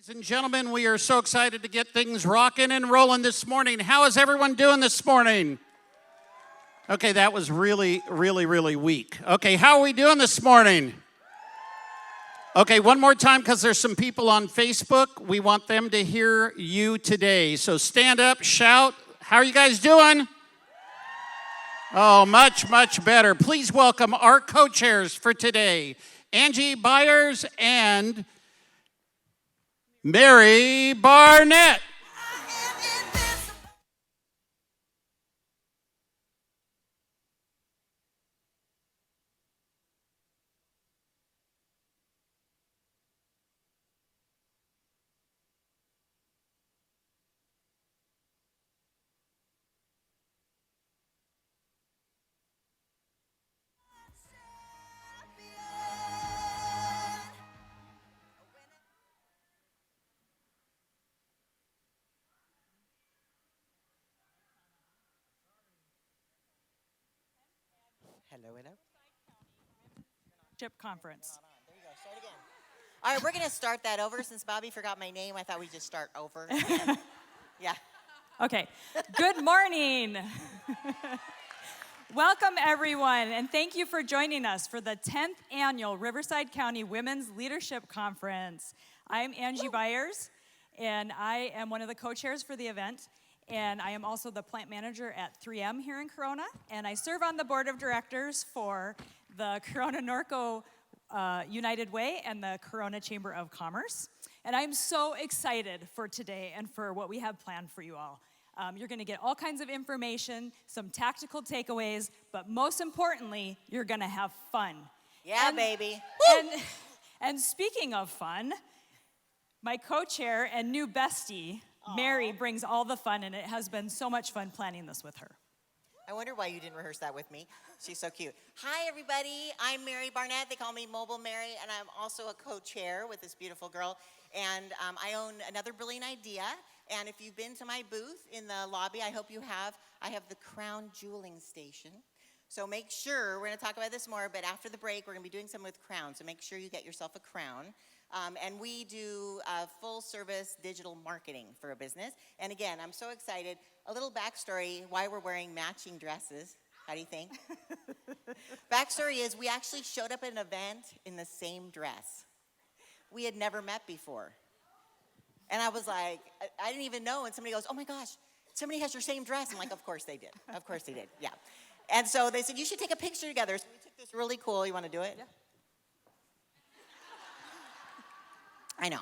Ladies and gentlemen, we are so excited to get things rocking and rolling this morning. How is everyone doing this morning? Okay, that was really weak. Okay, how are we doing this morning? Okay, one more time because there's some people on Facebook. We want them to hear you today. So stand up, shout. How are you guys doing? Oh, much better. Please welcome our co-chairs for today, Angie, Byars, and Mary Barnett. Hello. Conference. There you go. Start again. All right, we're going to start that over. Since Bobby forgot my name, I thought we'd just start over. Yeah. Okay. Good morning. Welcome, everyone, and thank you for joining us for the 10th Annual Riverside County Women's Leadership Conference. I'm Angie Byars, and I am one of the co-chairs for the event, and I am also the plant manager at 3M here in Corona, and I serve on the board of directors for the Corona Norco United Way and the Corona Chamber of Commerce. And I'm so excited for today and for what we have planned for you all. You're going to get all kinds of information, some tactical takeaways, but most importantly, you're going to have fun. Yeah, baby. And speaking of fun, my co-chair and new bestie, Mary, brings all the fun, and it has been so much fun planning this with her. I wonder why you didn't rehearse that with me. She's so cute. Hi, everybody. I'm Mary Barnett. They call me Mobile Mary, and I'm also a co-chair with this beautiful girl. And I own Another Brilliant Idea. And if you've been to my booth in the lobby, I hope you have. I have the Crown Jeweling Station. So make sure, we're going to talk about this more, but after the break, we're going to be doing some with crowns. So make sure you get yourself a crown. And we do full-service digital marketing for a business. And again, I'm so excited. A little backstory, why we're wearing matching dresses. How do you think? Backstory is we actually showed up at an event in the same dress. We had never met before. And I was like, I didn't even know. And somebody goes, oh my gosh, somebody has your same dress. I'm like, of course they did. Of course they did, yeah. And so they said, you should take a picture together. So we took this really cool. You want to do it? Yeah. I know,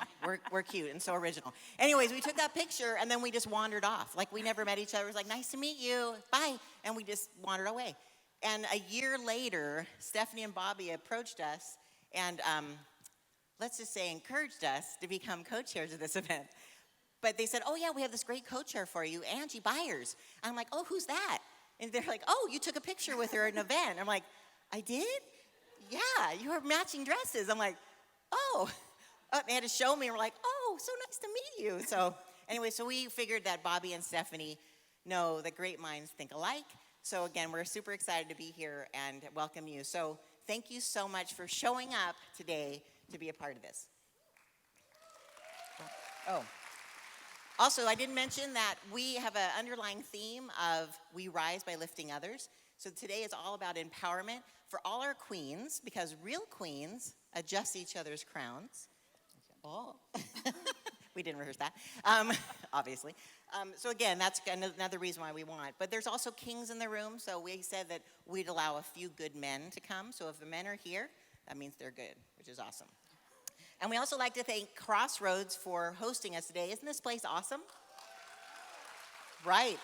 we're cute and so original. Anyways, we took that picture and then we just wandered off. Like we never met each other. It was like, nice to meet you, bye. And we just wandered away. And a year later, Stephanie and Bobby approached us and let's just say encouraged us to become co-chairs of this event. But they said, oh yeah, we have this great co-chair for you, Angie Byars. I'm like, oh, who's that? And they're like, oh, you took a picture with her at an event. I'm like, I did? Yeah, you were matching dresses. I'm like, oh. They had to show me, and we're like, oh, so nice to meet you. So anyway, so we figured that Bobby and Stephanie know that great minds think alike. So again, we're super excited to be here and welcome you. So thank you so much for showing up today to be a part of this. Oh. Also, I didn't mention that we have an underlying theme of we rise by lifting others. So today is all about empowerment for all our queens, because real queens adjust each other's crowns. Oh, we didn't rehearse that, obviously. So again, that's another reason why we want. But there's also kings in the room, so we said that we'd allow a few good men to come. So if the men are here, that means they're good, which is awesome. And we also like to thank Crossroads for hosting us today. Isn't this place awesome? Right.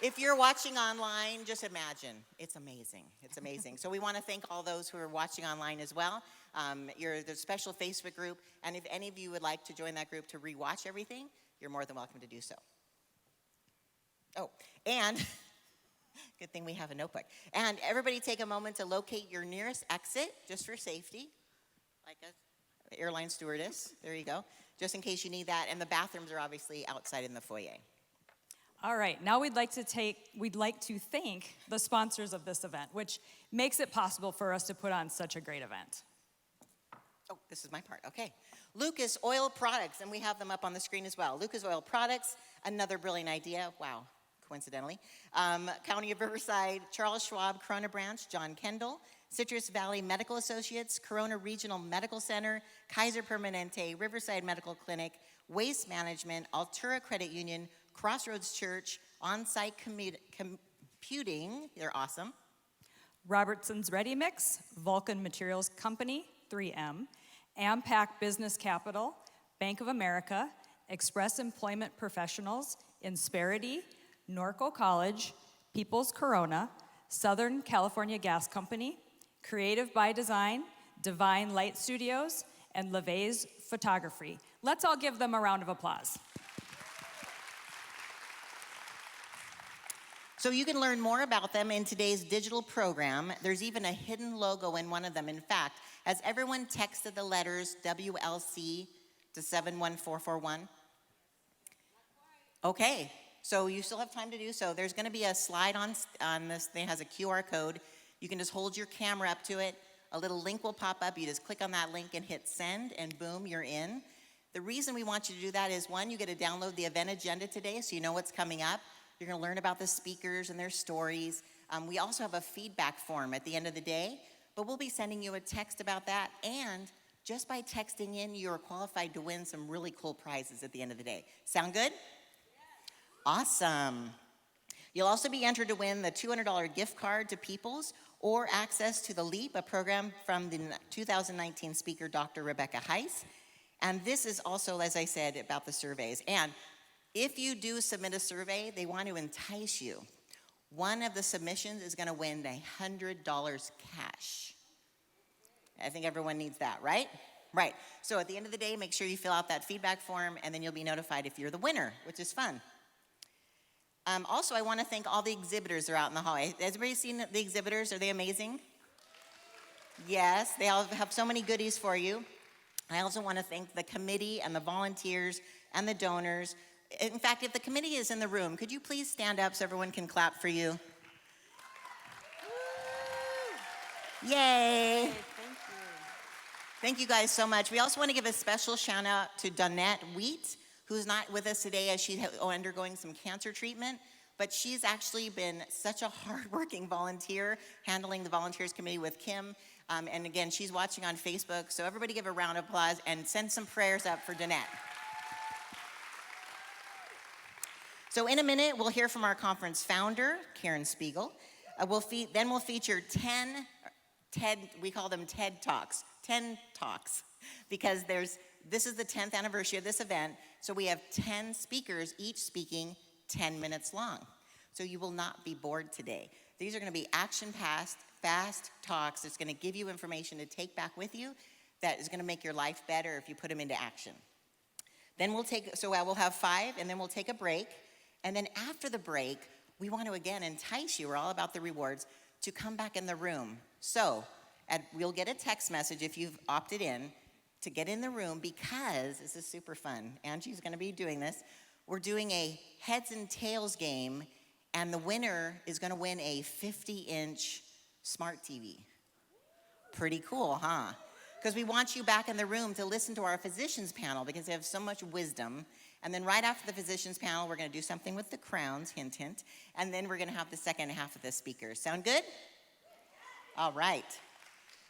If you're watching online, just imagine. It's amazing. It's amazing. So we want to thank all those who are watching online as well. There's a special Facebook group, and if any of you would like to join that group to rewatch everything, you're more than welcome to do so. Oh, and good thing we have a notebook. And everybody take a moment to locate your nearest exit, just for safety, like an airline stewardess. There you go, just in case you need that. And the bathrooms are obviously outside in the foyer. All right, now we'd like to thank the sponsors of this event, which makes it possible for us to put on such a great event. Oh, this is my part, okay. Lucas Oil Products, and we have them up on the screen as well. Lucas Oil Products, another brilliant idea. Wow, coincidentally. County of Riverside, Charles Schwab, Corona Branch, John Kendall, Citrus Valley Medical Associates, Corona Regional Medical Center, Kaiser Permanente, Riverside Medical Clinic, Waste Management, Altura Credit Union, Crossroads Church, On-Site Computing, they're awesome. Robertson's Ready Mix, Vulcan Materials Company, 3M, Ampac Business Capital, Bank of America, Express Employment Professionals, Insperity, Norco College, People's Corona, Southern California Gas Company, Creative by Design, Divine Light Studios, and LeVay's Photography. Let's all give them a round of applause. So you can learn more about them in today's digital program. There's even a hidden logo in one of them. In fact, has everyone texted the letters WLC to 71441? Okay, so you still have time to do so. There's gonna be a slide on this thing, has a QR code. You can just hold your camera up to it. A little link will pop up. You just click on that link and hit send, and boom, you're in. The reason we want you to do that is, one, you get to download the event agenda today so you know what's coming up. You're gonna learn about the speakers and their stories. We also have a feedback form at the end of the day, but we'll be sending you a text about that, and just by texting in, you're qualified to win some really cool prizes at the end of the day. Sound good? Awesome. You'll also be entered to win the $200 gift card to Peoples or access to the LEAP, a program from the 2019 speaker, Dr. Rebecca Heiss. And this is also, as I said, about the surveys. And if you do submit a survey, they want to entice you. One of the submissions is gonna win $100 cash. I think everyone needs that, right? Right. So at the end of the day, make sure you fill out that feedback form, and then you'll be notified if you're the winner, which is fun. Also, I want to thank all the exhibitors that are out in the hallway. Has everybody seen the exhibitors? Are they amazing? Yes, they all have so many goodies for you. I also want to thank the committee and the volunteers and the donors. In fact, if the committee is in the room, could you please stand up so everyone can clap for you? Woo! Yay! Thank you. Thank you guys so much. We also want to give a special shout out to Donette Wheat, who's not with us today as she's undergoing some cancer treatment, but she's actually been such a hardworking volunteer, handling the volunteers committee with Kim. And again, she's watching on Facebook, so everybody give a round of applause and send some prayers up for Donette. So in a minute, we'll hear from our conference founder, Karen Spiegel. Then we'll feature 10 TED, we call them TED Talks, 10 talks, because this is the 10th anniversary of this event, so we have 10 speakers, each speaking 10 minutes long. So you will not be bored today. These are gonna be action-packed, fast talks that's gonna give you information to take back with you that is gonna make your life better if you put them into action. Then we'll have 5, and then we'll take a break. And then after the break, we want to again entice you, we're all about the rewards, to come back in the room. So we'll get a text message if you've opted in to get in the room, because this is super fun. Angie's gonna be doing this. We're doing a heads and tails game, and the winner is gonna win a 50-inch smart TV. Pretty cool, huh? Because we want you back in the room to listen to our physicians panel, because they have so much wisdom. And then right after the physicians panel, we're gonna do something with the crowns, hint, hint. And then we're gonna have the second half of the speakers. Sound good? All right.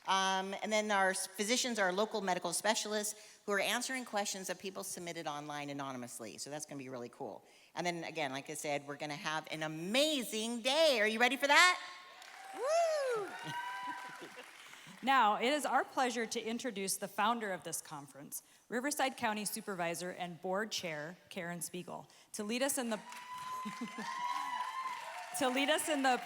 And then our physicians are local medical specialists who are answering questions that people submitted online anonymously. So that's gonna be really cool. And then again, like I said, we're gonna have an amazing day. Are you ready for that? Woo! Now, it is our pleasure to introduce the founder of this conference, Riverside County Supervisor and Board Chair, Karen Spiegel, to lead us in the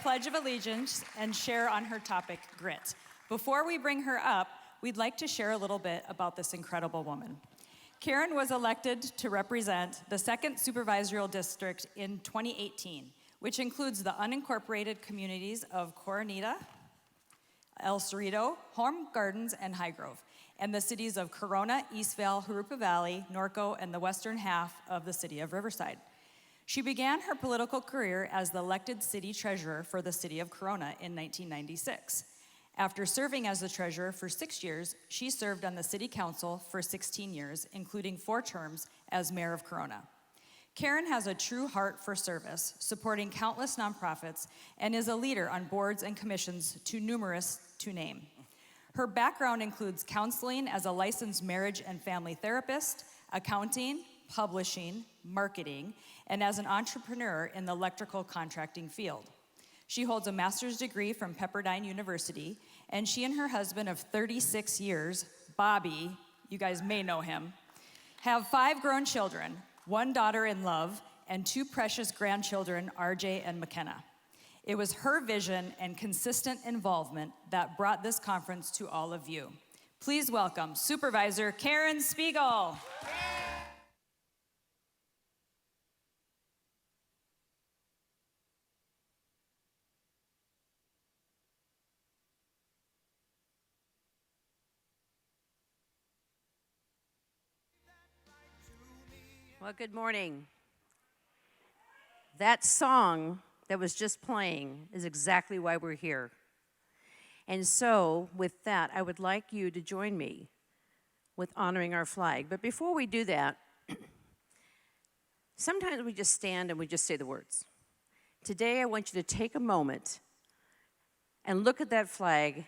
Pledge of Allegiance and share on her topic, grit. Before we bring her up, we'd like to share a little bit about this incredible woman. Karen was elected to represent the 2nd Supervisorial District in 2018, which includes the unincorporated communities of Coronita, El Cerrito, Home Gardens, and Highgrove, and the cities of Corona, Eastvale, Jurupa Valley, Norco, and the western half of the city of Riverside. She began her political career as the elected city treasurer for the city of Corona in 1996. After serving as the treasurer for 6 years, she served on the city council for 16 years, including 4 terms as mayor of Corona. Karen has a true heart for service, supporting countless nonprofits, and is a leader on boards and commissions too numerous to name. Her background includes counseling as a licensed marriage and family therapist, accounting, publishing, marketing, and as an entrepreneur in the electrical contracting field. She holds a master's degree from Pepperdine University, and she and her husband of 36 years, Bobby, you guys may know him, have 5 grown children, 1 daughter in love, and 2 precious grandchildren, RJ and McKenna. It was her vision and consistent involvement that brought this conference to all of you. Please welcome Supervisor Karen Spiegel. Well, good morning. That song that was just playing is exactly why we're here. And so, with that, I would like you to join me with honoring our flag. But before we do that, sometimes we just stand and we just say the words. Today, I want you to take a moment and look at that flag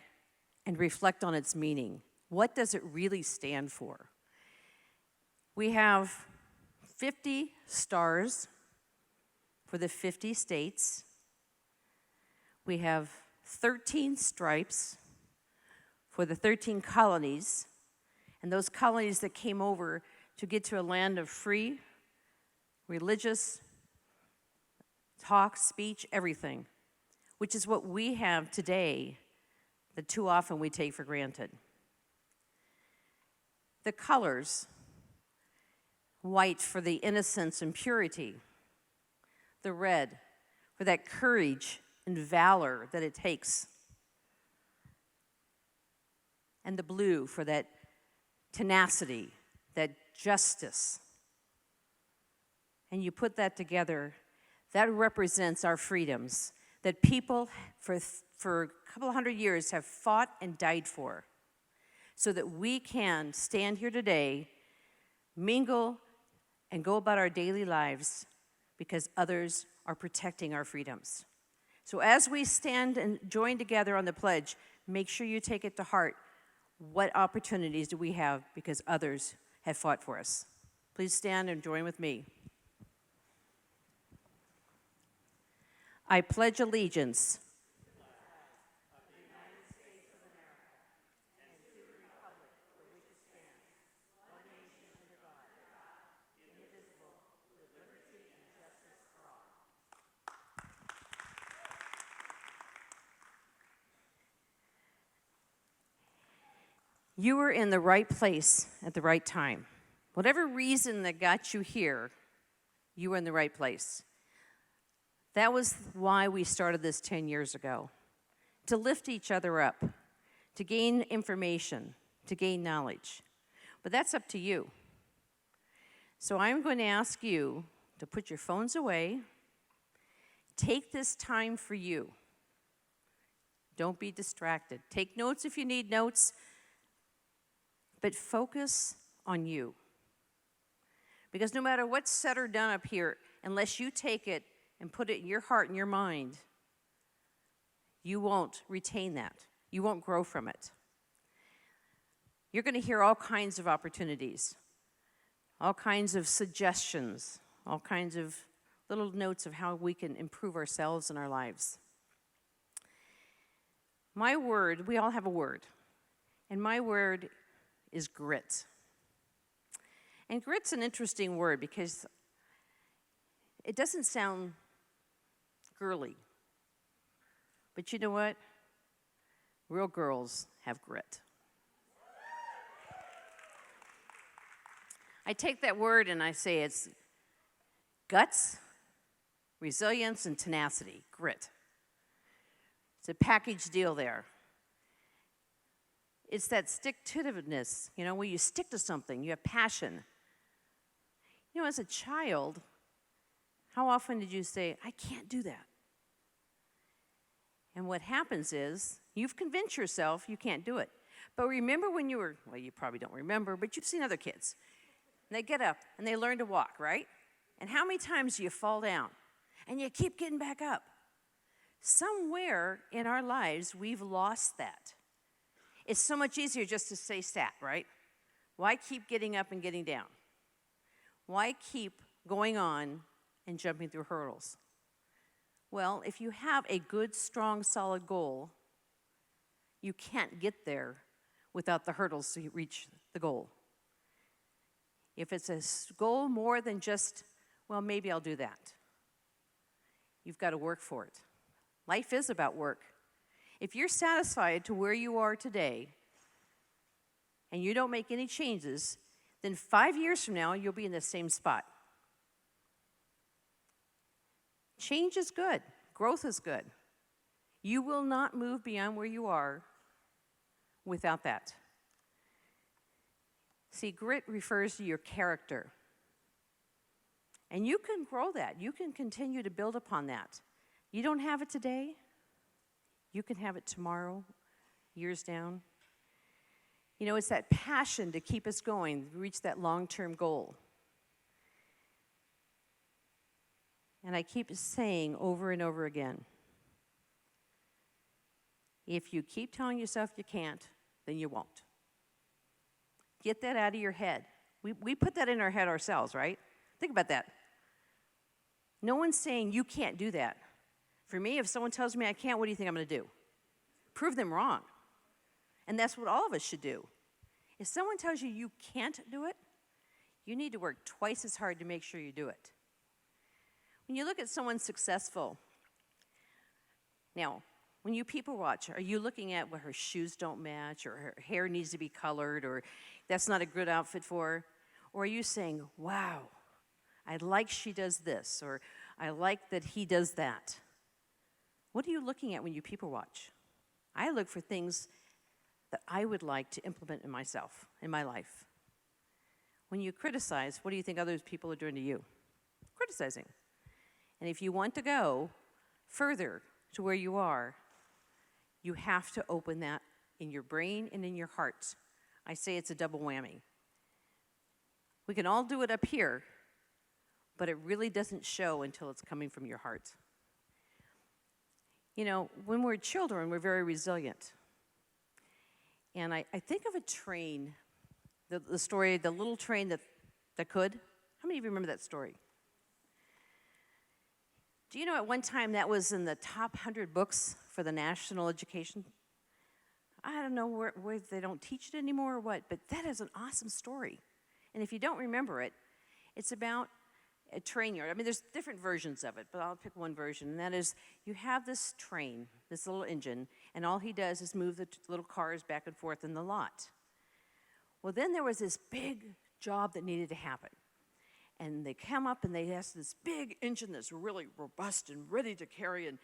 and reflect on its meaning. What does it really stand for? We have 50 stars for the 50 states. We have 13 stripes for the 13 colonies, and those colonies that came over to get to a land of free, religious, talk, speech, everything, which is what we have today that too often we take for granted. The colors: white for the innocence and purity, the red for that courage and valor that it takes, and the blue for that tenacity, that justice. And you put that together, that represents our freedoms that people for a couple hundred years have fought and died for, so that we can stand here today, mingle, and go about our daily lives because others are protecting our freedoms. So as we stand and join together on the pledge, make sure you take it to heart. What opportunities do we have because others have fought for us? Please stand and join with me. I pledge allegiance You were in the right place at the right time. Whatever reason that got you here, you were in the right place. That was why we started this 10 years ago, to lift each other up, to gain information, to gain knowledge. But that's up to you. So I'm going to ask you to put your phones away. Take this time for you. Don't be distracted. Take notes if you need notes. But focus on you. Because no matter what's said or done up here, unless you take it and put it in your heart and your mind, you won't retain that. You won't grow from it. You're going to hear all kinds of opportunities, all kinds of suggestions, all kinds of little notes of how we can improve ourselves and our lives. My word, we all have a word, and my word is grit. And grit's an interesting word because it doesn't sound girly. But you know what? Real girls have grit. I take that word and I say it's guts, resilience, and tenacity, grit. It's a package deal there. It's that stick-to-itiveness, when you stick to something, you have passion. As a child, how often did you say, I can't do that? And what happens is, You've convinced yourself you can't do it. But remember when you were, well, you probably don't remember, but you've seen other kids. And they get up and they learn to walk, right? And how many times do you fall down? And you keep getting back up. Somewhere in our lives, we've lost that. It's so much easier just to stay sat, right? Why keep getting up and getting down? Why keep going on and jumping through hurdles? Well, if you have a good, strong, solid goal, you can't get there without the hurdles to reach the goal. If it's a goal more than just, well, maybe I'll do that, you've got to work for it. Life is about work. If you're satisfied to where you are today and you don't make any changes, then 5 years from now, you'll be in the same spot. Change is good. Growth is good. You will not move beyond where you are without that. See, grit refers to your character. And you can grow that. You can continue to build upon that. You don't have it today. You can have it tomorrow, years down. You know, it's that passion to keep us going, reach that long-term goal. And I keep saying over and over again, if you keep telling yourself you can't, then you won't. Get that out of your head. We put that in our head ourselves, right? Think about that. No one's saying you can't do that. For me, if someone tells me I can't, what do you think I'm going to do? Prove them wrong. And that's what all of us should do. If someone tells you you can't do it, you need to work twice as hard to make sure you do it. When you look at someone successful, now, when you people watch, are you looking at what her shoes don't match, or her hair needs to be colored, or that's not a good outfit for her? Or are you saying, wow, I like she does this, or I like that he does that? What are you looking at when you people watch? I look for things that I would like to implement in myself, in my life. When you criticize, what do you think other people are doing to you? Criticizing. And if you want to go further to where you are, you have to open that in your brain and in your heart. I say it's a double whammy. We can all do it up here, but it really doesn't show until it's coming from your heart. You know, when we're children, we're very resilient. And I think of a train, the story, the little train that could. How many of you remember that story? Do you know at one time that was in the top 100 books for the national education? I don't know where they don't teach it anymore or what, but that is an awesome story. And if you don't remember it, it's about a train yard. I mean, there's different versions of it, but I'll pick one version, and that is you have this train, this little engine, and all he does is move the little cars back and forth in the lot. Well, then there was this big job that needed to happen. And they come up and they ask this big engine that's really robust and ready to carry, and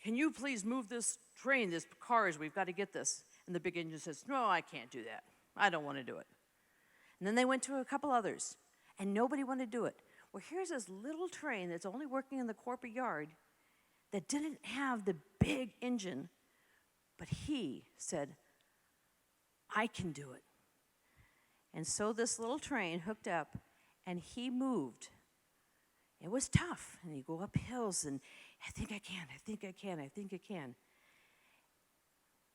can you please move this train, this cars, we've got to get this. And the big engine says, no, I can't do that. I don't want to do it. And then they went to a couple others, and nobody wanted to do it. Well, here's this little train that's only working in the corporate yard that didn't have the big engine, but he said, I can do it. And so this little train hooked up, and he moved. It was tough, and he'd go up hills, and I think I can, I think I can, I think I can.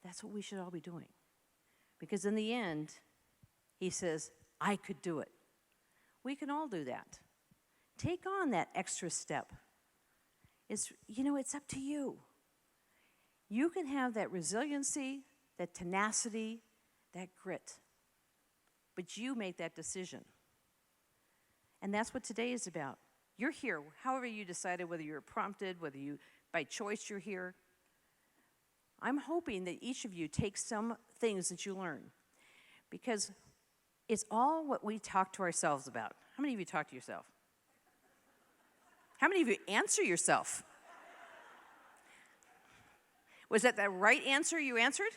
That's what we should all be doing. Because in the end, he says, I could do it. We can all do that. Take on that extra step. It's up to you. You can have that resiliency, that tenacity, that grit. But you make that decision. And that's what today is about. You're here, however you decided, whether you're prompted, whether you, by choice, you're here. I'm hoping that each of you takes some things that you learn. Because it's all what we talk to ourselves about. How many of you talk to yourself? How many of you answer yourself? Was that the right answer you answered?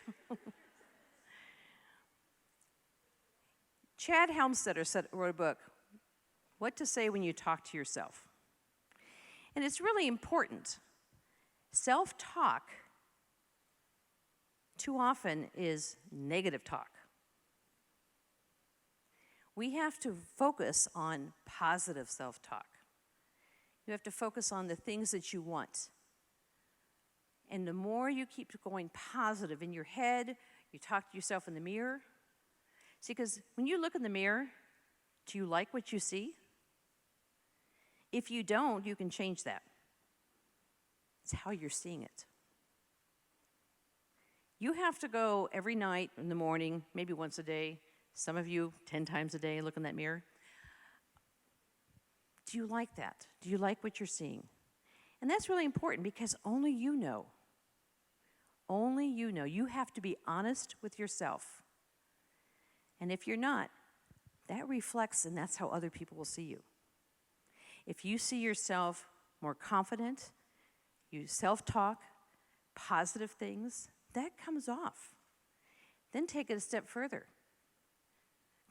Chad Helmstetter wrote a book, What to Say When You Talk to Yourself. And it's really important. Self-talk too often is negative talk. We have to focus on positive self-talk. You have to focus on the things that you want. And the more you keep going positive in your head, you talk to yourself in the mirror. See, because when you look in the mirror, do you like what you see? If you don't, you can change that. It's how you're seeing it. You have to go every night in the morning, maybe once a day, some of you 10 times a day, look in that mirror. Do you like that? Do you like what you're seeing? And that's really important because only you know. Only you know. You have to be honest with yourself. And if you're not, that reflects, and that's how other people will see you. If you see yourself more confident, you self-talk, positive things, that comes off. Then take it a step further.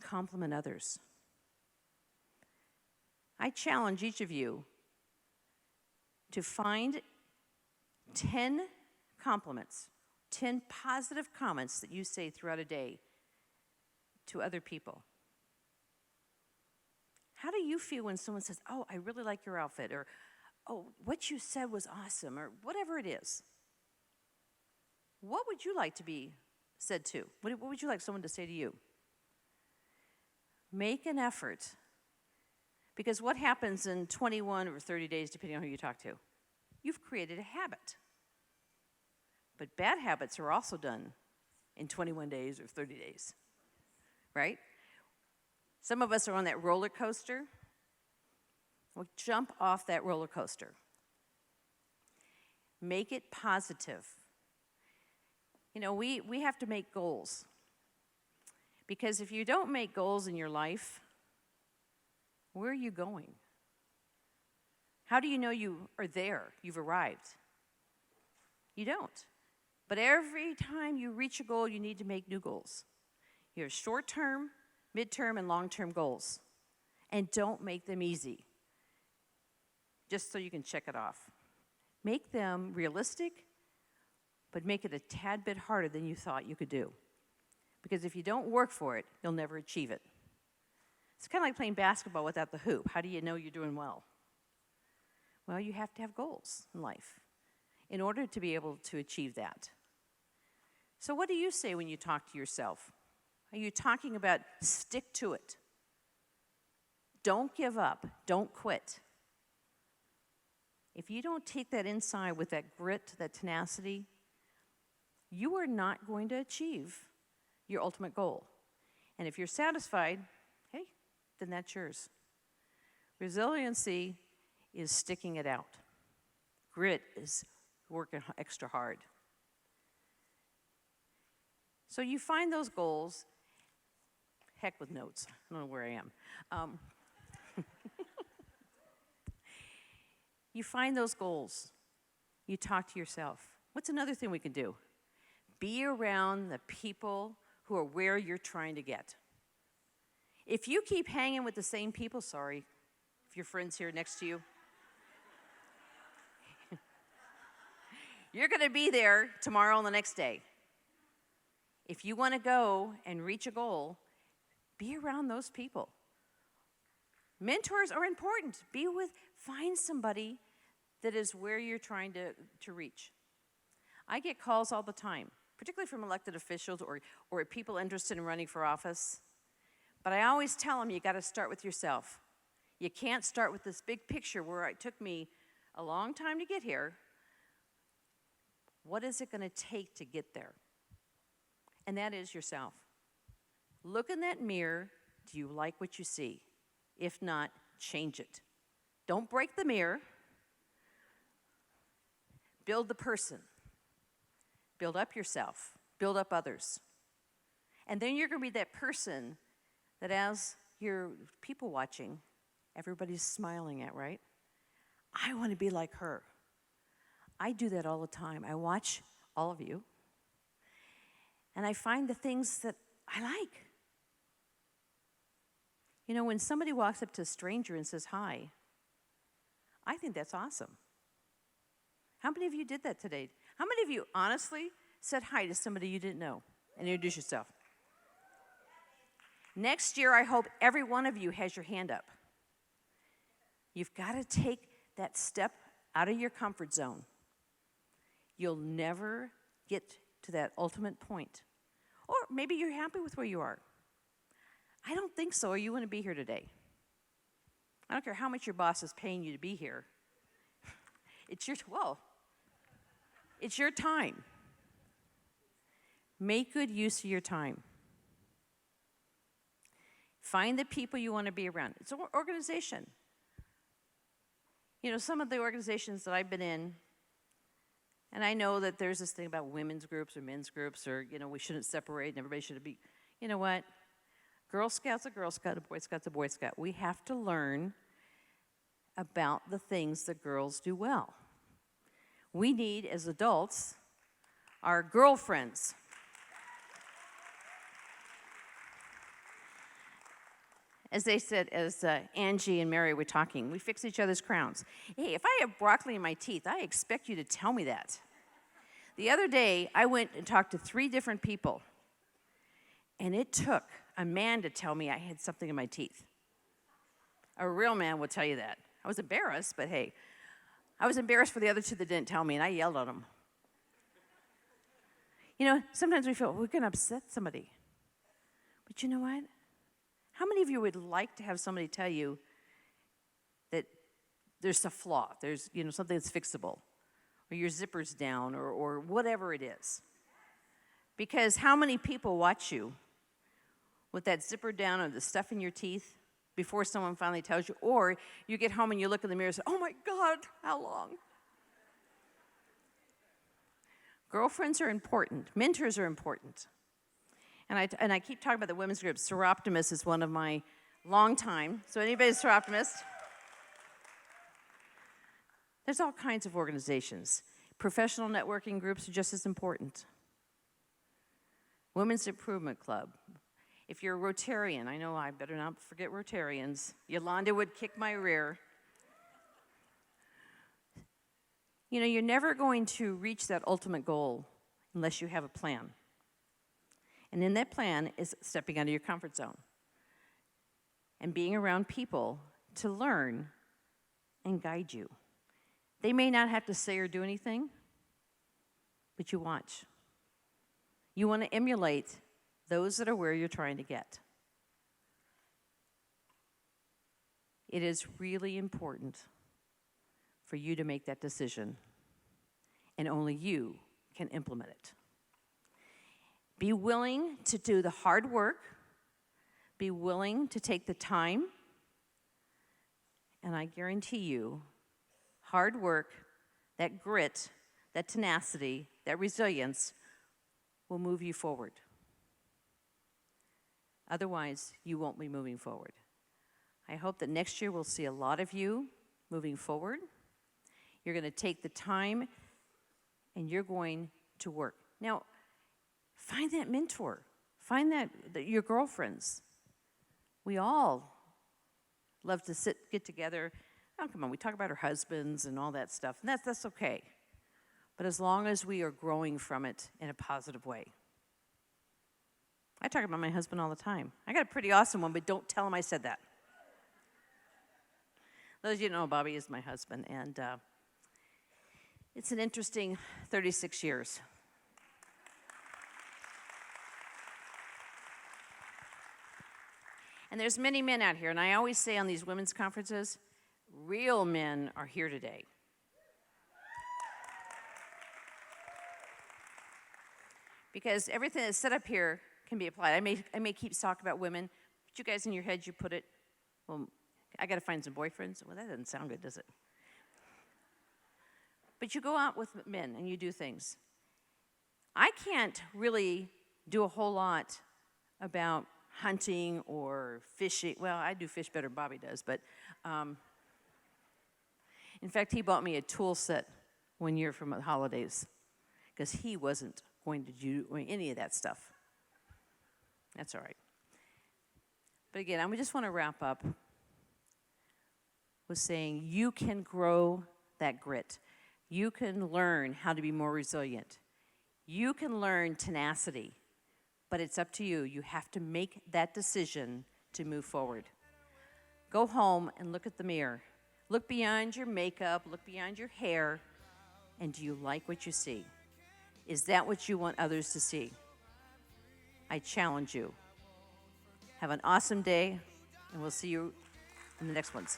Compliment others. I challenge each of you to find 10 compliments, 10 positive comments that you say throughout a day to other people. How do you feel when someone says, "Oh, I really like your outfit," or, "Oh, what you said was awesome," or whatever it is? What would you like to be said to? What would you like someone to say to you? Make an effort. Because what happens in 21 or 30 days, depending on who you talk to? You've created a habit. But bad habits are also done in 21 days or 30 days, right? Some of us are on that roller coaster. Well, jump off that roller coaster. Make it positive. You know, we have to make goals. Because if you don't make goals in your life, where are you going? How do you know you are there, you've arrived? You don't. But every time you reach a goal, you need to make new goals. You have short-term, mid-term, and long-term goals. And don't make them easy, just so you can check it off. Make them realistic, but make it a tad bit harder than you thought you could do. Because if you don't work for it, you'll never achieve it. It's kind of like playing basketball without the hoop. How do you know you're doing well? Well, you have to have goals in life in order to be able to achieve that. So what do you say when you talk to yourself? Are you talking about stick to it? Don't give up. Don't quit. If you don't take that inside with that grit, that tenacity, you are not going to achieve your ultimate goal. And if you're satisfied, hey, then that's yours. Resiliency is sticking it out. Grit is working extra hard. So you find those goals. Heck with notes. I don't know where I am. You find those goals. You talk to yourself. What's another thing we can do? Be around the people who are where you're trying to get. If you keep hanging with the same people, sorry, if your friend's here next to you, you're going to be there tomorrow and the next day. If you want to go and reach a goal, be around those people. Mentors are important. Find somebody that is where you're trying to reach. I get calls all the time, particularly from elected officials or people interested in running for office. But I always tell them, you got to start with yourself. You can't start with this big picture where it took me a long time to get here. What is it going to take to get there? And that is yourself. Look in that mirror. Do you like what you see? If not, change it. Don't break the mirror. Build the person. Build up yourself. Build up others. And then you're going to be that person that as you're people watching, everybody's smiling at, right? I want to be like her. I do that all the time. I watch all of you, and I find the things that I like. You know, when somebody walks up to a stranger and says hi, I think that's awesome. How many of you did that today? How many of you honestly said hi to somebody you didn't know and introduce yourself. Next year, I hope every one of you has your hand up. You've got to take that step out of your comfort zone. You'll never get to that ultimate point. Or maybe you're happy with where you are. I don't think so, or you wouldn't be here today. I don't care how much your boss is paying you to be here. It's your time. Make good use of your time. Find the people you want to be around. It's an organization. You know, some of the organizations that I've been in, and I know that there's this thing about women's groups or men's groups, or, you know, we shouldn't separate and everybody should be, you know what? Girl Scout's a Girl Scout, a Boy Scout's a Boy Scout. We have to learn about the things that girls do well. We need, as adults, our girlfriends. As they said, as Angie and Mary were talking, we fix each other's crowns. Hey, if I have broccoli in my teeth, I expect you to tell me that. The other day, I went and talked to 3 different people, and it took a man to tell me I had something in my teeth. A real man will tell you that. I was embarrassed, but hey, I was embarrassed for the other 2 that didn't tell me, and I yelled at them. You know, sometimes we feel we're going to upset somebody. But you know what? How many of you would like to have somebody tell you that there's a flaw, there's, you know, something that's fixable, or your zipper's down, or whatever it is? Because how many people watch you with that zipper down or the stuff in your teeth before someone finally tells you, or you get home and you look in the mirror and say, oh my God, how long? Girlfriends are important. Mentors are important. And I keep talking about the women's group. Seroptimus is one of my long time. So anybody's Seroptimist? There's all kinds of organizations. Professional networking groups are just as important. Women's Improvement Club. If you're a Rotarian, I know I better not forget Rotarians. Yolanda would kick my rear. You know, you're never going to reach that ultimate goal unless you have a plan. And in that plan is stepping out of your comfort zone and being around people to learn and guide you. They may not have to say or do anything, but you watch. You want to emulate those that are where you're trying to get. It is really important for you to make that decision, and only you can implement it. Be willing to do the hard work. Be willing to take the time. And I guarantee you, hard work, that grit, that tenacity, that resilience will move you forward. Otherwise, you won't be moving forward. I hope that next year we'll see a lot of you moving forward. You're going to take the time and you're going to work. Now, find that mentor. Find that your girlfriends. We all love to get together. Oh, come on, we talk about our husbands and all that stuff, and that's okay. But as long as we are growing from it in a positive way. I talk about my husband all the time. I got a pretty awesome one, but don't tell him I said that. Those of you know, Bobby is my husband, and it's an interesting 36 years. And there's many men out here, and I always say on these women's conferences, real men are here today. Because everything that's set up here can be applied. I may keep talking about women, but you guys in your head, you put it, well, I got to find some boyfriends. Well, that doesn't sound good, does it? But you go out with men and you do things. I can't really do a whole lot about hunting or fishing. Well, I do fish better than Bobby does, but in fact, he bought me a tool set one year from the holidays because he wasn't going to do any of that stuff. That's all right. But again, I just want to wrap up with saying you can grow that grit. You can learn how to be more resilient. You can learn tenacity, but it's up to you. You have to make that decision to move forward. Go home and look at the mirror. Look beyond your makeup, look beyond your hair, and do you like what you see? Is that what you want others to see? I challenge you. Have an awesome day, and we'll see you in the next ones.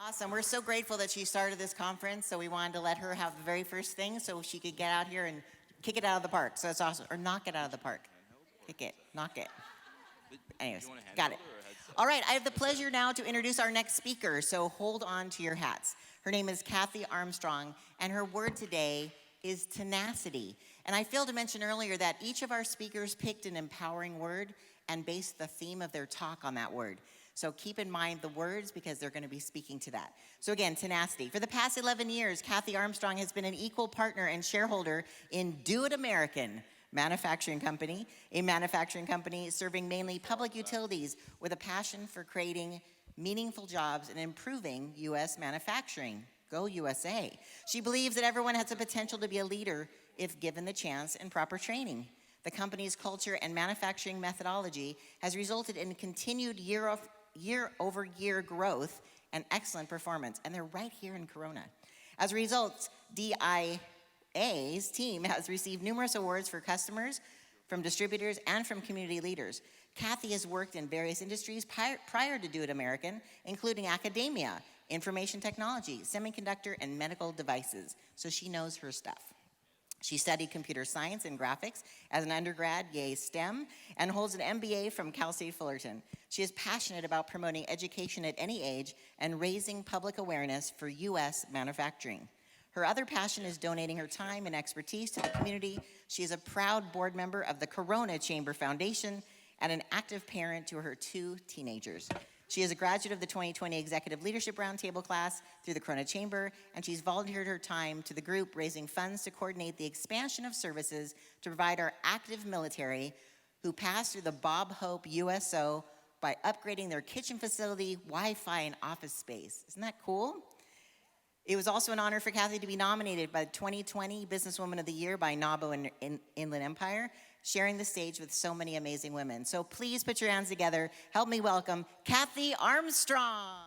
Awesome. We're so grateful that she started this conference, so we wanted to let her have the very first thing so she could get out here and kick it out of the park. So it's awesome. Or knock it out of the park. Kick it. Knock it. Anyways, got it. All right, I have the pleasure now to introduce our next speaker, so hold on to your hats. Her name is Kathy Armstrong, and her word today is tenacity. And I failed to mention earlier that each of our speakers picked an empowering word and based the theme of their talk on that word. So keep in mind the words because they're going to be speaking to that. So again, tenacity. For the past 11 years, Kathy Armstrong has been an equal partner and shareholder in Do It American Manufacturing Company, a manufacturing company serving mainly public utilities with a passion for creating meaningful jobs and improving U.S. manufacturing. Go USA. She believes that everyone has the potential to be a leader if given the chance and proper training. The company's culture and manufacturing methodology has resulted in continued year-over-year growth and excellent performance, and they're right here in Corona. As a result, DIA's team has received numerous awards for customers, from distributors, and from community leaders. Kathy has worked in various industries prior to Do It American, including academia, information technology, semiconductor, and medical devices, so she knows her stuff. She studied computer science and graphics as an undergrad, yay STEM, and holds an MBA from Cal State Fullerton. She is passionate about promoting education at any age and raising public awareness for U.S. manufacturing. Her other passion is donating her time and expertise to the community. She is a proud board member of the Corona Chamber Foundation and an active parent to her 2 teenagers. She is a graduate of the 2020 Executive Leadership Roundtable class through the Corona Chamber, and she's volunteered her time to the group, raising funds to coordinate the expansion of services to provide our active military who pass through the Bob Hope USO by upgrading their kitchen facility, Wi-Fi, and office space. Isn't that cool? It was also an honor for Kathy to be nominated by the 2020 Businesswoman of the Year by NABO and Inland Empire, sharing the stage with so many amazing women. So please put your hands together. Help me welcome Kathy Armstrong.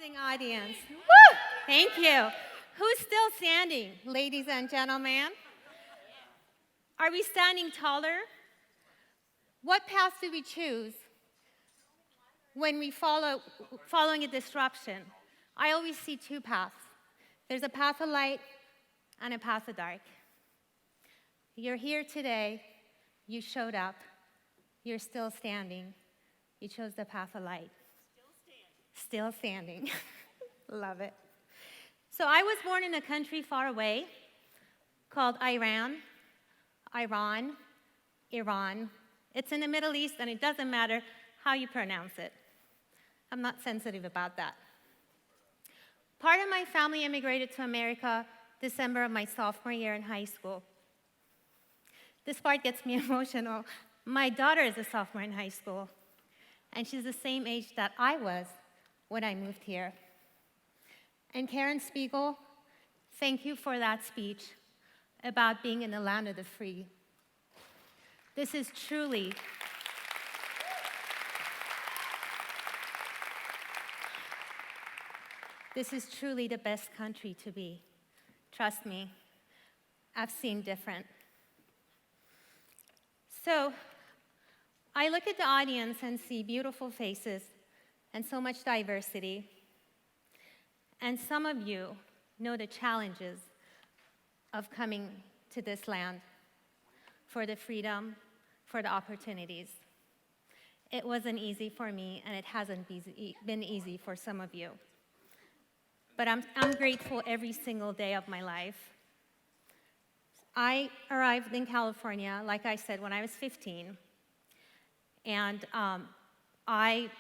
Amazing audience. Woo! Thank you. Who's still standing, ladies and gentlemen? Are we standing taller? What path do we choose when we following a disruption? I always see 2 paths. There's a path of light and a path of dark. You're here today. You showed up. You're still standing. You chose the path of light. Still standing. Love it. So I was born in a country far away called Iran. It's in the Middle East, and it doesn't matter how you pronounce it. I'm not sensitive about that. Part of my family immigrated to America December of my sophomore year in high school. This part gets me emotional. My daughter is a sophomore in high school, and she's the same age that I was when I moved here. And Karen Spiegel, thank you for that speech about being in the land of the free. This is truly the best country to be. Trust me, I've seen different. So, I look at the audience and see beautiful faces and so much diversity. And some of you know the challenges of coming to this land for the freedom, for the opportunities. It wasn't easy for me, and it hasn't been easy for some of you. But I'm grateful every single day of my life. I arrived in California, like I said, when I was 15. And I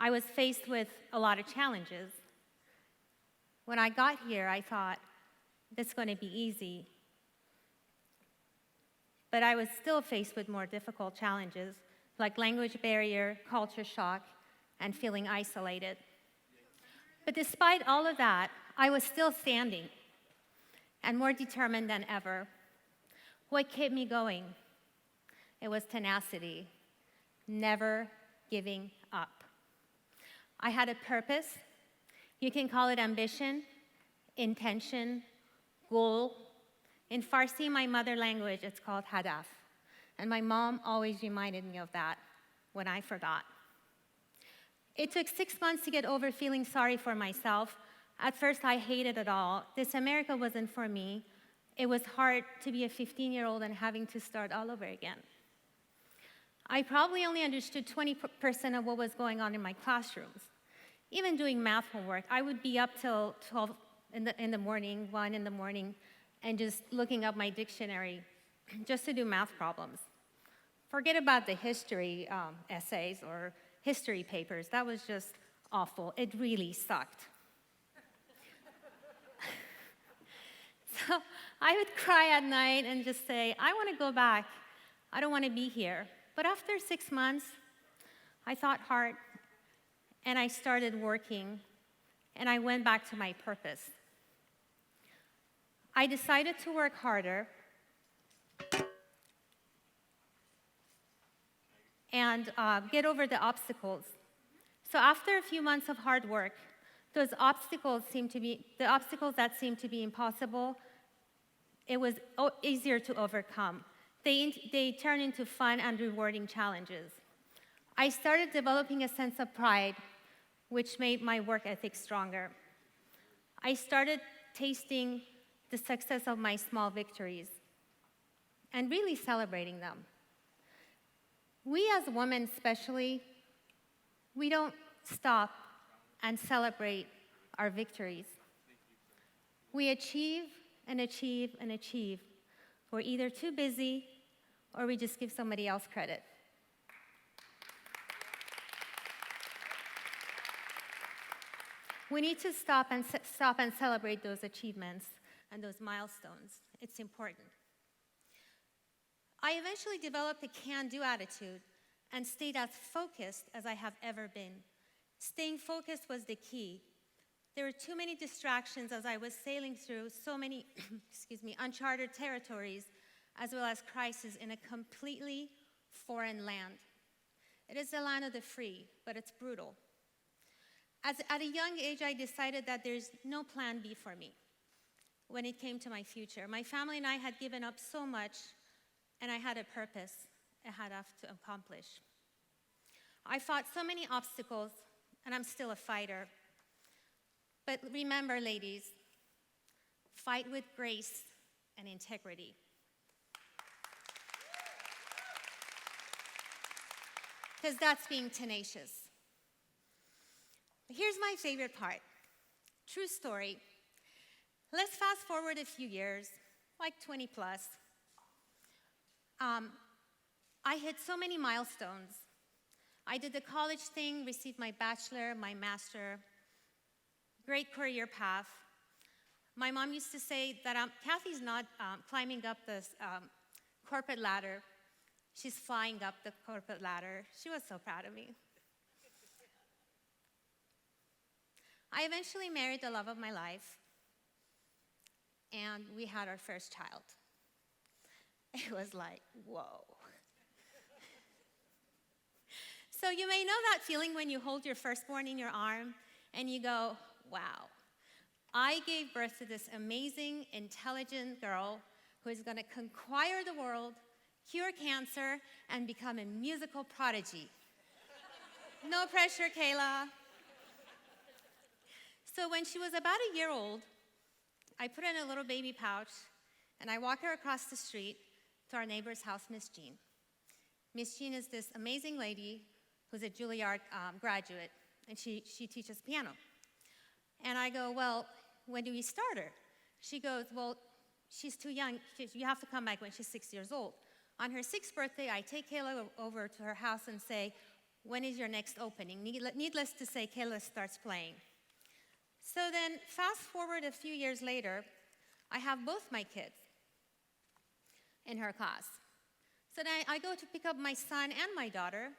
was faced with a lot of challenges. When I got here, I thought, this is going to be easy. But I was still faced with more difficult challenges, like language barrier, culture shock, and feeling isolated. But despite all of that, I was still standing and more determined than ever. What kept me going? It was tenacity, never giving up. I had a purpose. You can call it ambition, intention, goal. In Farsi, my mother language, it's called hadaf. And my mom always reminded me of that when I forgot. It took 6 months to get over feeling sorry for myself. At first, I hated it all. This America wasn't for me. It was hard to be a 15-year-old and having to start all over again. I probably only understood 20% of what was going on in my classrooms. Even doing math homework, I would be up till 12 in the morning, 1 in the morning, and just looking up my dictionary just to do math problems. Forget about the history essays or history papers. That was just awful. It really sucked. So I would cry at night and just say, I want to go back. I don't want to be here. But after 6 months, I thought hard, and I started working, and I went back to my purpose. I decided to work harder and get over the obstacles. So after a few months of hard work, the obstacles that seemed to be impossible, it was easier to overcome. They turned into fun and rewarding challenges. I started developing a sense of pride, which made my work ethic stronger. I started tasting the success of my small victories and really celebrating them. We as women especially, we don't stop and celebrate our victories. We achieve and achieve and achieve. We're either too busy or we just give somebody else credit. We need to stop and celebrate those achievements and those milestones. It's important. I eventually developed a can-do attitude and stayed as focused as I have ever been. Staying focused was the key. There were too many distractions as I was sailing through so many uncharted territories, as well as crises in a completely foreign land. It is the land of the free, but it's brutal. At a young age, I decided that there's no plan B for me when it came to my future. My family and I had given up so much, and I had a purpose I had to accomplish. I fought so many obstacles, and I'm still a fighter. But remember, ladies, fight with grace and integrity. Because that's being tenacious. Here's my favorite part. True story. Let's fast forward a few years, like 20 plus. I hit so many milestones. I did the college thing, received my bachelor, my master, great career path. My mom used to say that Kathy's not climbing up corporate ladder. She's flying up the corporate ladder. She was so proud of me. I eventually married the love of my life, and we had our first child. It was like, whoa. So you may know that feeling when you hold your firstborn in your arm and you go, wow, I gave birth to this amazing, intelligent girl who is going to conquer the world, cure cancer, and become a musical prodigy. No pressure, Kayla. So when she was about a year old, I put her in a little baby pouch, and I walked her across the street to our neighbor's house, Miss Jean. Miss Jean is this amazing lady who's a Juilliard graduate, and she teaches piano. And I go, well, when do we start her? She goes, well, she's too young. You have to come back when she's 6 years old. On her 6th birthday, I take Kayla over to her house and say, when is your next opening? Needless to say, Kayla starts playing. So then, fast forward a few years later, I have both my kids in her class. So then I go to pick up my son and my daughter,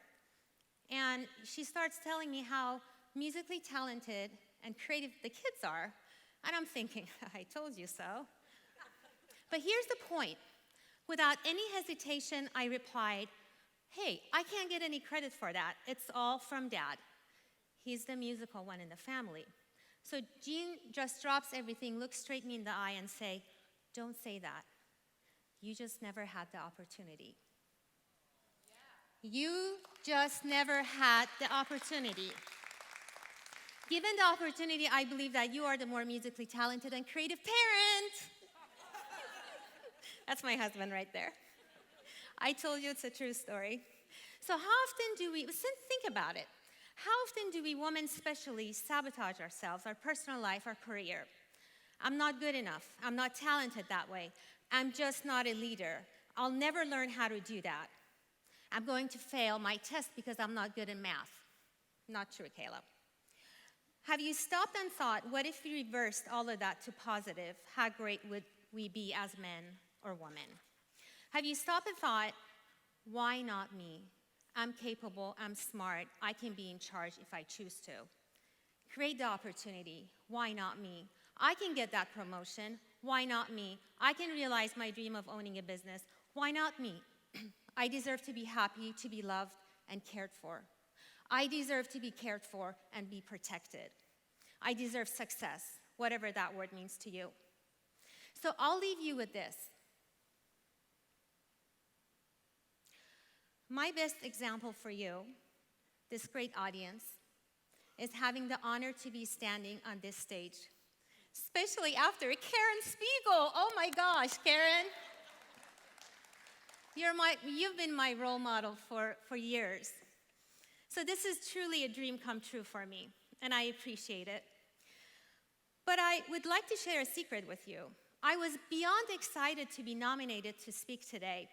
and she starts telling me how musically talented and creative the kids are. And I'm thinking, I told you so. But here's the point. Without any hesitation, I replied, hey, I can't get any credit for that. It's all from Dad. He's the musical one in the family. So Jean just drops everything, looks straight me in the eye and say, don't say that. You just never had the opportunity. You just never had the opportunity. Given the opportunity, I believe that you are the more musically talented and creative parent. That's my husband right there. I told you it's a true story. So how often do we, think about it. How often do we women especially sabotage ourselves, our personal life, our career? I'm not good enough. I'm not talented that way. I'm just not a leader. I'll never learn how to do that. I'm going to fail my test because I'm not good in math. Not true, Kayla. Have you stopped and thought, what if we reversed all of that to positive? How great would we be as men or women? Have you stopped and thought, why not me? I'm capable, I'm smart, I can be in charge if I choose to. Create the opportunity, why not me? I can get that promotion, why not me? I can realize my dream of owning a business, why not me? I deserve to be happy, to be loved, and cared for. I deserve to be cared for and be protected. I deserve success, whatever that word means to you. So I'll leave you with this. My best example for you, this great audience, is having the honor to be standing on this stage, especially after Karen Spiegel. Oh my gosh, Karen. You've been my role model for years. So this is truly a dream come true for me, and I appreciate it. But I would like to share a secret with you. I was beyond excited to be nominated to speak today.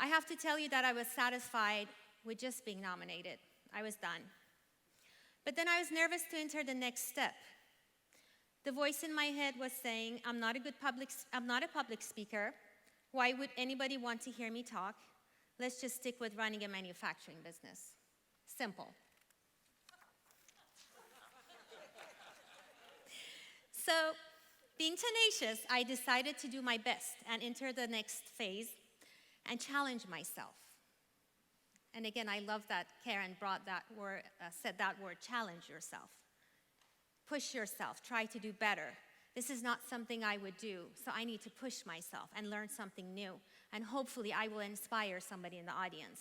I have to tell you that I was satisfied with just being nominated. I was done. But then I was nervous to enter the next step. The voice in my head was saying, I'm not a public speaker. Why would anybody want to hear me talk? Let's just stick with running a manufacturing business. Simple. So, being tenacious, I decided to do my best and enter the next phase and challenge myself. And again, I love that Karen brought that word, said that word, challenge yourself. Push yourself, try to do better. This is not something I would do, so I need to push myself and learn something new. And hopefully I will inspire somebody in the audience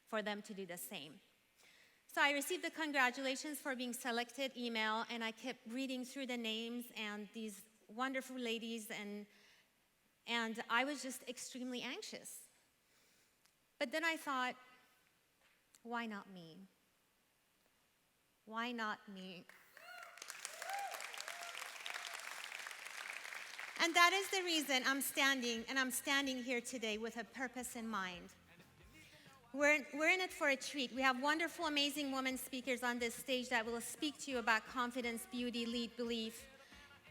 for them to do the same. So I received the congratulations for being selected email, and I kept reading through the names and these wonderful ladies, and I was just extremely anxious. But then I thought, why not me? Why not me? And that is the reason I'm standing here today with a purpose in mind. We're in it for a treat. We have wonderful, amazing women speakers on this stage that will speak to you about confidence, beauty, lead, belief,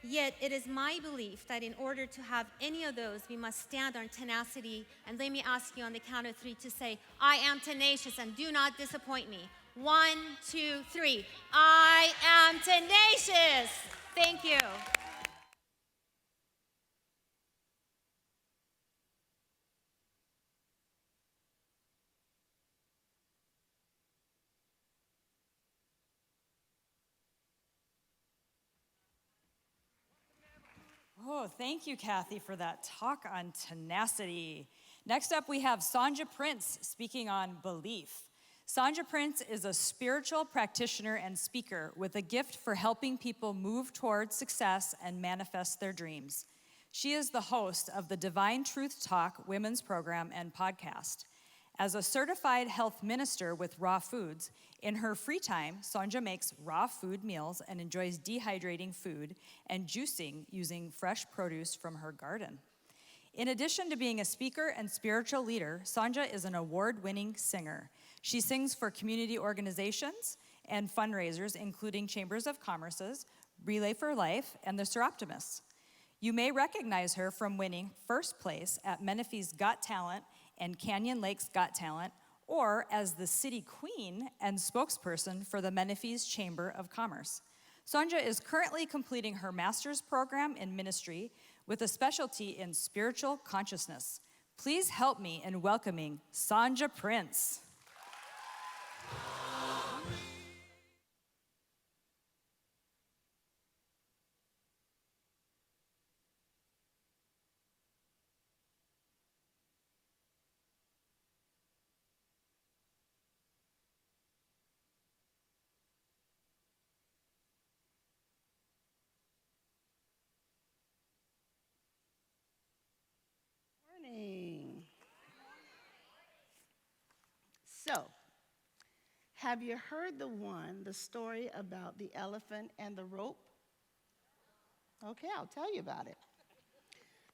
Yet it is my belief that in order to have any of those, we must stand on tenacity. And let me ask you on the count of 3 to say, I am tenacious and do not disappoint me. 1, 2, 3. I am tenacious. Thank you. Oh, thank you, Kathy, for that talk on tenacity. Next up, we have Sonja Prince speaking on belief. Sonja Prince is a spiritual practitioner and speaker with a gift for helping people move towards success and manifest their dreams. She is the host of the Divine Truth Talk women's program and podcast. As a certified health minister with Raw Foods, in her free time, Sonja makes raw food meals and enjoys dehydrating food and juicing using fresh produce from her garden. In addition to being a speaker and spiritual leader, Sonja is an award-winning singer. She sings for community organizations and fundraisers, including Chambers of Commerce's Relay for Life and the Seroptimists. You may recognize her from winning first place at Menifee's Got Talent and Canyon Lake's Got Talent, or as the city queen and spokesperson for the Menifee's Chamber of Commerce. Sonja is currently completing her master's program in ministry with a specialty in spiritual consciousness. Please help me in welcoming Sonja Prince. Morning. So, have you heard the story about the elephant and the rope? Okay, I'll tell you about it.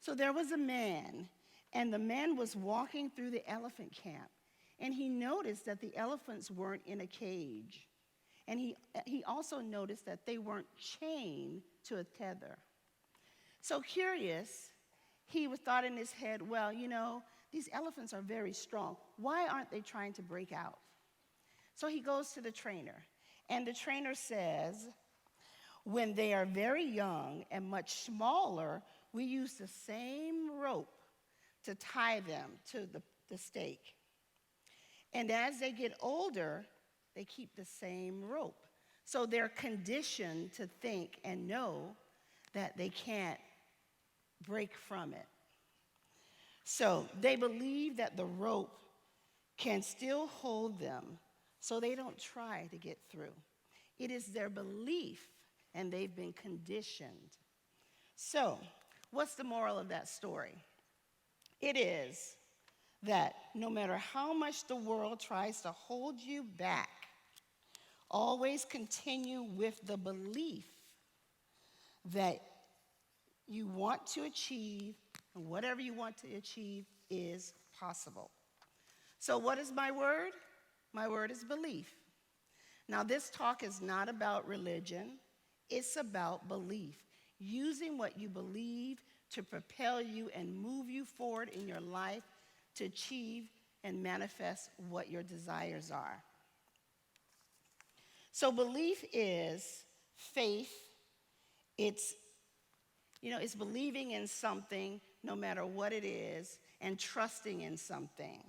So there was a man, and the man was walking through the elephant camp, and he noticed that the elephants weren't in a cage. And he also noticed that they weren't chained to a tether. So curious, he thought in his head, well, these elephants are very strong. Why aren't they trying to break out? So he goes to the trainer, and the trainer says, when they are very young and much smaller, we use the same rope to tie them to the stake. And as they get older, they keep the same rope. So they're conditioned to think and know that they can't break from it. So they believe that the rope can still hold them, so they don't try to get through. It is their belief, and they've been conditioned. So, what's the moral of that story? It is that no matter how much the world tries to hold you back, always continue with the belief that you want to achieve, and whatever you want to achieve is possible. So what is my word? My word is belief. Now, this talk is not about religion. It's about belief. Using what you believe to propel you and move you forward in your life to achieve and manifest what your desires are. So belief is faith. It's believing in something no matter what it is and trusting in something.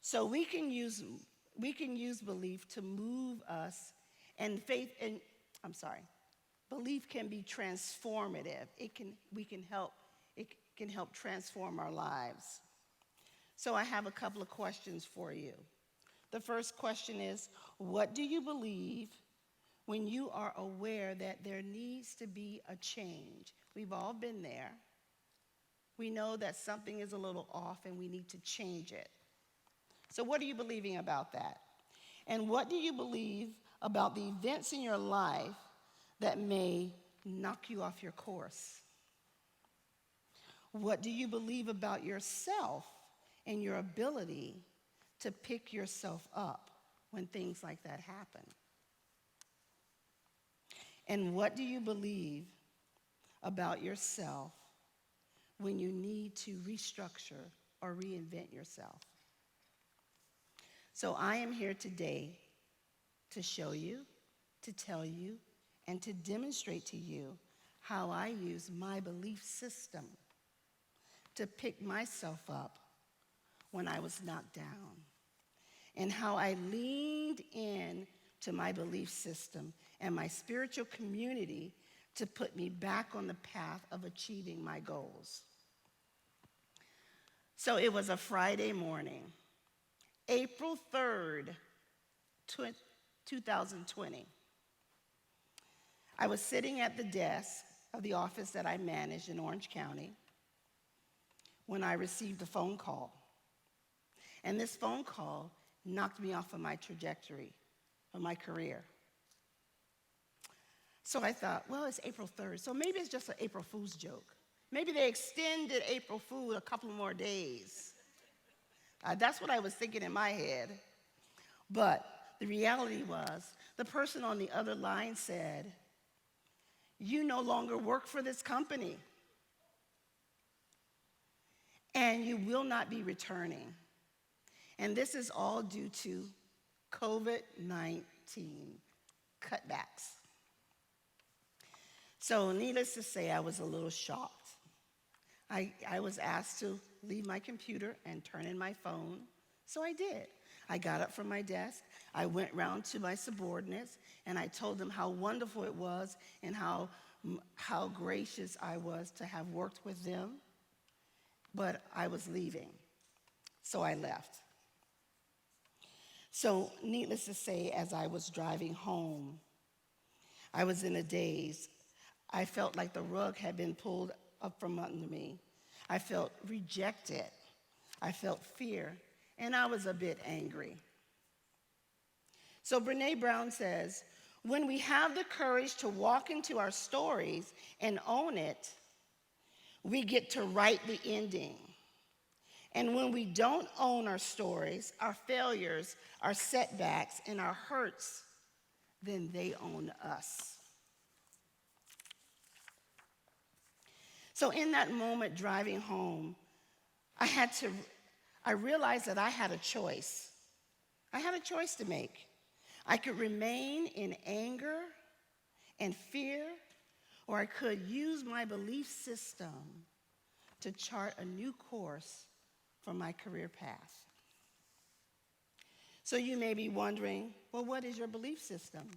So we can use belief to move us, and belief can be transformative. It can help transform our lives. So I have a couple of questions for you. The first question is, what do you believe when you are aware that there needs to be a change? We've all been there. We know that something is a little off and we need to change it. So what are you believing about that? And what do you believe about the events in your life that may knock you off your course? What do you believe about yourself and your ability to pick yourself up when things like that happen? And what do you believe about yourself when you need to restructure or reinvent yourself. So I am here today to show you, to tell you, and to demonstrate to you how I use my belief system to pick myself up when I was knocked down, and how I leaned in to my belief system and my spiritual community to put me back on the path of achieving my goals. So it was a Friday morning, April 3rd, 2020. I was sitting at the desk of the office that I managed in Orange County when I received a phone call. And this phone call knocked me off of my trajectory of my career. So I thought, well, it's April 3rd, so maybe it's just an April Fool's joke. Maybe they extended April Fool a couple more days. That's what I was thinking in my head. But the reality was, the person on the other line said, "You no longer work for this company, and you will not be returning. And this is all due to COVID-19 cutbacks." So needless to say, I was a little shocked. I was asked to leave my computer and turn in my phone, so I did. I got up from my desk, I went round to my subordinates, and I told them how wonderful it was and how gracious I was to have worked with them, but I was leaving, so I left. So needless to say, as I was driving home, I was in a daze. I felt like the rug had been pulled up from under me. I felt rejected. I felt fear, and I was a bit angry. So Brené Brown says, when we have the courage to walk into our stories and own it, we get to write the ending. And when we don't own our stories, our failures, our setbacks, and our hurts, then they own us. So in that moment driving home, I realized that I had a choice. I had a choice to make. I could remain in anger and fear, or I could use my belief system to chart a new course for my career path. So you may be wondering, well, what is your belief system?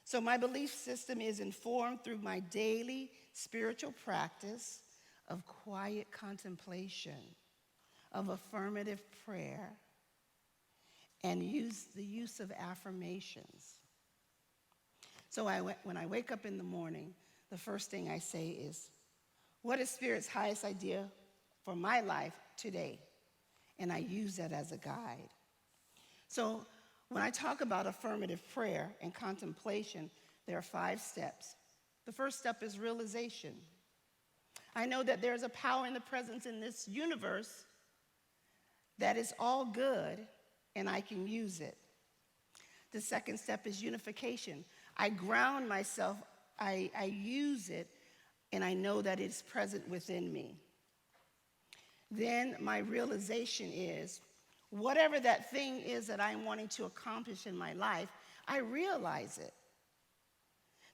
So my belief system is informed through my daily spiritual practice of quiet contemplation, of affirmative prayer, and the use of affirmations. So when I wake up in the morning, the first thing I say is, what is Spirit's highest idea for my life today? And I use that as a guide. So when I talk about affirmative prayer and contemplation, there are 5 steps. The first step is realization. I know that there's a power in the presence in this universe that is all good, and I can use it. The second step is unification. I ground myself, I use it, and I know that it's present within me. Then my realization is, whatever that thing is that I'm wanting to accomplish in my life, I realize it.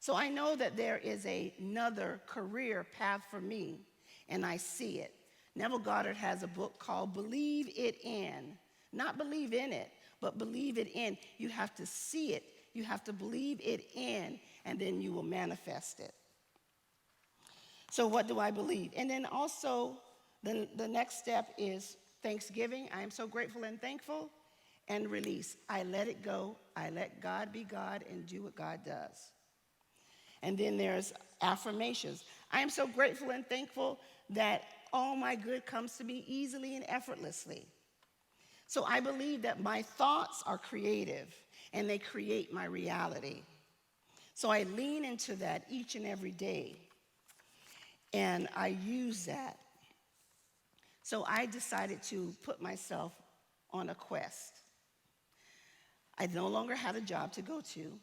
So I know that there is another career path for me, and I see it. Neville Goddard has a book called Believe It In. Not believe in it, but believe it in. You have to see it. You have to believe it in, and then you will manifest it. So what do I believe? And then also, the next step is thanksgiving. I am so grateful and thankful. And release. I let it go. I let God be God and do what God does. And then there's affirmations. I am so grateful and thankful that all my good comes to me easily and effortlessly. So I believe that my thoughts are creative and they create my reality. So I lean into that each and every day, and I use that. So I decided to put myself on a quest. I no longer had a job to go to.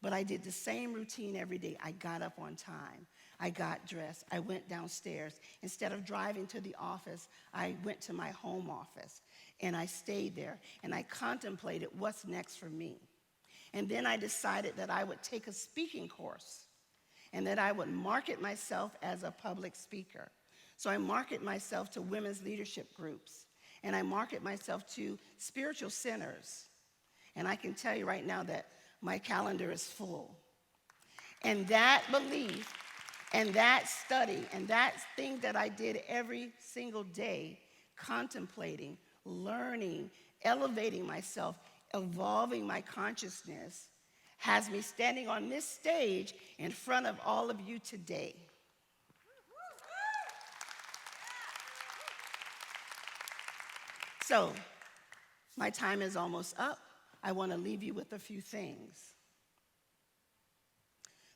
But I did the same routine every day. I got up on time. I got dressed. I went downstairs. Instead of driving to the office, I went to my home office. And I stayed there. And I contemplated what's next for me. And then I decided that I would take a speaking course and that I would market myself as a public speaker. So I market myself to women's leadership groups. And I market myself to spiritual centers. And I can tell you right now that my calendar is full. And that belief and that study and that thing that I did every single day, contemplating, learning, elevating myself, evolving my consciousness, has me standing on this stage in front of all of you today. So, my time is almost up. I want to leave you with a few things.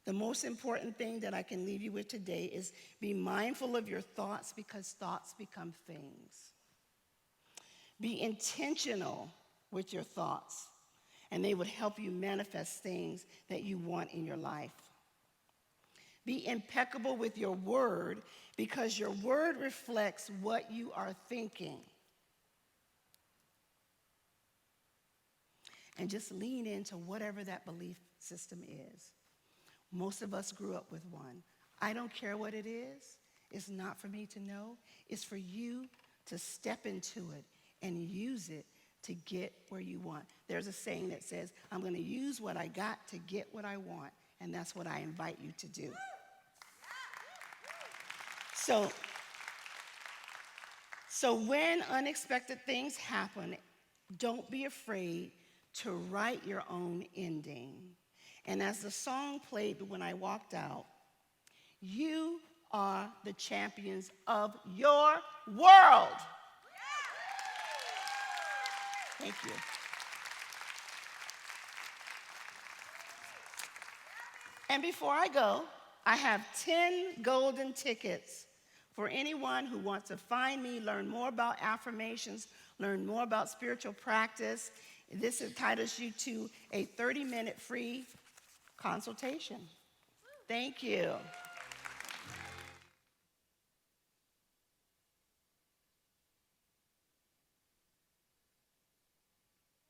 The most important thing that I can leave you with today is be mindful of your thoughts because thoughts become things. Be intentional with your thoughts, and they would help you manifest things that you want in your life. Be impeccable with your word because your word reflects what you are thinking. And just lean into whatever that belief system is. Most of us grew up with one. I don't care what it is. It's not for me to know. It's for you to step into it and use it to get where you want. There's a saying that says, I'm going to use what I got to get what I want. And that's what I invite you to do. So when unexpected things happen, don't be afraid to write your own ending. And as the song played when I walked out, you are the champions of your world. Thank you. And before I go, I have 10 golden tickets for anyone who wants to find me, learn more about affirmations, learn more about spiritual practice. This entitles you to a 30-minute free consultation. Thank you.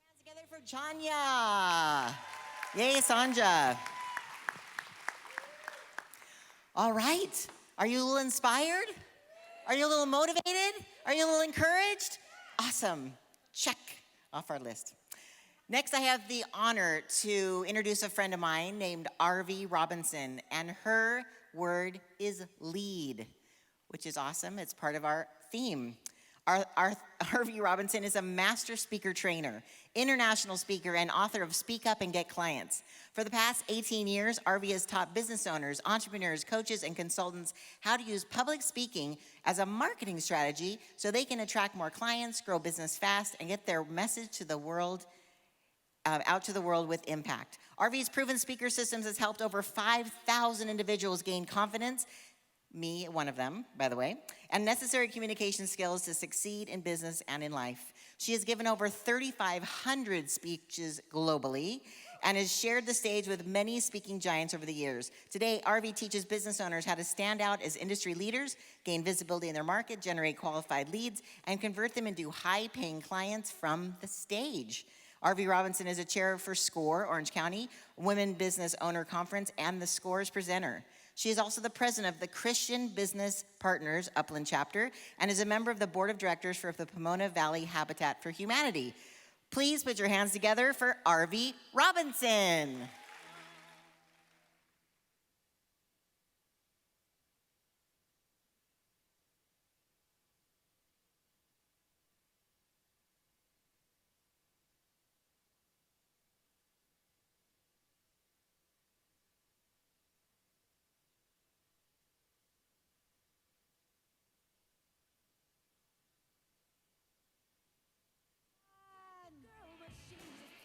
Hands together for Janya. Yay, Sonja. All right. Are you a little inspired? Are you a little motivated? Are you a little encouraged? Awesome. Check off our list. Next, I have the honor to introduce a friend of mine named Arvee Robinson, and her word is lead, which is awesome. It's part of our theme. Arvee Robinson is a master speaker trainer, international speaker, and author of Speak Up and Get Clients. For the past 18 years, Arvee has taught business owners, entrepreneurs, coaches, and consultants how to use public speaking as a marketing strategy so they can attract more clients, grow business fast, and get their message to the world out to the world with impact. Arvee's proven speaker systems has helped over 5,000 individuals gain confidence, me, one of them, by the way, and necessary communication skills to succeed in business and in life. She has given over 3,500 speeches globally and has shared the stage with many speaking giants over the years. Today, Arvee teaches business owners how to stand out as industry leaders, gain visibility in their market, generate qualified leads, and convert them into high-paying clients from the stage. Arvee Robinson is a chair for SCORE, Orange County, Women Business Owner Conference, and the SCORE's presenter. She is also the president of the Christian Business Partners Upland Chapter and is a member of the board of directors for the Pomona Valley Habitat for Humanity. Please put your hands together for Arvee Robinson.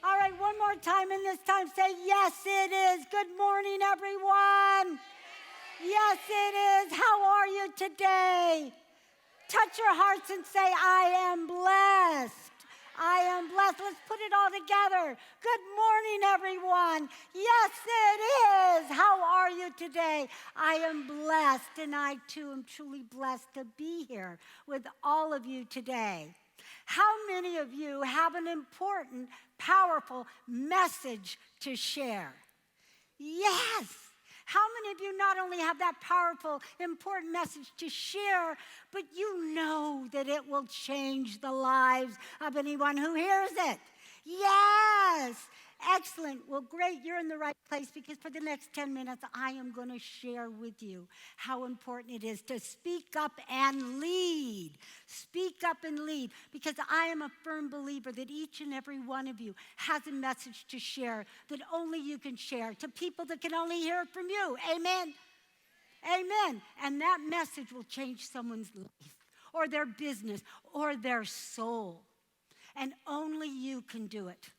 All right, one more time, and this time say, yes, it is. Good morning, everyone. Yes, it is. How are you today? Touch your hearts and say, I am blessed. I am blessed. Let's put it all together. Good morning, everyone. Yes, it is. How are you today? I am blessed, and I too am truly blessed to be here with all of you today. How many of you have an important, powerful message to share? Yes. How many of you not only have that powerful, important message to share, but you know that it will change the lives of anyone who hears it? Yes. Excellent. Well, great. You're in the right place, because for the next 10 minutes, I am going to share with you how important it is to speak up and lead. Speak up and lead, because I am a firm believer that each and every one of you has a message to share that only you can share to people that can only hear it from you. Amen? Amen. And that message will change someone's life or their business or their soul. And only you can do it.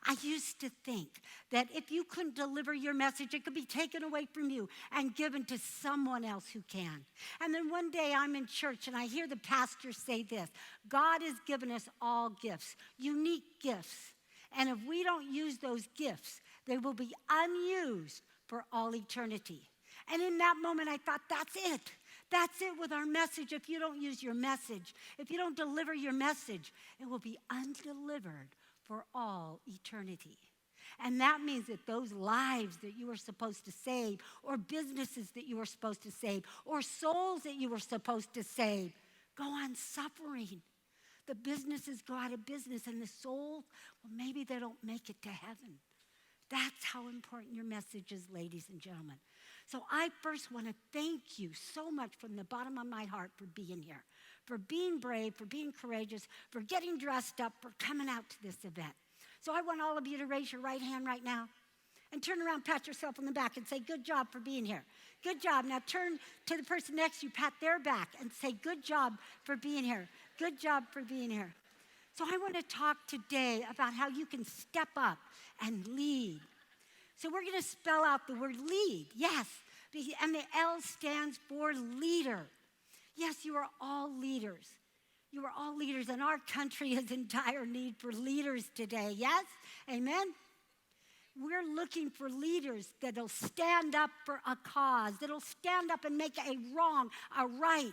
I used to think that if you couldn't deliver your message, it could be taken away from you and given to someone else who can. And then one day I'm in church and I hear the pastor say this: God has given us all gifts, unique gifts. And if we don't use those gifts, they will be unused for all eternity. And in that moment I thought, that's it. That's it with our message. If you don't use your message, if you don't deliver your message, it will be undelivered for all eternity. And that means that those lives that you were supposed to save, or businesses that you were supposed to save, or souls that you were supposed to save, go on suffering. The businesses go out of business, and the souls, well, maybe they don't make it to heaven. That's how important your message is, ladies and gentlemen. So I first want to thank you so much from the bottom of my heart for being here, for being brave, for being courageous, for getting dressed up, for coming out to this event. So I want all of you to raise your right hand right now and turn around, pat yourself on the back and say, good job for being here. Good job. Now turn to the person next to you, pat their back and say, good job for being here. Good job for being here. So I want to talk today about how you can step up and lead. So we're going to spell out the word lead, yes, and the L stands for leader. Yes, you are all leaders. You are all leaders, and our country is in dire need for leaders today, yes? Amen? We're looking for leaders that'll stand up for a cause, that'll stand up and make a wrong a right.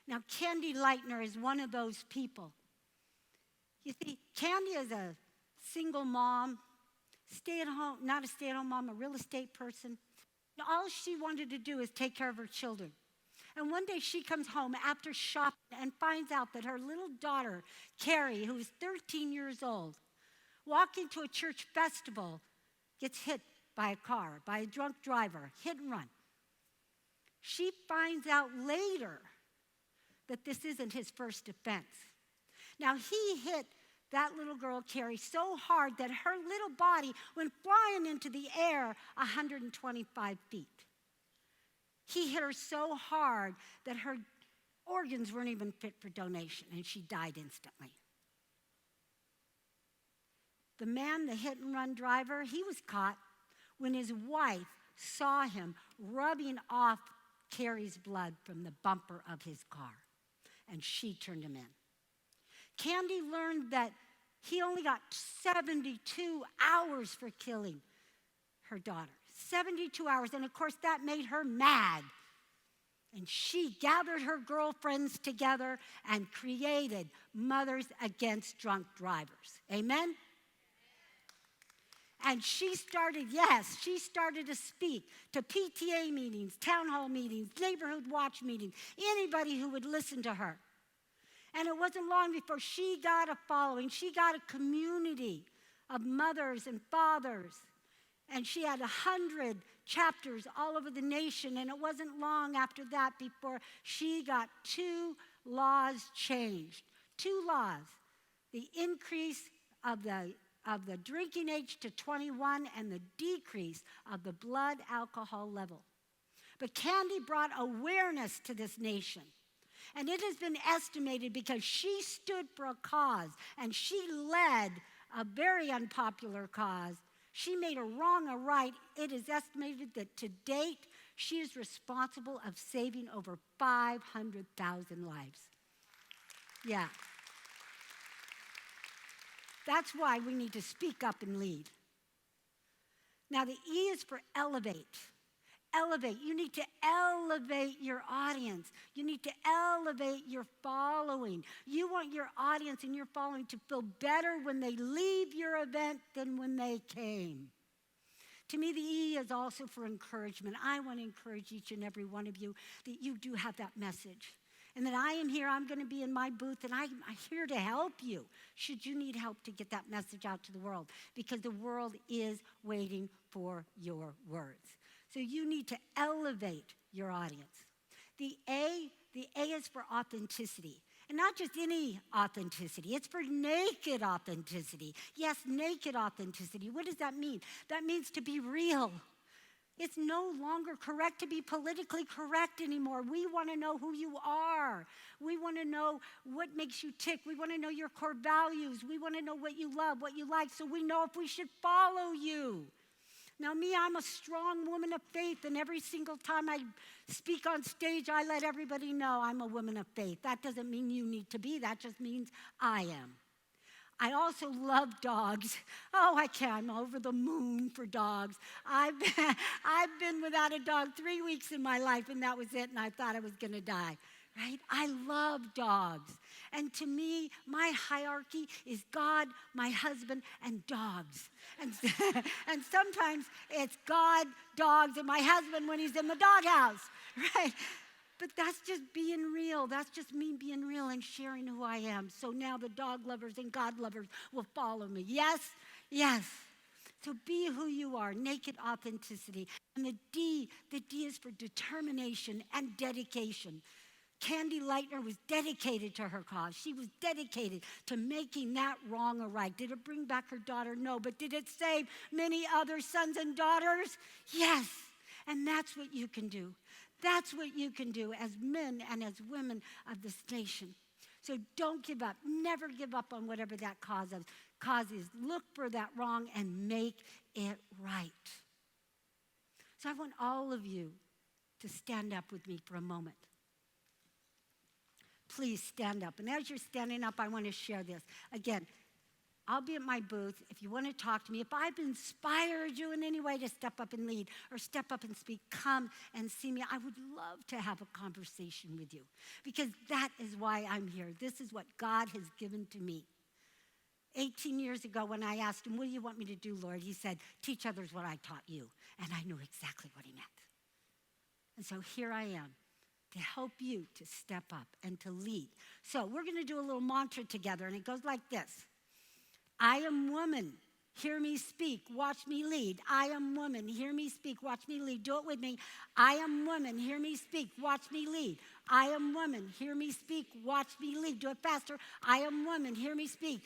Now, Candy Lightner is one of those people. You see, Candy is a single mom, stay-at-home, not a stay-at-home mom, a real estate person. All she wanted to do is take care of her children. And one day she comes home after shopping and finds out that her little daughter, Carrie, who is 13 years old, walking to a church festival, gets hit by a car, by a drunk driver, hit and run. She finds out later that this isn't his first offense. Now, he hit that little girl, Carrie, so hard that her little body went flying into the air 125 feet. He hit her so hard that her organs weren't even fit for donation, and she died instantly. The man, the hit-and-run driver, he was caught when his wife saw him rubbing off Carrie's blood from the bumper of his car, and she turned him in. Candy learned that he only got 72 hours for killing her daughter. 72 hours, and of course that made her mad. And she gathered her girlfriends together and created Mothers Against Drunk Drivers. Amen? And she started to speak to PTA meetings, town hall meetings, neighborhood watch meetings, anybody who would listen to her. And it wasn't long before she got a following. She got a community of mothers and fathers. And she had 100 chapters all over the nation. And it wasn't long after that before she got 2 laws changed. 2 laws. The increase of the drinking age to 21 and the decrease of the blood alcohol level. But Candy brought awareness to this nation. And it has been estimated, because she stood for a cause and she led a very unpopular cause. She made a wrong a right. It is estimated that to date, she is responsible of saving over 500,000 lives. Yeah. That's why we need to speak up and lead. Now, the E is for elevate. Elevate. You need to elevate your audience. You need to elevate your following. You want your audience and your following to feel better when they leave your event than when they came. To me, the E is also for encouragement. I want to encourage each and every one of you that you do have that message. And that I am here, I'm going to be in my booth, and I'm here to help you should you need help to get that message out to the world, because the world is waiting for your words. So you need to elevate your audience. The A is for authenticity. And not just any authenticity, it's for naked authenticity. Yes, naked authenticity. What does that mean? That means to be real. It's no longer correct to be politically correct anymore. We want to know who you are. We want to know what makes you tick. We want to know your core values. We want to know what you love, what you like, so we know if we should follow you. Now, me, I'm a strong woman of faith, and every single time I speak on stage, I let everybody know I'm a woman of faith. That doesn't mean you need to be. That just means I am. I also love dogs. Oh, I'm over the moon for dogs. I've been without a dog 3 weeks in my life, and that was it, and I thought I was going to die. Right? I love dogs. And to me, my hierarchy is God, my husband, and dogs. And sometimes it's God, dogs, and my husband when he's in the doghouse. Right? But that's just being real. That's just me being real and sharing who I am. So now the dog lovers and God lovers will follow me. Yes? Yes. So be who you are, naked authenticity. And the D is for determination and dedication. Candy Lightner was dedicated to her cause. She was dedicated to making that wrong a right. Did it bring back her daughter? No. But did it save many other sons and daughters? Yes. And that's what you can do. That's what you can do as men and as women of this nation. So don't give up. Never give up on whatever that cause is. Look for that wrong and make it right. So I want all of you to stand up with me for a moment. Please stand up. And as you're standing up, I want to share this. Again, I'll be at my booth. If you want to talk to me, if I've inspired you in any way to step up and lead or step up and speak, come and see me. I would love to have a conversation with you, because that is why I'm here. This is what God has given to me. 18 years ago, when I asked him, what do you want me to do, Lord? He said, teach others what I taught you. And I knew exactly what he meant. And so here I am, to help you to step up and to lead. So we're going to do a little mantra together, and it goes like this. I am woman, hear me speak, watch me lead. I am woman, hear me speak, watch me lead. Do it with me. I am woman, hear me speak, watch me lead. I am woman, hear me speak, watch me lead. Do it faster. I am woman, hear me speak.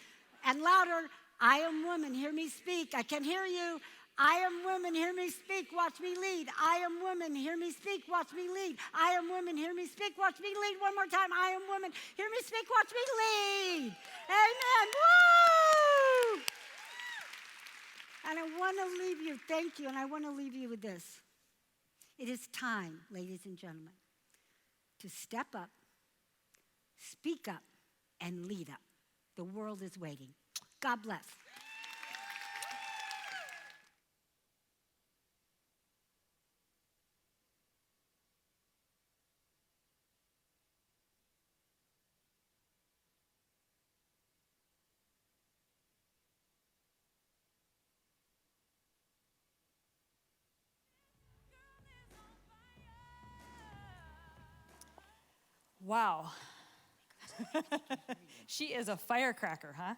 And louder. I am woman, hear me speak. I can hear you. I am woman, hear me speak, watch me lead. I am woman, hear me speak, watch me lead. I am woman, hear me speak, watch me lead. One more time. I am woman, hear me speak, watch me lead. Amen. Woo! And I want to leave you, thank you, and I want to leave you with this. It is time, ladies and gentlemen, to step up, speak up, and lead up. The world is waiting. God bless. Wow. She is a firecracker, huh?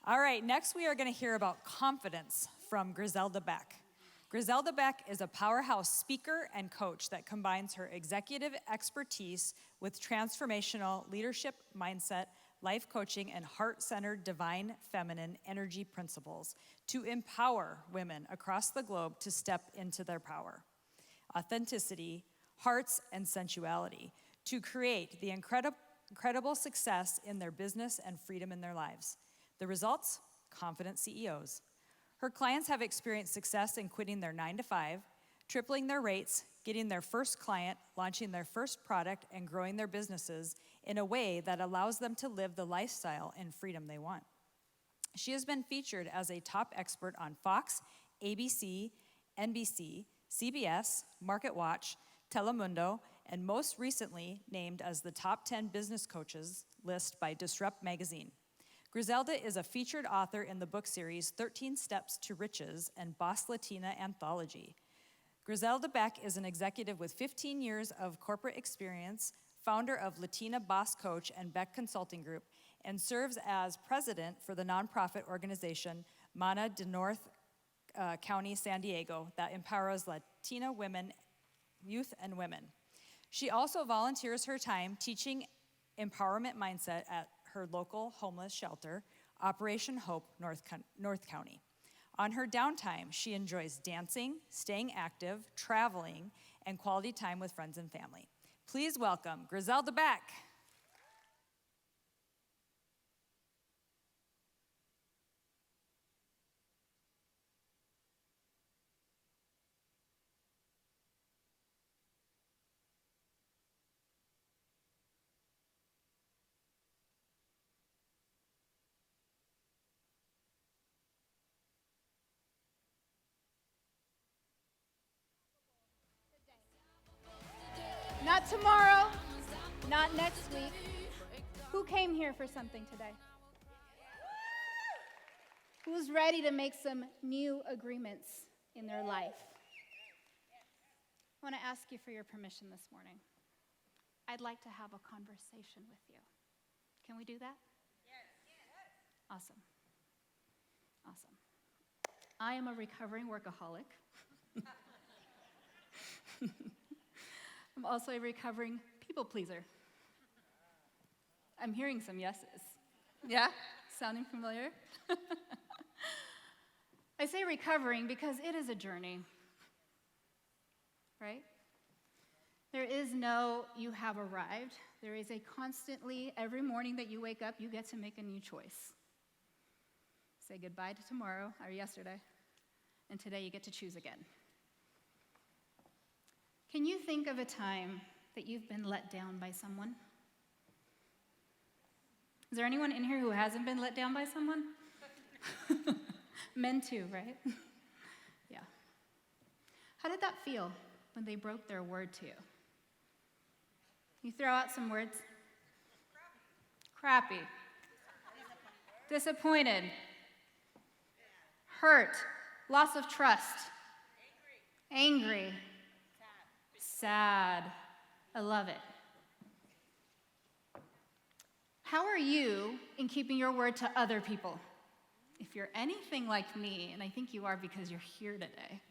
All right, next we are going to hear about confidence from Griselda Beck. Griselda Beck is a powerhouse speaker and coach that combines her executive expertise with transformational leadership mindset, life coaching, and heart-centered divine feminine energy principles to empower women across the globe to step into their power, authenticity, hearts, and sensuality, to create the incredible success in their business and freedom in their lives. The results? Confident CEOs. Her clients have experienced success in quitting their 9-to-5, tripling their rates, getting their first client, launching their first product, and growing their businesses in a way that allows them to live the lifestyle and freedom they want. She has been featured as a top expert on Fox, ABC, NBC, CBS, Market Watch, Telemundo, and most recently named as the top 10 business coaches list by Disrupt magazine. Griselda is a featured author in the book series 13 Steps to Riches and Boss Latina Anthology. Griselda Beck is an executive with 15 years of corporate experience, founder of Latina Boss Coach and Beck Consulting Group, and serves as president for the nonprofit organization Mana de North County, San Diego, that empowers Latina women, youth, and women. She also volunteers her time teaching empowerment mindset at her local homeless shelter, Operation Hope, North County. On her downtime, she enjoys dancing, staying active, traveling, and quality time with friends and family. Please welcome Griselda Beck. Not tomorrow, not next week. Who came here for something today? Who's ready to make some new agreements in their life? I want to ask you for your permission this morning. I'd like to have a conversation with you. Can we do that? Yes. Awesome. Awesome. I am a recovering workaholic. I'm also a recovering people pleaser. I'm hearing some yeses. Yeah? Sounding familiar? I say recovering because it is a journey, right? There is no you have arrived. There is a constantly, every morning that you wake up, you get to make a new choice. Say goodbye to tomorrow, or yesterday, and today you get to choose again. Can you think of a time that you've been let down by someone? Is there anyone in here who hasn't been let down by someone? Men too, right? Yeah. How did that feel when they broke their word to you? You throw out some words. Crappy. Disappointed. Hurt. Loss of trust. Angry. Sad. I love it. How are you in keeping your word to other people? If you're anything like me, and I think you are because you're here today,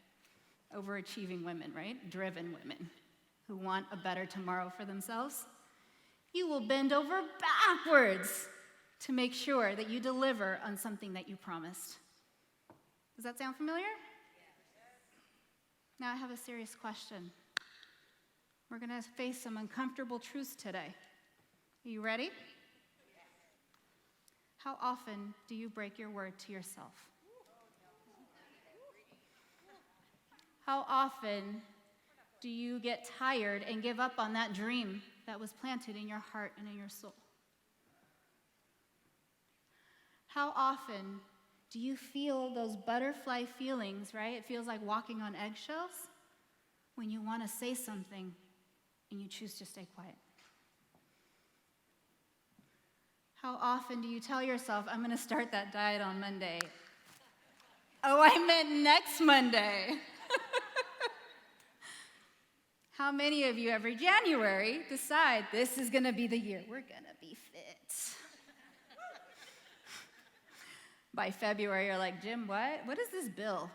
overachieving women, right? Driven women who want a better tomorrow for themselves, you will bend over backwards to make sure that you deliver on something that you promised. Does that sound familiar? Now I have a serious question. We're going to face some uncomfortable truths today. Are you ready? How often do you break your word to yourself? How often do you get tired and give up on that dream that was planted in your heart and in your soul? How often do you feel those butterfly feelings, right? It feels like walking on eggshells when you want to say something and you choose to stay quiet. How often do you tell yourself, I'm going to start that diet on Monday? Oh, I meant next Monday. How many of you every January decide this is going to be the year we're going to be fit? By February, you're like, Jim, what? What is this bill?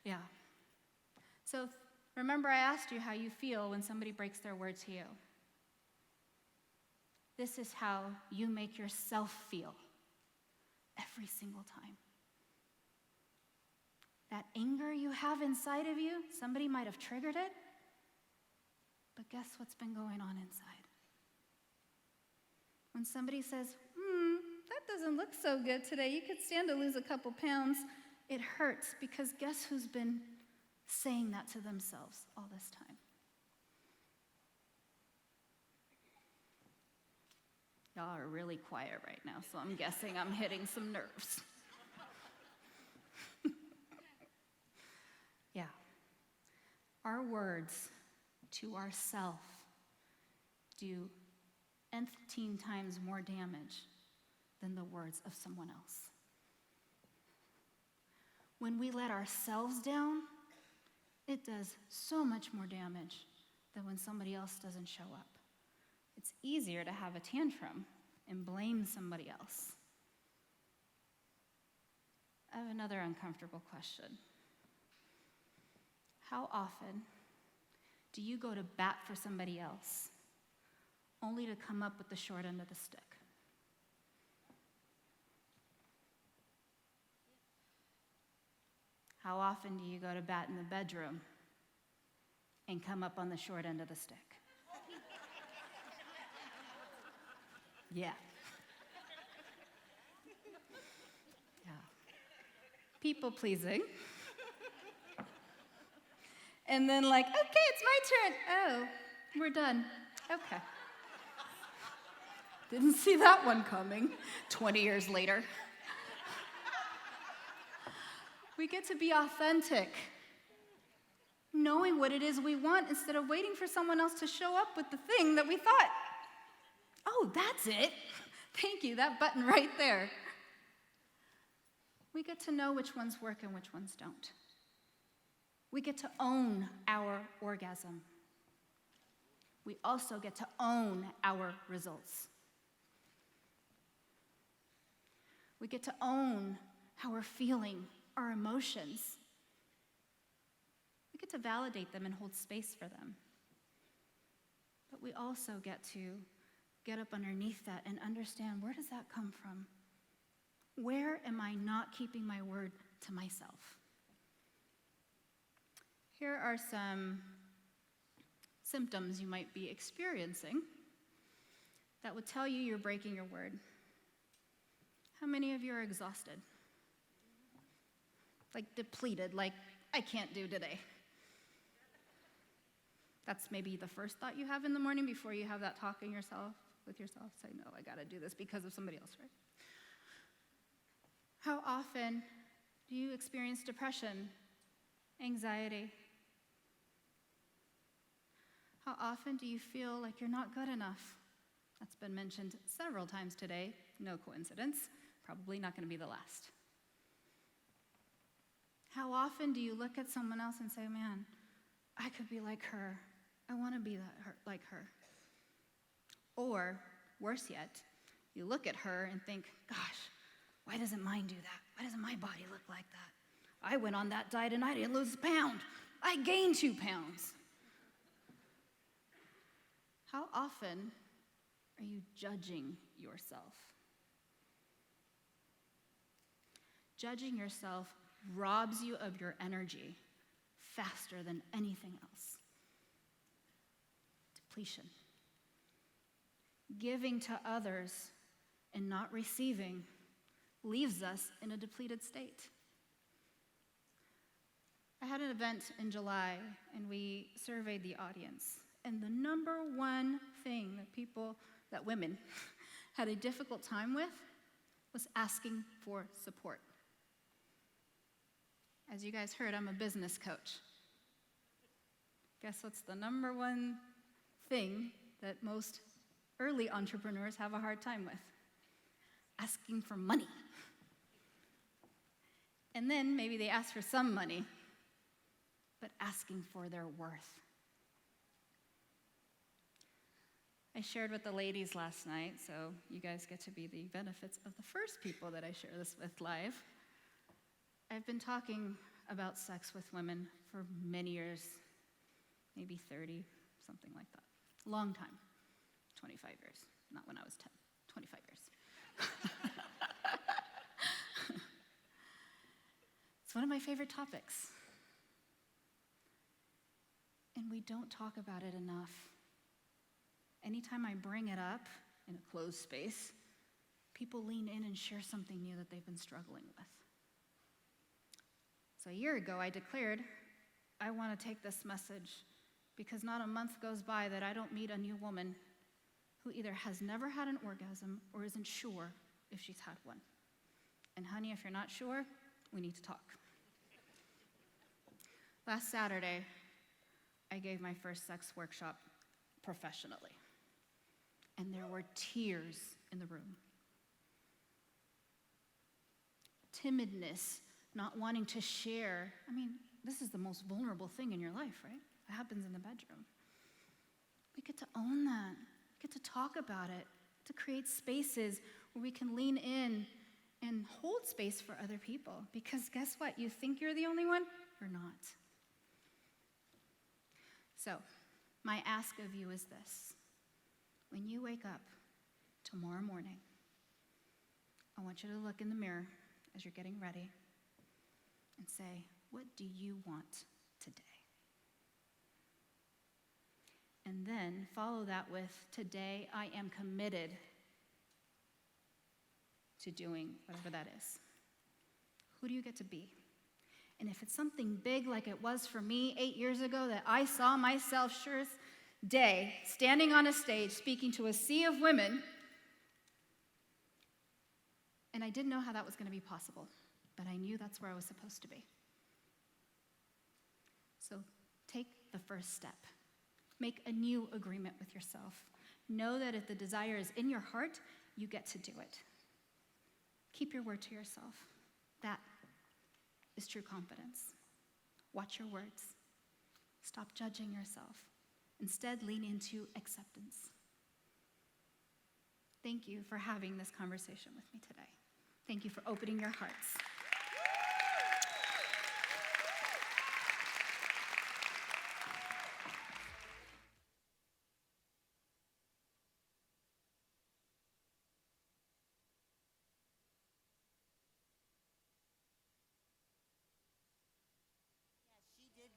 Yeah. So remember I asked you how you feel when somebody breaks their word to you. This is how you make yourself feel every single time. That anger you have inside of you, somebody might have triggered it, but guess what's been going on inside? When somebody says, that doesn't look so good today, you could stand to lose a couple pounds, it hurts because guess who's been saying that to themselves all this time? Y'all are really quiet right now, so I'm guessing I'm hitting some nerves. Yeah. Our words to ourself do n-teen times more damage than the words of someone else. When we let ourselves down, it does so much more damage than when somebody else doesn't show up. It's easier to have a tantrum and blame somebody else. I have another uncomfortable question. How often do you go to bat for somebody else only to come up with the short end of the stick? How often do you go to bat in the bedroom and come up on the short end of the stick? Yeah. Yeah. People pleasing. And then like, okay, it's my turn. Oh, we're done. Okay. Didn't see that one coming 20 years later. We get to be authentic, knowing what it is we want instead of waiting for someone else to show up with the thing that we thought, oh, that's it. Thank you, that button right there. We get to know which ones work and which ones don't. We get to own our orgasm. We also get to own our results. We get to own how we're feeling, our emotions. We get to validate them and hold space for them. But we also get to get up underneath that and understand, where does that come from? Where am I not keeping my word to myself? Here are some symptoms you might be experiencing that would tell you you're breaking your word. How many of you are exhausted? Like depleted, like, I can't do today. That's maybe the first thought you have in the morning before you have that talk with yourself. Say, no, I gotta do this because of somebody else, right? How often do you experience depression, anxiety? How often do you feel like you're not good enough? That's been mentioned several times today. No coincidence. Probably not going to be the last. How often do you look at someone else and say, man, I could be like her. I want to be like her. Or, worse yet, you look at her and think, gosh, why doesn't mine do that? Why doesn't my body look like that? I went on that diet and I didn't lose a pound. I gained 2 pounds. How often are you judging yourself? Judging yourself robs you of your energy faster than anything else. Depletion. Giving to others and not receiving leaves us in a depleted state. I had an event in July, and we surveyed the audience. And the number one thing that women had a difficult time with was asking for support. As you guys heard, I'm a business coach. Guess what's the number one thing that most early entrepreneurs have a hard time with? Asking for money. And then maybe they ask for some money, but asking for their worth. I shared with the ladies last night, so you guys get to be the benefits of the first people that I share this with live. I've been talking about sex with women for many years, maybe 30, something like that. Long time, 25 years, not when I was 10, 25 years. It's one of my favorite topics. And we don't talk about it enough. Anytime I bring it up in a closed space, people lean in and share something new that they've been struggling with. So a year ago, I declared, I want to take this message because not a month goes by that I don't meet a new woman who either has never had an orgasm or isn't sure if she's had one. And honey, if you're not sure, we need to talk. Last Saturday, I gave my first sex workshop professionally, and there were tears in the room. Timidness, not wanting to share. I mean, this is the most vulnerable thing in your life, right? It happens in the bedroom. We get to own that, get to talk about it, to create spaces where we can lean in and hold space for other people. Because guess what? You think you're the only one? You're not. So, my ask of you is this. When you wake up tomorrow morning, I want you to look in the mirror as you're getting ready and say, what do you want today? And then follow that with, today I am committed to doing whatever that is. Who do you get to be? And if it's something big like it was for me 8 years ago, that I saw myself sure as day standing on a stage speaking to a sea of women, and I didn't know how that was going to be possible, but I knew that's where I was supposed to be. So take the first step. Make a new agreement with yourself. Know that if the desire is in your heart, you get to do it. Keep your word to yourself. That is true confidence. Watch your words. Stop judging yourself. Instead, lean into acceptance. Thank you for having this conversation with me today. Thank you for opening your hearts.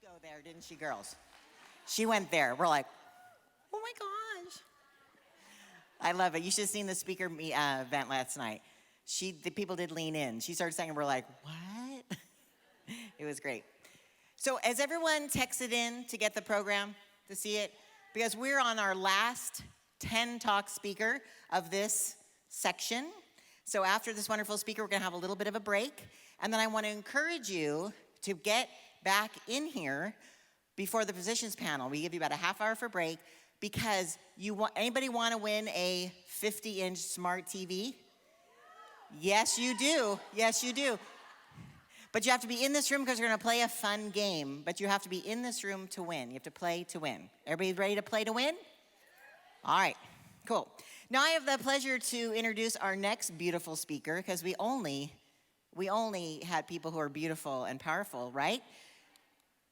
Go there, didn't she, girls? She went there. We're like, oh my gosh. I love it. You should have seen the speaker event last night. The people did lean in. She started saying, we're like, what? It was great. So as everyone texted in to get the program, to see it, because we're on our last 10 talk speaker of this section. So after this wonderful speaker, we're going to have a little bit of a break. And then I want to encourage you to get back in here before the positions panel. We give you about a half hour for break because anybody want to win a 50-inch smart TV? Yes, you do. Yes, you do. But you have to be in this room because we're going to play a fun game. But you have to be in this room to win. You have to play to win. Everybody ready to play to win? All right, cool. Now I have the pleasure to introduce our next beautiful speaker because we only had people who are beautiful and powerful, right?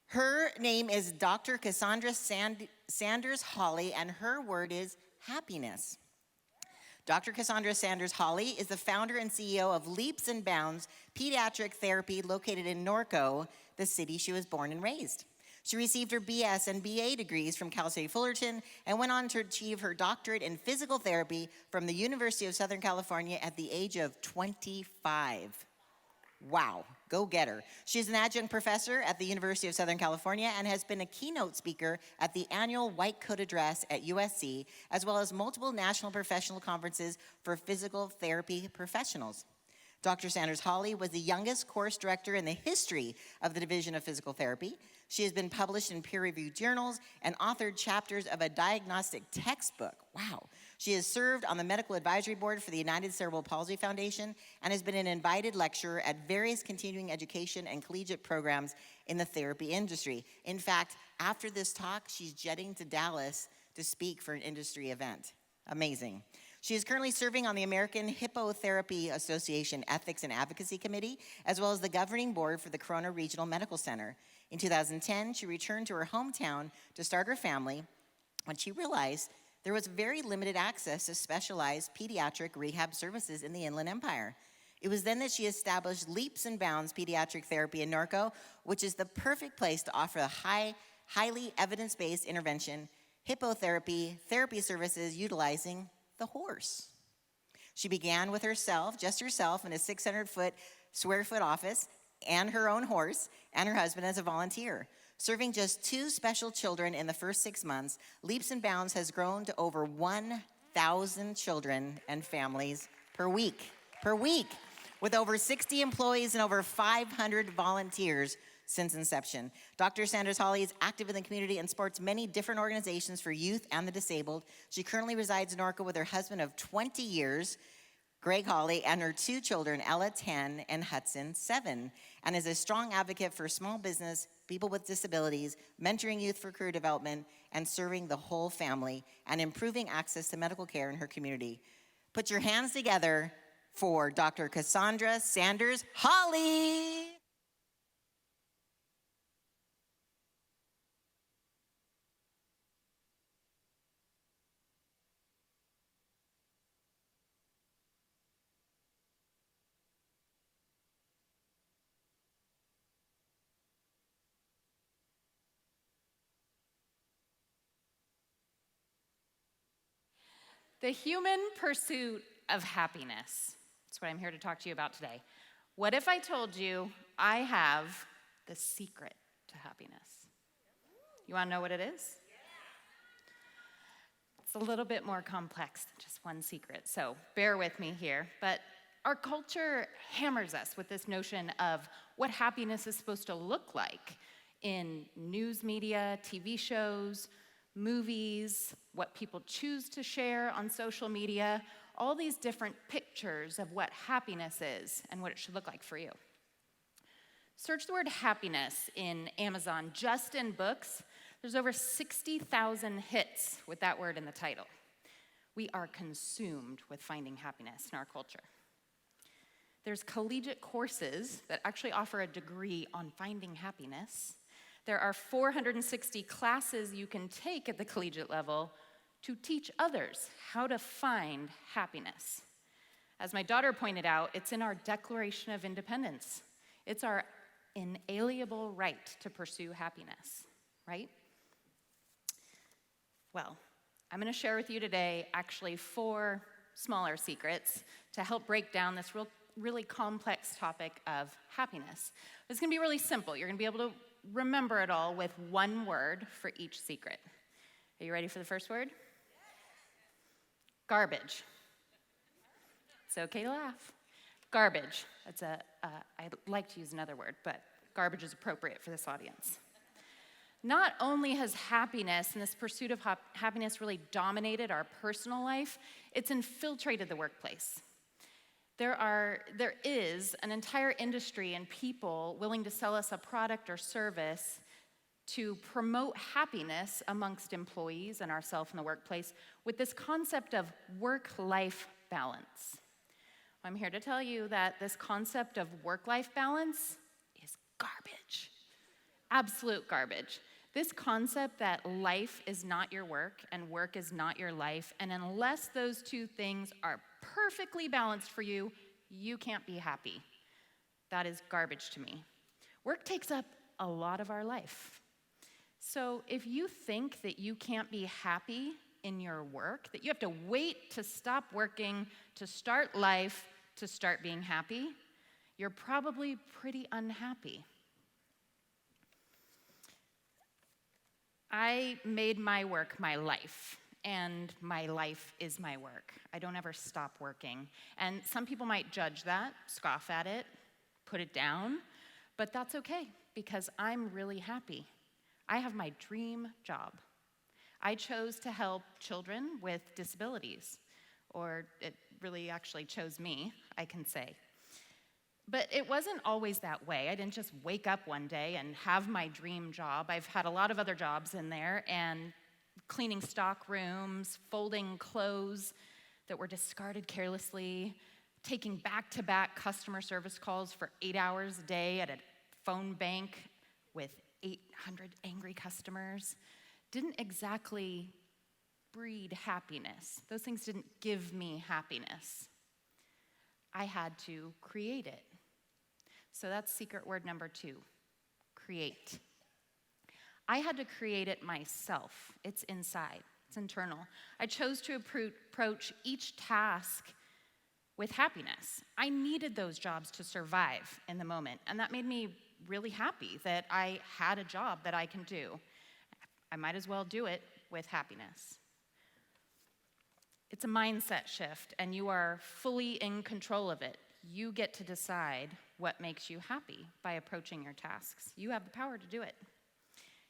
Her name is Dr. Cassandra Sanders-Holly, and her word is happiness. Dr. Cassandra Sanders-Holly is the founder and CEO of Leaps and Bounds Pediatric Therapy located in Norco, the city she was born and raised. She received her BS and BA degrees from Cal State Fullerton and went on to achieve her doctorate in physical therapy from the University of Southern California at the age of 25. Wow, go get her. She's an adjunct professor at the University of Southern California and has been a keynote speaker at the annual White Coat Address at USC, as well as multiple national professional conferences for physical therapy professionals. Dr. Sanders-Holly was the youngest course director in the history of the Division of Physical Therapy. She has been published in peer-reviewed journals and authored chapters of a diagnostic textbook. Wow. She has served on the medical advisory board for the United Cerebral Palsy Foundation and has been an invited lecturer at various continuing education and collegiate programs in the therapy industry. In fact, after this talk, she's jetting to Dallas to speak for an industry event. Amazing. She is currently serving on the American Hippotherapy Association Ethics and Advocacy Committee, as well as the governing board for the Corona Regional Medical Center. In 2010, she returned to her hometown to start her family when she realized there was very limited access to specialized pediatric rehab services in the Inland Empire. It was then that she established Leaps and Bounds Pediatric Therapy in Norco, which is the perfect place to offer a highly evidence-based intervention, hippotherapy, therapy services utilizing the horse. She began with herself, just herself, in a 600 square foot office and her own horse and her husband as a volunteer. Serving just 2 special children in the first 6 months, Leaps and Bounds has grown to over 1,000 children and families per week, with over 60 employees and over 500 volunteers since inception. Dr. Sanders-Holly is active in the community and supports many different organizations for youth and the disabled. She currently resides in Orca with her husband of 20 years, Greg Holly, and her 2 children, Ella, 10, and Hudson, 7, and is a strong advocate for small business, people with disabilities, mentoring youth for career development, and serving the whole family, and improving access to medical care in her community. Put your hands together for Dr. Cassandra Sanders-Holly. The human pursuit of happiness. That's what I'm here to talk to you about today. What if I told you I have the secret to happiness? You want to know what it is? It's a little bit more complex than just one secret, so bear with me here. But our culture hammers us with this notion of what happiness is supposed to look like in news media, TV shows, movies, what people choose to share on social media, all these different pictures of what happiness is and what it should look like for you. Search the word happiness in Amazon, just in books. There's over 60,000 hits with that word in the title. We are consumed with finding happiness in our culture. There's collegiate courses that actually offer a degree on finding happiness. There are 460 classes you can take at the collegiate level to teach others how to find happiness. As my daughter pointed out, it's in our Declaration of Independence. It's our inalienable right to pursue happiness, right? Well, I'm going to share with you today actually 4 smaller secrets to help break down this really complex topic of happiness. It's going to be really simple. You're going to be able to remember it all with one word for each secret. Are you ready for the first word? Garbage. It's okay to laugh. Garbage. I'd like to use another word, but garbage is appropriate for this audience. Not only has happiness and this pursuit of happiness really dominated our personal life, it's infiltrated the workplace. There is an entire industry and people willing to sell us a product or service to promote happiness amongst employees and ourselves in the workplace with this concept of work-life balance. I'm here to tell you that this concept of work-life balance is garbage. Absolute garbage. This concept that life is not your work and work is not your life, and unless those two things are perfectly balanced for you, you can't be happy. That is garbage to me. Work takes up a lot of our life. So if you think that you can't be happy in your work, that you have to wait to stop working, to start life, to start being happy, you're probably pretty unhappy. I made my work my life, and my life is my work. I don't ever stop working. And some people might judge that, scoff at it, put it down, but that's okay because I'm really happy. I have my dream job. I chose to help children with disabilities, or it really actually chose me, I can say. But it wasn't always that way. I didn't just wake up one day and have my dream job. I've had a lot of other jobs in there, and cleaning stock rooms, folding clothes that were discarded carelessly, taking back-to-back customer service calls for 8 hours a day at a phone bank with 800 angry customers. Didn't exactly breed happiness. Those things didn't give me happiness. I had to create it. So that's secret word number 2, create. I had to create it myself. It's inside, it's internal. I chose to approach each task with happiness. I needed those jobs to survive in the moment, and that made me really happy that I had a job that I can do. I might as well do it with happiness. It's a mindset shift, and you are fully in control of it. You get to decide what makes you happy by approaching your tasks. You have the power to do it.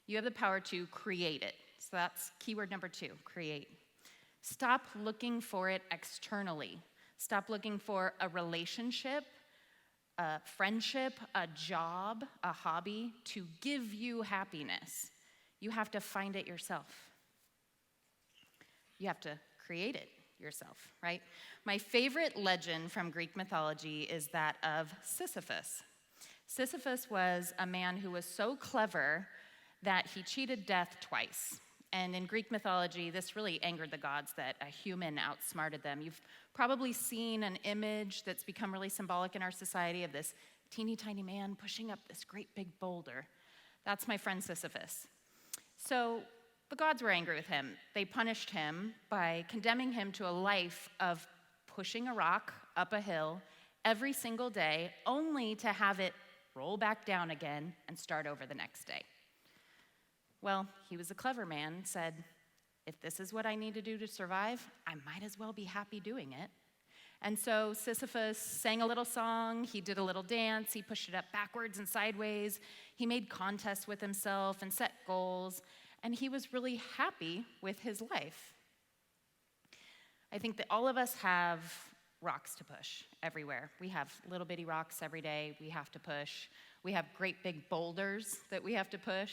You have the power to create it. So that's keyword number 2, create. Stop looking for it externally. Stop looking for a relationship, a friendship, a job, a hobby to give you happiness. You have to find it yourself. You have to create it yourself, right? My favorite legend from Greek mythology is that of Sisyphus. Sisyphus was a man who was so clever that he cheated death twice. And in Greek mythology, this really angered the gods that a human outsmarted them. You've probably seen an image that's become really symbolic in our society of this teeny tiny man pushing up this great big boulder. That's my friend Sisyphus. So the gods were angry with him. They punished him by condemning him to a life of pushing a rock up a hill every single day, only to have it roll back down again and start over the next day. Well, he was a clever man, said, if this is what I need to do to survive, I might as well be happy doing it. And so Sisyphus sang a little song, he did a little dance, he pushed it up backwards and sideways, he made contests with himself and set goals, and he was really happy with his life. I think that all of us have rocks to push everywhere. We have little bitty rocks every day we have to push. We have great big boulders that we have to push.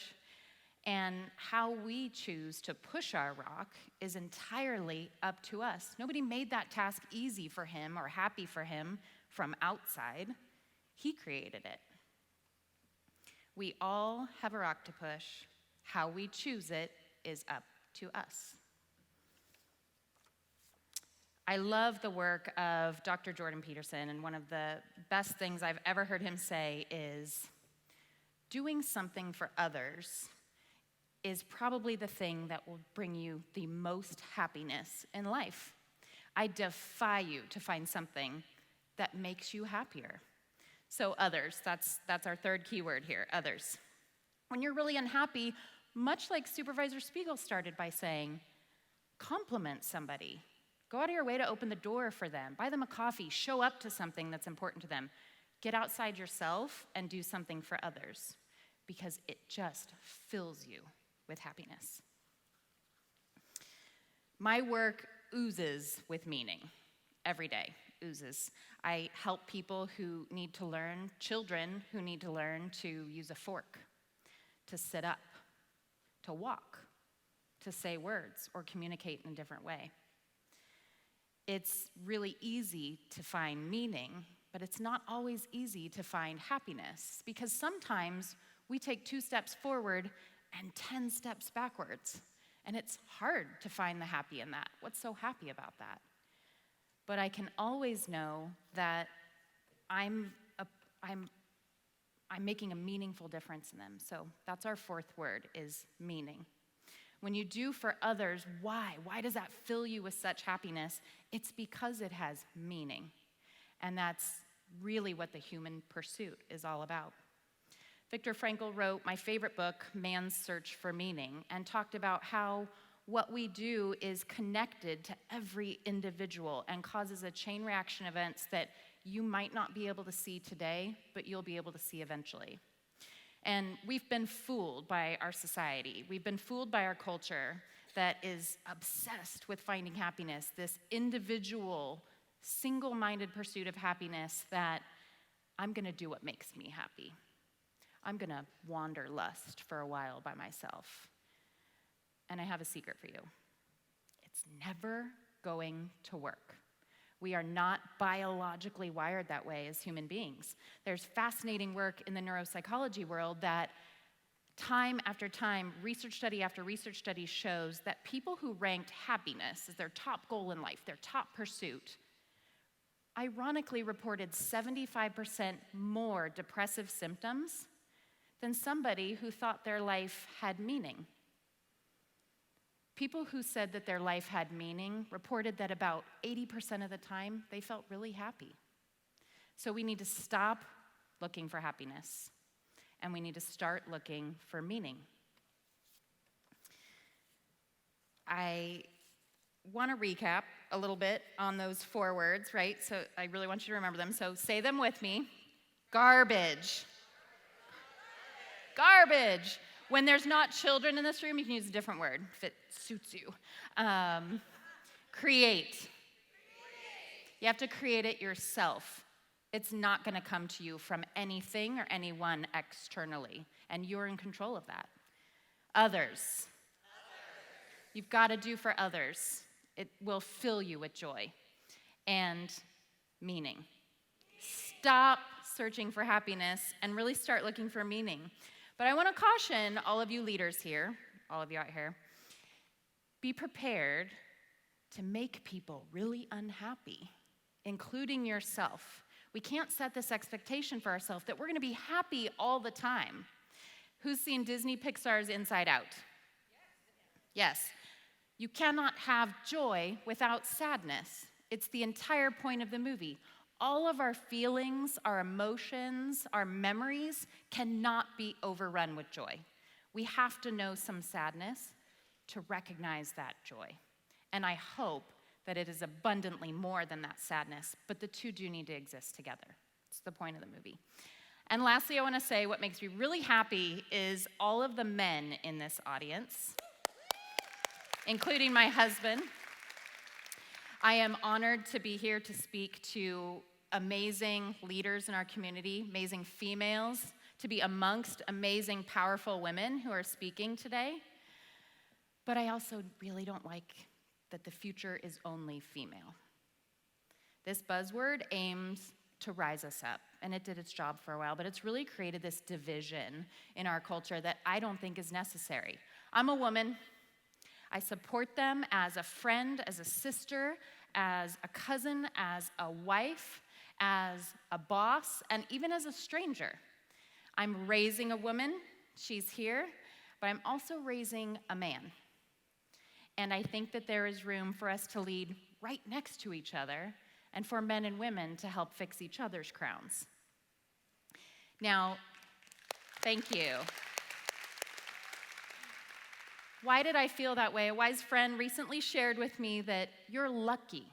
And how we choose to push our rock is entirely up to us. Nobody made that task easy for him or happy for him from outside. He created it. We all have a rock to push. How we choose it is up to us. I love the work of Dr. Jordan Peterson, and one of the best things I've ever heard him say is, doing something for others is probably the thing that will bring you the most happiness in life. I defy you to find something that makes you happier. So others, that's our third keyword here, others. When you're really unhappy, much like Supervisor Spiegel started by saying, compliment somebody. Go out of your way to open the door for them. Buy them a coffee. Show up to something that's important to them. Get outside yourself and do something for others, because it just fills you with happiness. My work oozes with meaning every day, oozes. I help people who need to learn, children who need to learn to use a fork, to sit up, to walk, to say words, or communicate in a different way. It's really easy to find meaning, but it's not always easy to find happiness, because sometimes we take 2 steps forward and 10 steps backwards. And it's hard to find the happy in that. What's so happy about that? But I can always know that I'm making a meaningful difference in them. So that's our 4th word, is meaning. When you do for others, why? Why does that fill you with such happiness? It's because it has meaning. And that's really what the human pursuit is all about. Viktor Frankl wrote my favorite book, Man's Search for Meaning, and talked about how what we do is connected to every individual and causes a chain reaction events that you might not be able to see today, but you'll be able to see eventually. And we've been fooled by our society. We've been fooled by our culture that is obsessed with finding happiness, this individual, single-minded pursuit of happiness that I'm gonna do what makes me happy. I'm gonna wander lust for a while by myself. And I have a secret for you. It's never going to work. We are not biologically wired that way as human beings. There's fascinating work in the neuropsychology world that time after time, research study after research study shows that people who ranked happiness as their top goal in life, their top pursuit, ironically reported 75% more depressive symptoms than somebody who thought their life had meaning. People who said that their life had meaning reported that about 80% of the time they felt really happy. So we need to stop looking for happiness, and we need to start looking for meaning. I want to recap a little bit on those 4 words, right? So I really want you to remember them. So say them with me. Garbage. Garbage. When there's not children in this room, you can use a different word if it suits you. Create. You have to create it yourself. It's not going to come to you from anything or anyone externally, and you're in control of that. Others. You've got to do for others. It will fill you with joy and meaning. Stop searching for happiness and really start looking for meaning. But I want to caution all of you leaders here, all of you out here, be prepared to make people really unhappy, including yourself. We can't set this expectation for ourselves that we're going to be happy all the time. Who's seen Disney Pixar's Inside Out? Yes. You cannot have joy without sadness. It's the entire point of the movie. All of our feelings, our emotions, our memories cannot be overrun with joy. We have to know some sadness to recognize that joy. And I hope that it is abundantly more than that sadness, but the two do need to exist together. It's the point of the movie. And lastly, I want to say what makes me really happy is all of the men in this audience, including my husband. I am honored to be here to speak to amazing leaders in our community, amazing females, to be amongst amazing, powerful women who are speaking today. But I also really don't like that the future is only female. This buzzword aims to rise us up, and it did its job for a while, but it's really created this division in our culture that I don't think is necessary. I'm a woman. I support them as a friend, as a sister, as a cousin, as a wife, as a boss, and even as a stranger. I'm raising a woman, she's here, but I'm also raising a man. And I think that there is room for us to lead right next to each other and for men and women to help fix each other's crowns. Now, thank you. Why did I feel that way? A wise friend recently shared with me that you're lucky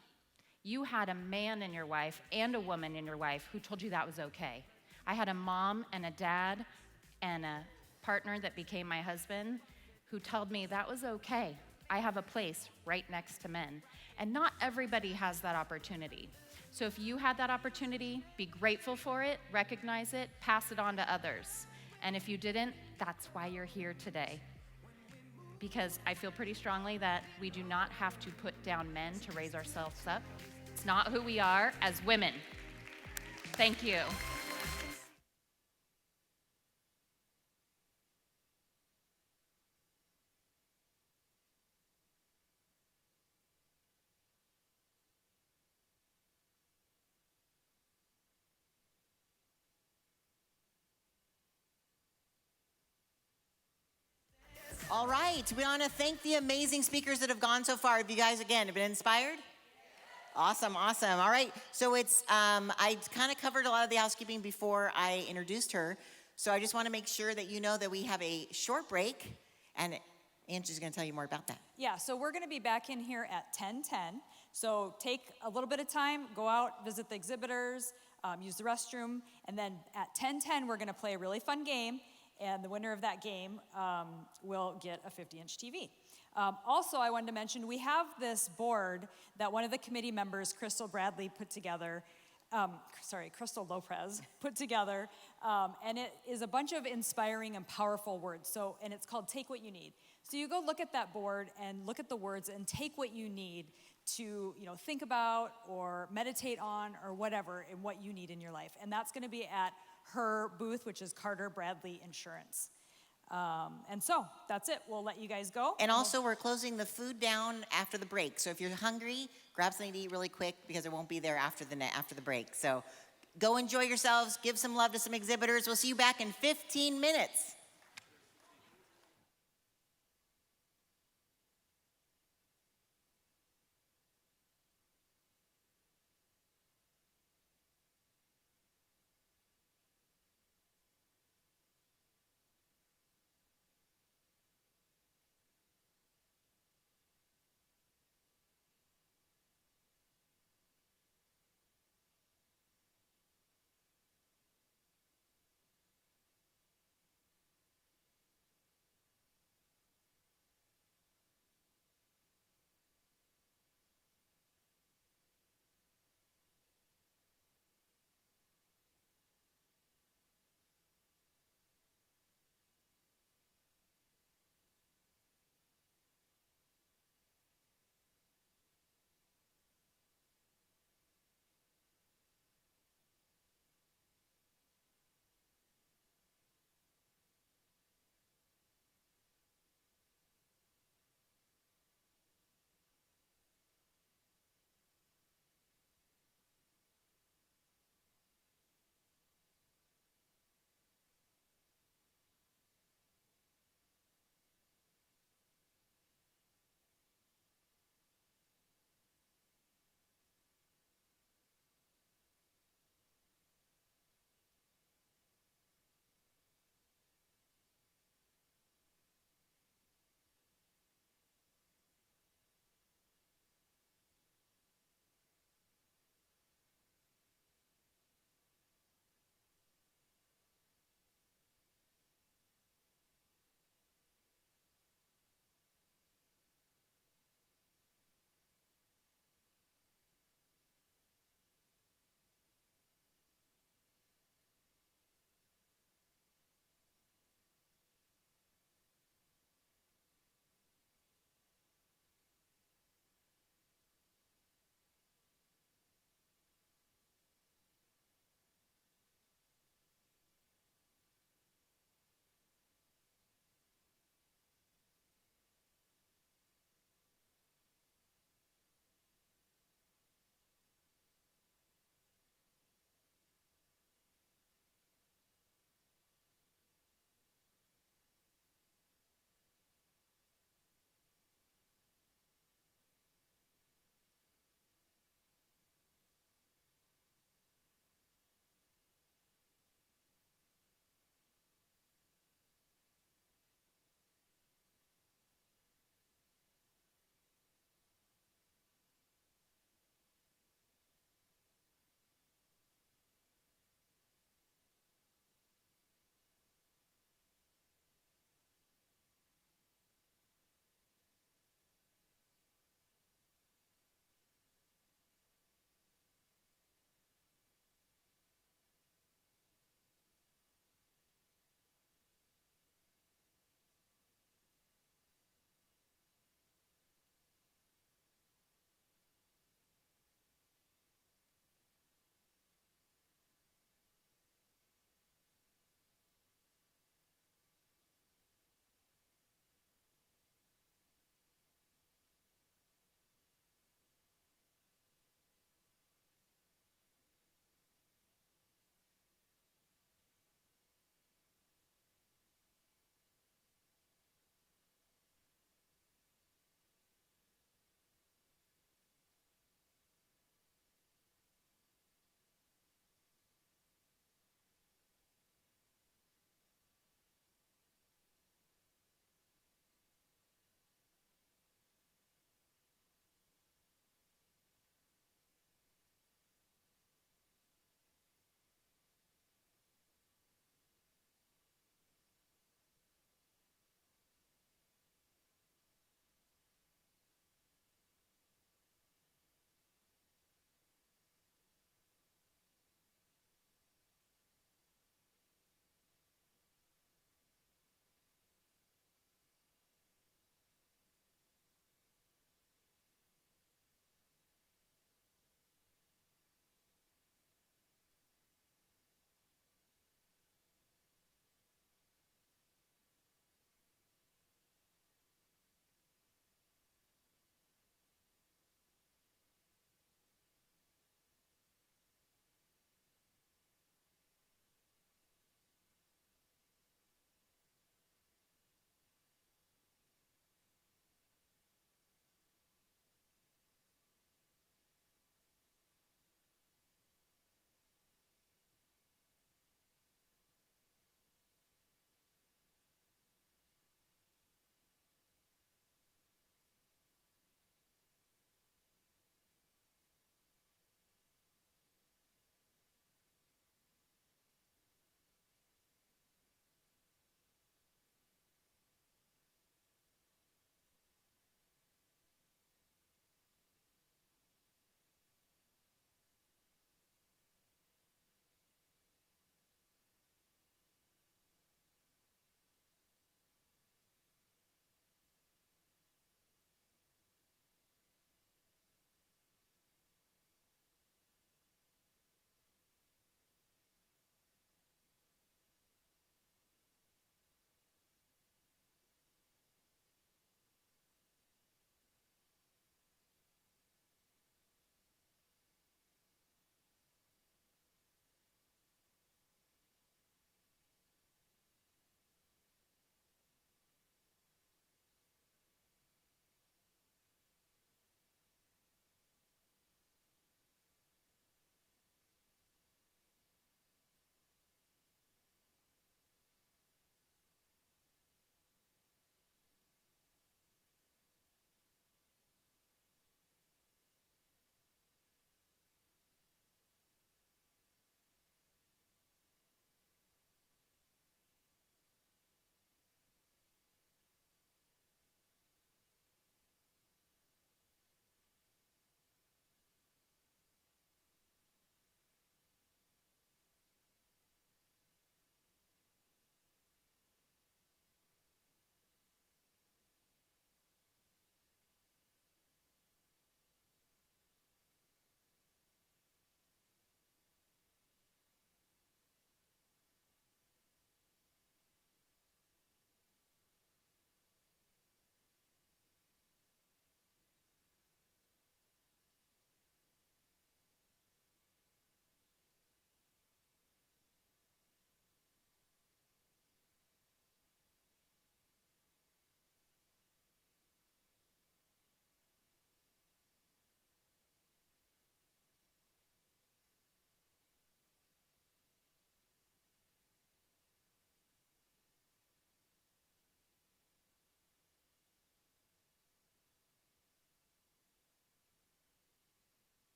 you had a man in your life and a woman in your life who told you that was okay. I had a mom and a dad and a partner that became my husband who told me that was okay. I have a place right next to men. And not everybody has that opportunity. So if you had that opportunity, be grateful for it, recognize it, pass it on to others. And if you didn't, that's why you're here today. Because I feel pretty strongly that we do not have to put down men to raise ourselves up. It's not who we are as women. Thank you. All right, we want to thank the amazing speakers that have gone so far. Have you guys, again, been inspired? Awesome, awesome. All right, so it's, I kind of covered a lot of the housekeeping before I introduced her, so I just want to make sure that you know that we have a short break, and Angie's going to tell you more about that. Yeah, so we're going to be back in here at 10:10. So take a little bit of time, go out, visit the exhibitors, use the restroom, and then at 10:10 we're going to play a really fun game. And the winner of that game will get a 50-inch TV. Also, I wanted to mention, we have this board that one of the committee members, Crystal Bradley, put together. Crystal Lopez put together. And it is a bunch of inspiring and powerful words. And it's called Take What You Need. So you go look at that board and look at the words and take what you need to think about or meditate on or whatever and what you need in your life. And that's going to be at her booth, which is Carter Bradley Insurance. And so that's it. We'll let you guys go. And also, we're closing the food down after the break. So if you're hungry, grab something to eat really quick because it won't be there after the break. So go enjoy yourselves. Give some love to some exhibitors. We'll see you back in 15 minutes.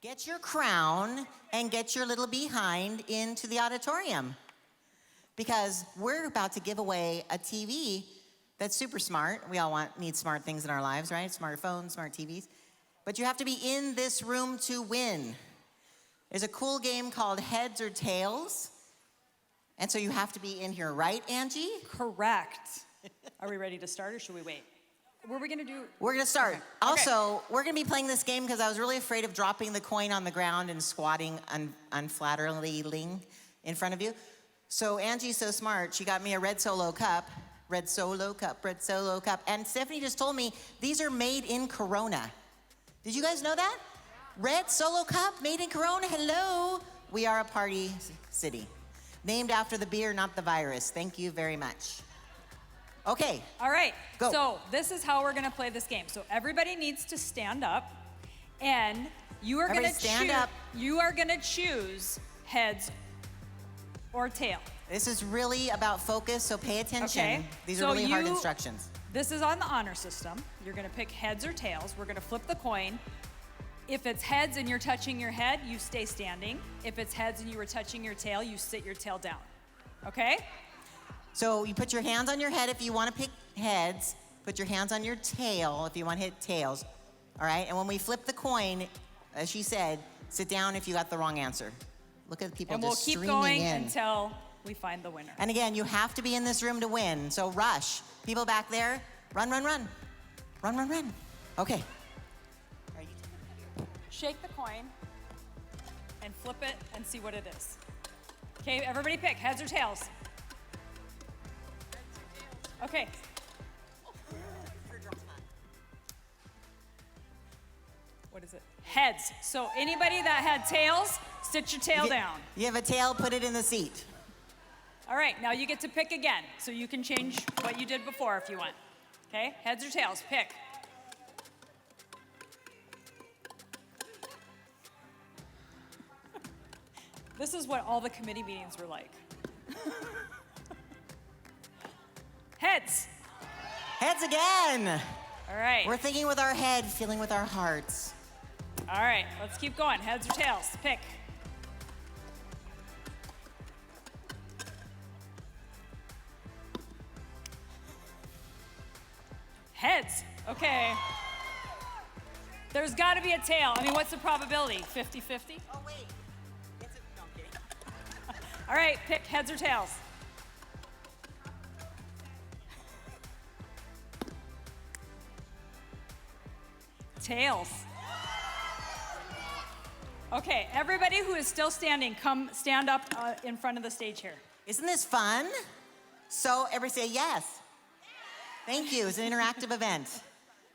get your crown and get your little behind into the auditorium. Because we're about to give away a TV that's super smart. We all need smart things in our lives, right? Smartphones, smart TVs. But you have to be in this room to win. There's a cool game called Heads or Tails. And so you have to be in here, right, Angie? Correct. Are we ready to start or should we wait? What are we gonna do? We're gonna start. Okay. Also, we're gonna be playing this game because I was really afraid of dropping the coin on the ground and squatting unflatteringly in front of you. So Angie's so smart, she got me a red Solo cup. And Stephanie just told me these are made in Corona. Did you guys know that? Red Solo cup made in Corona, hello. We are a party city. Named after the beer, not the virus. Thank you very much. Okay. All right. Go. So this is how we're gonna play this game. So everybody needs to stand up, and you are Everybody gonna stand up. You are gonna choose heads or tail. This is really about focus, so pay attention. Okay. These So are really hard instructions. This is on the honor system. You're gonna pick heads or tails. We're gonna flip the coin. If it's heads and you're touching your head, you stay standing. If it's heads and you were touching your tail, you sit your tail down. Okay? So you put your hands on your head if you want to pick heads. Put your hands on your tail if you want to hit tails. All right? And when we flip the coin, as she said, sit down if you got the wrong answer. Look at the people And we'll just keep streaming going in. until we find the winner. And again, you have to be in this room to win. So rush. People back there, run, run, run. Run, run, run. Okay. Shake the coin and flip it and see what it is. Okay, everybody pick heads or tails. Okay. What is it? Heads. So anybody that had tails, sit your tail down. You have a tail, put it in the seat. All right, now you get to pick again. So you can change what you did before if you want. Okay, heads or tails, pick. This is what all the committee meetings were like. Heads. Heads again. All right. We're thinking with our head, feeling with our hearts. All right, let's keep going. Heads or tails, pick. Heads. Okay. There's got to be a tail. I mean, what's the probability? 50-50? Oh, wait. No, I'm kidding. All right, pick heads or tails. Tails. Okay, everybody who is still standing, come stand up in front of the stage here. Isn't this fun? So everybody say yes. Thank you. It's an interactive event.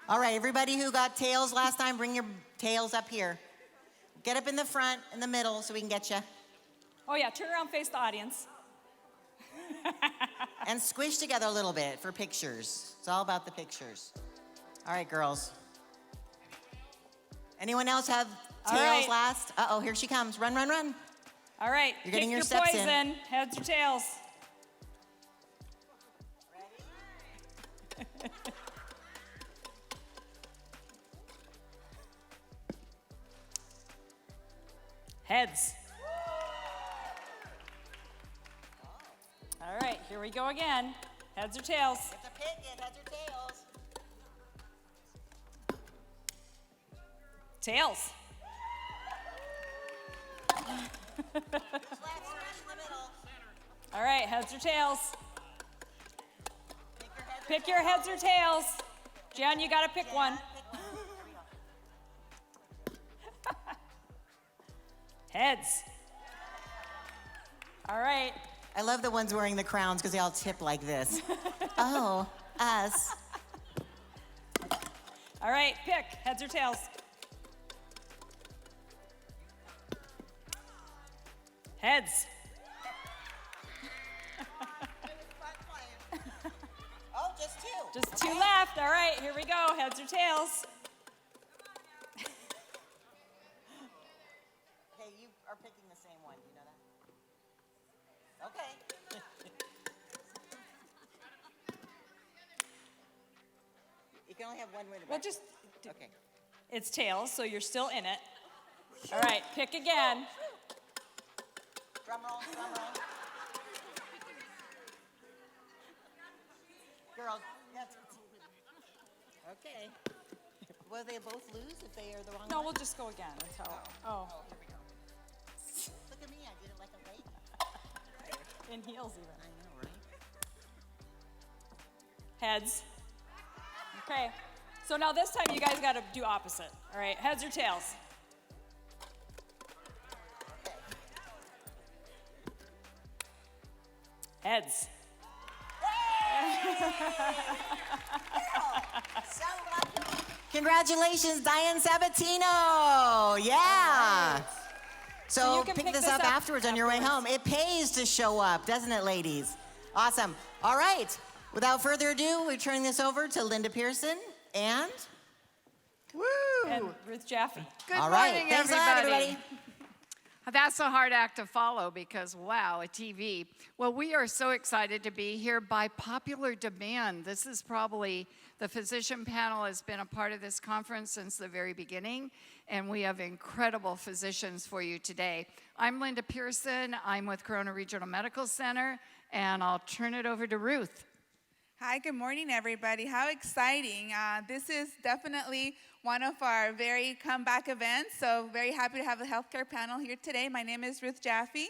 All right, everybody who got tails last time, bring your tails up here. Get up in the front, in the middle, so we can get you. Oh yeah, turn around, face the audience. And squish together a little bit for pictures. It's all about the pictures. All right, girls. Anyone else have tails last? Uh-oh, here she comes. Run, run, run. All right, You're getting pick your your steps poison. in. Heads or tails? Ready? Heads. All right, here we go again. Heads or tails? Get to pick it, heads or tails. Tails. All right, heads or tails? Pick your heads or tails. Jan, you gotta pick one. Heads. All right. I love the ones wearing the crowns because they all tip like this. Oh, us. All right, pick heads or tails. Heads. Oh, just two. Just two left. All right, here we go. Heads or tails? Okay, you are picking the same one. Do you know that? Okay. You can only have one way to Well, pick. just Okay. it's tails, so you're still in it. All right, pick again. Drum roll, drum roll. Girls, yes. Okay. Will they both lose if they are the wrong No, one? we'll just go again until. Oh, Here we go. Look at me, I did it like a lady. in heels even. I know, right? Heads. Okay. So now this time you guys got to do opposite. All right, heads or tails? Heads. Congratulations, Dianne Sabatino. Yeah. So you can pick this up afterwards on your way home. It pays to show up, doesn't it, ladies? Awesome. All right. Without further ado, we're turning this over to Linda Pearson and And Ruth Jaffe. Good all right. morning, Thanks a lot, everybody. That's a hard act to follow because, wow, a TV. Well, we are so excited to be here by popular demand. This is probably, the physician panel has been a part of this conference since the very beginning, and we have incredible physicians for you today. I'm Linda Pearson. I'm with Corona Regional Medical Center, and I'll turn it over to Ruth. Hi, good morning, everybody. How exciting. This is definitely one of our very comeback events, so very happy to have the healthcare panel here today. My name is Ruth Jaffe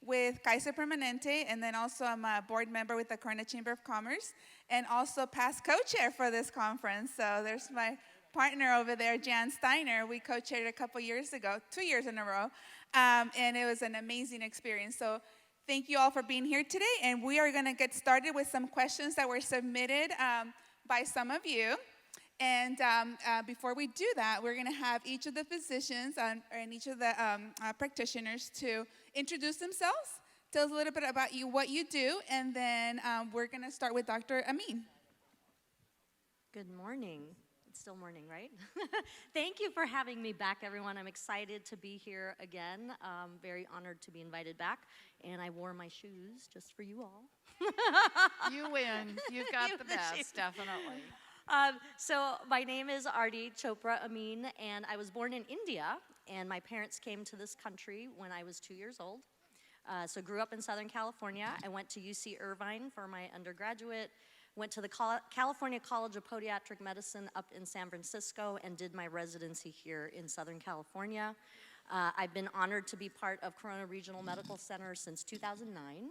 with Kaiser Permanente, and then also I'm a board member with the Corona Chamber of Commerce, and also past co-chair for this conference. So there's my partner over there, Jan Steiner. We co-chaired a couple years ago, 2 years in a row, and it was an amazing experience. So thank you all for being here today, and we are going to get started with some questions that were submitted by some of you. And before we do that, we're going to have each of the physicians and each of the practitioners to introduce themselves, tell us a little bit about you, what you do, and then we're going to start with Dr. Amin. Good morning. It's still morning, right? Thank you for having me back, everyone. I'm excited to be here again. Very honored to be invited back. And I wore my shoes just for you all. You win. You've got the best, definitely. So my name is Arvee Chopra Amin, and I was born in India, and my parents came to this country when I was 2 years old. So grew up in Southern California. I went to UC Irvine for my undergraduate, went to the California College of Podiatric Medicine up in San Francisco, and did my residency here in Southern California. I've been honored to be part of Corona Regional Medical Center since 2009.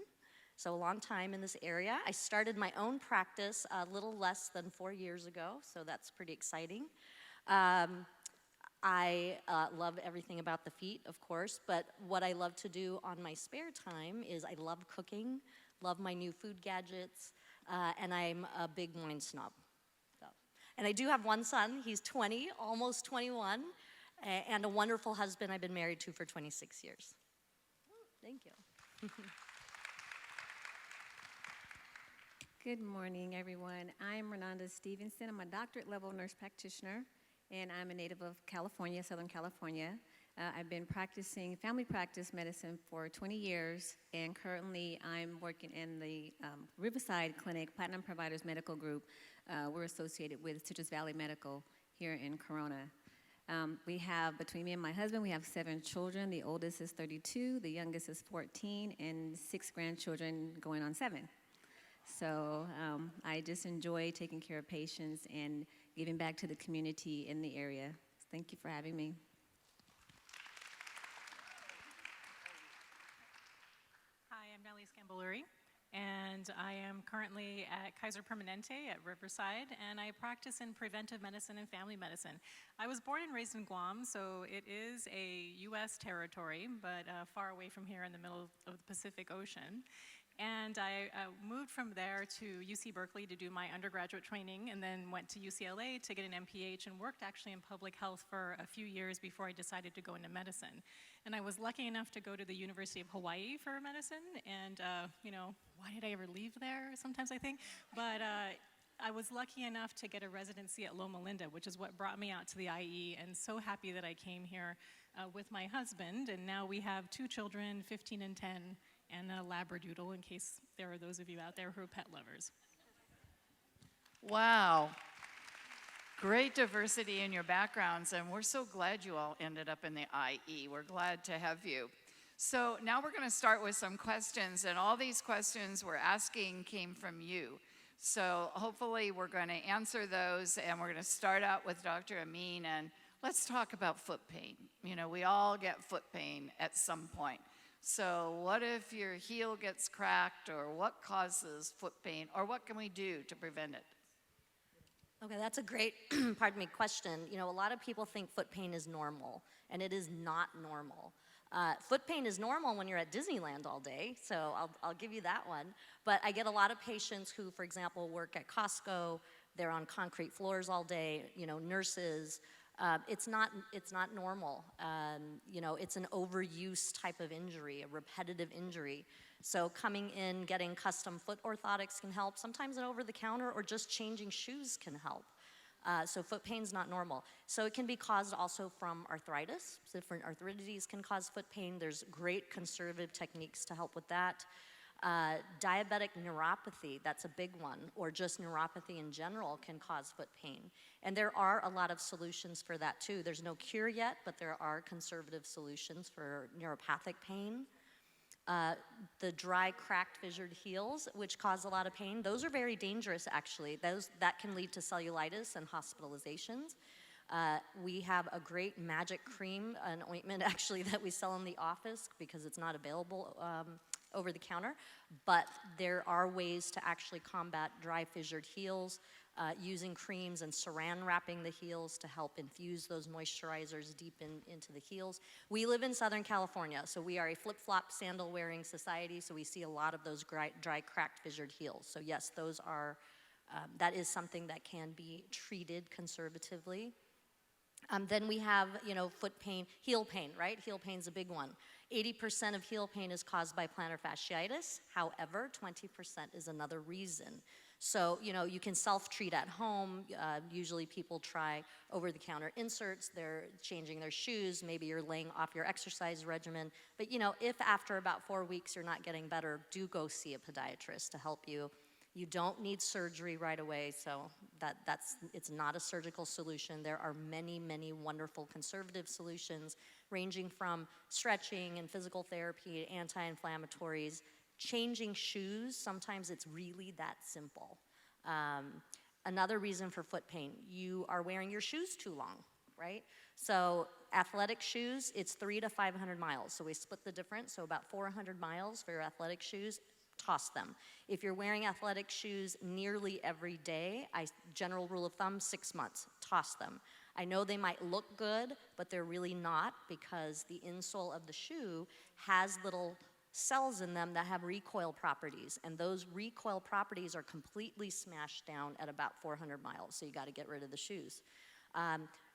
So a long time in this area. I started my own practice a little less than 4 years ago, so that's pretty exciting. I love everything about the feet, of course, but what I love to do on my spare time is I love cooking, love my new food gadgets, and I'm a big wine snob. So. And I do have one son. He's 20, almost 21, and a wonderful husband I've been married to for 26 years. Thank you. Good morning, everyone. I'm Renanda Stevenson. I'm a doctorate level nurse practitioner, and I'm a native of California, Southern California. I've been practicing family practice medicine for 20 years, and currently I'm working in the Riverside Clinic, Platinum Providers Medical Group. We're associated with Citrus Valley Medical here in Corona. We have, between me and my husband, we have 7 children. The oldest is 32, the youngest is 14, and 6 grandchildren going on 7. So I just enjoy taking care of patients and giving back to the community in the area. Thank you for having me. Hi, I'm Nellie Scamboluri, and I am currently at Kaiser Permanente at Riverside, and I practice in preventive medicine and family medicine. I was born and raised in Guam, so it is a U.S. territory, but far away from here in the middle of the Pacific Ocean. And I moved from there to UC Berkeley to do my undergraduate training, and then went to UCLA to get an MPH, and worked actually in public health for a few years before I decided to go into medicine. And I was lucky enough to go to the University of Hawaii for medicine, and you know, why did I ever leave there? Sometimes I think, but I was lucky enough to get a residency at Loma Linda, which is what brought me out to the IE, and so happy that I came here with my husband, and now we have 2 children, 15 and 10, and a Labradoodle, in case there are those of you out there who are pet lovers. Wow. Great diversity in your backgrounds, and we're so glad you all ended up in the IE. We're glad to have you. So now we're going to start with some questions, and all these questions we're asking came from you. So hopefully we're going to answer those, and we're going to start out with Dr. Amin, and let's talk about foot pain. You know, we all get foot pain at some point. So what if your heel gets cracked, or what causes foot pain, or what can we do to prevent it? Okay, that's a great, pardon me, question. You know, a lot of people think foot pain is normal, and it is not normal. Foot pain is normal when you're at Disneyland all day, so I'll give you that one. But I get a lot of patients who, for example, work at Costco. They're on concrete floors all day. You know, nurses. It's not normal. You know, it's an overuse type of injury, a repetitive injury. So coming in, getting custom foot orthotics can help. Sometimes an over-the-counter or just changing shoes can help. So foot pain's not normal. So it can be caused also from arthritis. Different arthritides can cause foot pain. There's great conservative techniques to help with that. Diabetic neuropathy, that's a big one, or just neuropathy in general can cause foot pain. And there are a lot of solutions for that too. There's no cure yet, but there are conservative solutions for neuropathic pain. The dry, cracked, fissured heels, which cause a lot of pain, those are very dangerous actually. That can lead to cellulitis and hospitalizations. We have a great magic cream, an ointment actually that we sell in the office because it's not available over the counter, but there are ways to actually combat dry, fissured heels using creams and saran wrapping the heels to help infuse those moisturizers deep into the heels. We live in Southern California, so we are a flip-flop sandal-wearing society, so we see a lot of those dry, cracked, fissured heels. So yes, those are, that is something that can be treated conservatively. Then we have, you know, foot pain, heel pain, right? Heel pain's a big one. 80% of heel pain is caused by plantar fasciitis. However, 20% is another reason. So, you know, you can self-treat at home. Usually people try over-the-counter inserts. They're changing their shoes. Maybe you're laying off your exercise regimen. But, you know, if after about 4 weeks you're not getting better, do go see a podiatrist to help you. You don't need surgery right away, so it's not a surgical solution. There are many, many wonderful conservative solutions ranging from stretching and physical therapy, anti-inflammatories, changing shoes. Sometimes it's really that simple. Another reason for foot pain, you are wearing your shoes too long, right? So athletic shoes, it's 300 to 500 miles. So we split the difference, so about 400 miles for your athletic shoes. Toss them. If you're wearing athletic shoes nearly every day, general rule of thumb, 6 months, toss them. I know they might look good, but they're really not because the insole of the shoe has little cells in them that have recoil properties, and those recoil properties are completely smashed down at about 400 miles, so you got to get rid of the shoes.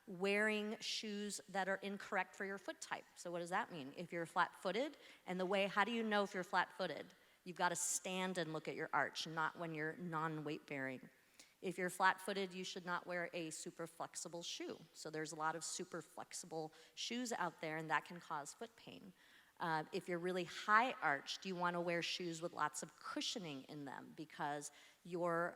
Wearing shoes that are incorrect for your foot type. So what does that mean? If you're flat-footed, and how do you know if you're flat-footed? You've got to stand and look at your arch, not when you're non-weight bearing. If you're flat-footed, you should not wear a super flexible shoe. So there's a lot of super flexible shoes out there, and that can cause foot pain. If you're really high arched, you want to wear shoes with lots of cushioning in them because you're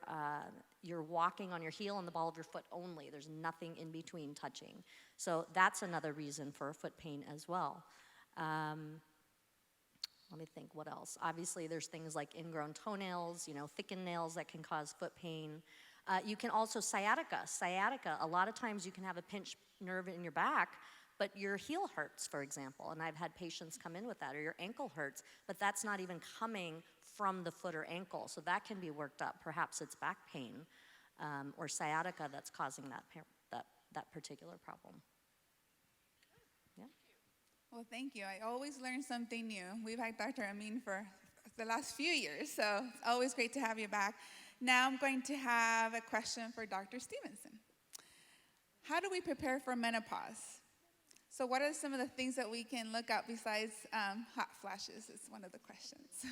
walking on your heel and the ball of your foot only. There's nothing in between touching. So that's another reason for foot pain as well. Let me think, what else? Obviously, there's things like ingrown toenails, you know, thickened nails that can cause foot pain. You can also sciatica. Sciatica, a lot of times you can have a pinched nerve in your back, but your heel hurts, for example, and I've had patients come in with that, or your ankle hurts, but that's not even coming from the foot or ankle, so that can be worked up. Perhaps it's back pain or sciatica that's causing that particular problem. Well, thank you. I always learn something new. We've had Dr. Amin for the last few years, so it's always great to have you back. Now I'm going to have a question for Dr. Stevenson. How do we prepare for menopause? So what are some of the things that we can look at besides hot flashes is one of the questions.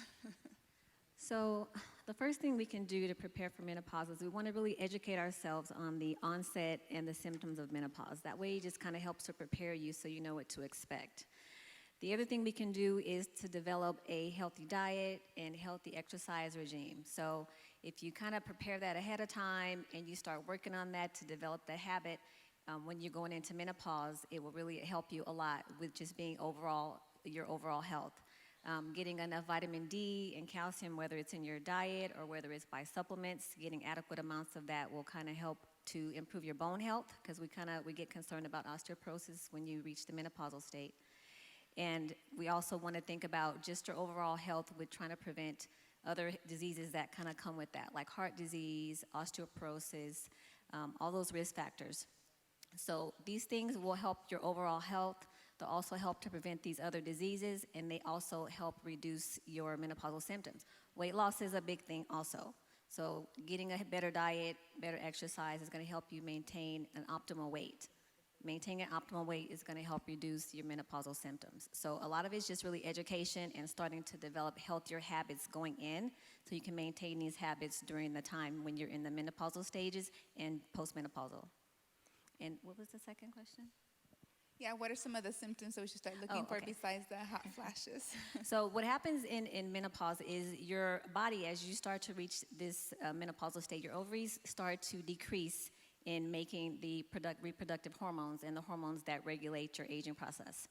So the first thing we can do to prepare for menopause is we want to really educate ourselves on the onset and the symptoms of menopause. That way it just kind of helps to prepare you so you know what to expect. The other thing we can do is to develop a healthy diet and healthy exercise regime. So if you kind of prepare that ahead of time and you start working on that to develop the habit, when you're going into menopause, it will really help you a lot with just being your overall health. Getting enough vitamin D and calcium, whether it's in your diet or whether it's by supplements, getting adequate amounts of that will kind of help to improve your bone health, because we get concerned about osteoporosis when you reach the menopausal state. And we also want to think about just your overall health with trying to prevent other diseases that kind of come with that, like heart disease, osteoporosis, all those risk factors. So these things will help your overall health. They'll also help to prevent these other diseases, and they also help reduce your menopausal symptoms. Weight loss is a big thing also. So getting a better diet, better exercise is going to help you maintain an optimal weight. Maintaining an optimal weight is going to help reduce your menopausal symptoms. So a lot of it's just really education and starting to develop healthier habits going in, so you can maintain these habits during the time when you're in the menopausal stages and postmenopausal. And what was the second question? Yeah, what are some of the symptoms that we should start looking for besides the hot flashes? So what happens in menopause is your body, as you start to reach this menopausal state, your ovaries start to decrease in making the reproductive hormones and the hormones that regulate your aging process.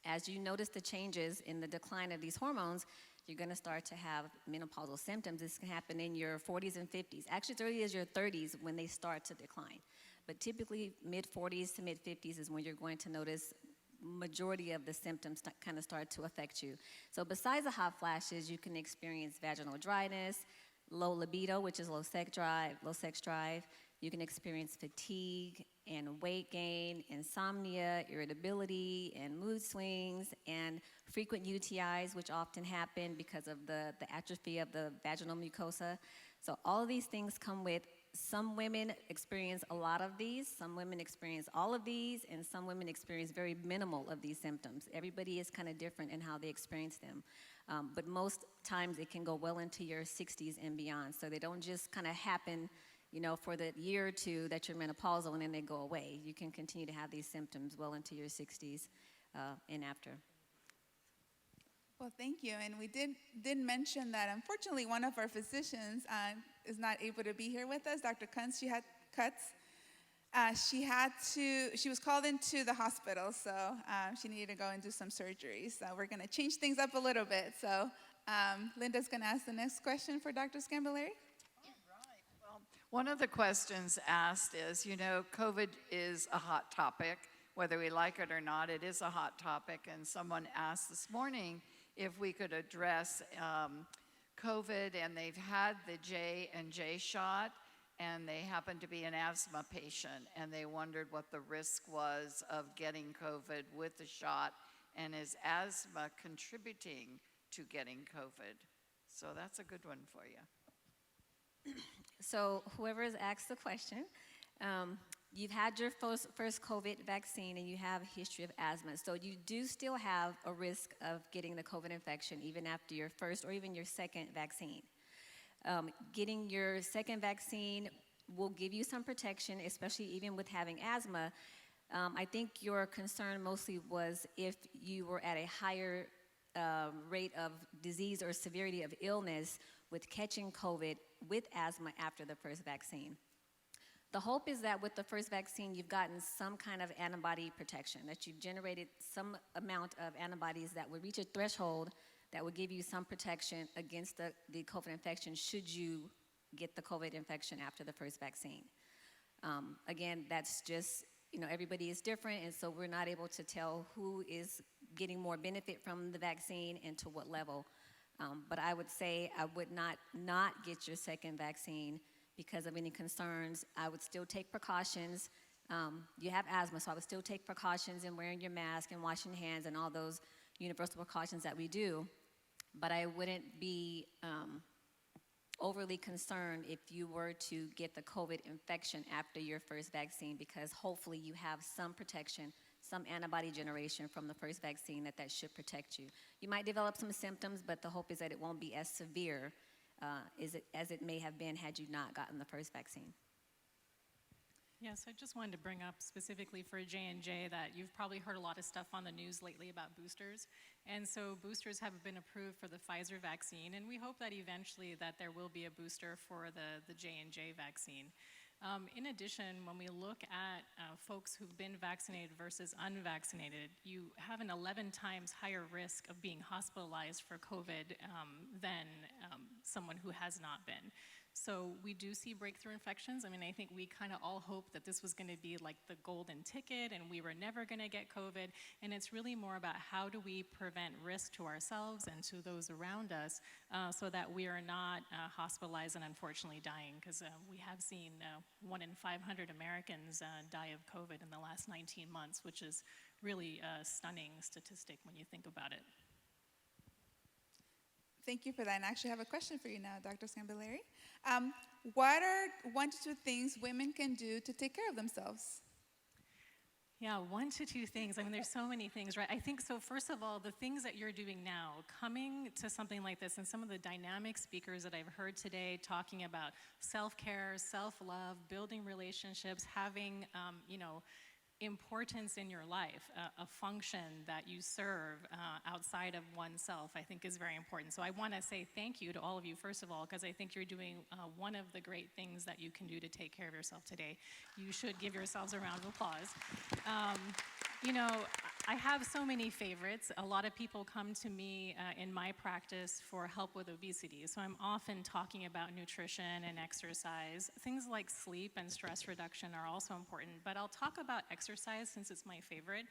As you notice the changes in the decline of these hormones, you're going to start to have menopausal symptoms. This can happen in your 40s and 50s. Actually, as early as your 30s when they start to decline. But typically, mid-40s to mid-50s is when you're going to notice majority of the symptoms kind of start to affect you. So besides the hot flashes, you can experience vaginal dryness, low libido, which is low sex drive. You can experience fatigue and weight gain, insomnia, irritability, and mood swings, and frequent UTIs, which often happen because of the atrophy of the vaginal mucosa. So all of these things come with. Some women experience a lot of these, some women experience all of these, and some women experience very minimal of these symptoms. Everybody is kind of different in how they experience them. But most times it can go well into your 60s and beyond. So they don't just kind of happen, for the year or two that you're menopausal and then they go away. You can continue to have these symptoms well into your 60s and after. Well, thank you. And we did mention that, unfortunately, one of our physicians is not able to be here with us, Dr. Kuntz. She had cuts. She was called into the hospital, so she needed to go and do some surgery. So we're going to change things up a little bit. So Linda's going to ask the next question for Dr. Scambilleri. Well, one of the questions asked is, COVID is a hot topic. Whether we like it or not, it is a hot topic. And someone asked this morning if we could address COVID, and they've had the J&J shot, and they happen to be an asthma patient, and they wondered what the risk was of getting COVID with the shot, and is asthma contributing to getting COVID? So that's a good one for you. So whoever has asked the question, you've had your first COVID vaccine and you have a history of asthma. So you do still have a risk of getting the COVID infection even after your first or even your second vaccine. Getting your second vaccine will give you some protection, especially even with having asthma. I think your concern mostly was if you were at a higher rate of disease or severity of illness with catching COVID with asthma after the first vaccine. The hope is that with the first vaccine, you've gotten some kind of antibody protection, that you've generated some amount of antibodies that would reach a threshold that would give you some protection against the COVID infection should you get the COVID infection after the first vaccine. Again, that's just, everybody is different, and so we're not able to tell who is getting more benefit from the vaccine and to what level. But I would say I would not get your second vaccine because of any concerns. I would still take precautions. You have asthma, so I would still take precautions in wearing your mask and washing hands and all those universal precautions that we do. But I wouldn't be overly concerned if you were to get the COVID infection after your first vaccine, because hopefully you have some protection, some antibody generation from the first vaccine that should protect you. You might develop some symptoms, but the hope is that it won't be as severe as it may have been had you not gotten the first vaccine. Yes, I just wanted to bring up specifically for J&J that you've probably heard a lot of stuff on the news lately about boosters. And so boosters have been approved for the Pfizer vaccine, and we hope that eventually that there will be a booster for the J&J vaccine. In addition, when we look at folks who've been vaccinated versus unvaccinated, you have an 11 times higher risk of being hospitalized for COVID than someone who has not been. So we do see breakthrough infections. I mean, I think we kind of all hoped that this was going to be like the golden ticket and we were never going to get COVID. And it's really more about how do we prevent risk to ourselves and to those around us so that we are not hospitalized and unfortunately dying, because we have seen 1 in 500 Americans die of COVID in the last 19 months, which is really a stunning statistic when you think about it. Thank you for that. And I actually have a question for you now, Dr. Scambilleri. What are 1 to 2 things women can do to take care of themselves? Yeah, 1 to 2 things. I mean, there's so many things, right? I think so. First of all, the things that you're doing now, coming to something like this, and some of the dynamic speakers that I've heard today talking about self-care, self-love, building relationships, having, importance in your life, a function that you serve outside of oneself, I think is very important. So I want to say thank you to all of you, first of all, because I think you're doing one of the great things that you can do to take care of yourself today. You should give yourselves a round of applause. I have so many favorites. A lot of people come to me in my practice for help with obesity. So I'm often talking about nutrition and exercise. Things like sleep and stress reduction are also important, but I'll talk about exercise since it's my favorite.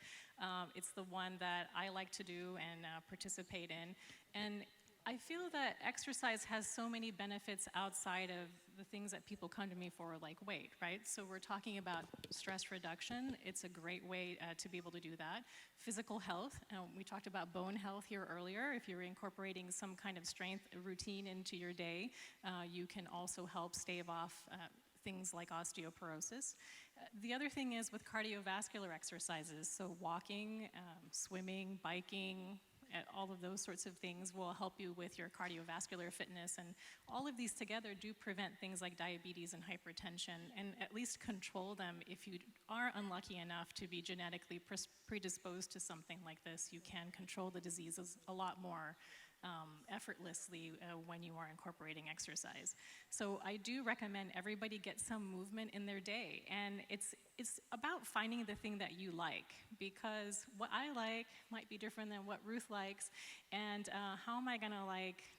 It's the one that I like to do and participate in. And I feel that exercise has so many benefits outside of the things that people come to me for, like weight, right? So we're talking about stress reduction. It's a great way to be able to do that. Physical health. We talked about bone health here earlier. If you're incorporating some kind of strength routine into your day, you can also help stave off things like osteoporosis. The other thing is with cardiovascular exercises. So walking, swimming, biking, all of those sorts of things will help you with your cardiovascular fitness, and all of these together do prevent things like diabetes and hypertension, and at least control them. If you are unlucky enough to be genetically predisposed to something like this, you can control the diseases a lot more effortlessly when you are incorporating exercise. So I do recommend everybody get some movement in their day, and it's about finding the thing that you like, because what I like might be different than what Ruth likes, and how am I gonna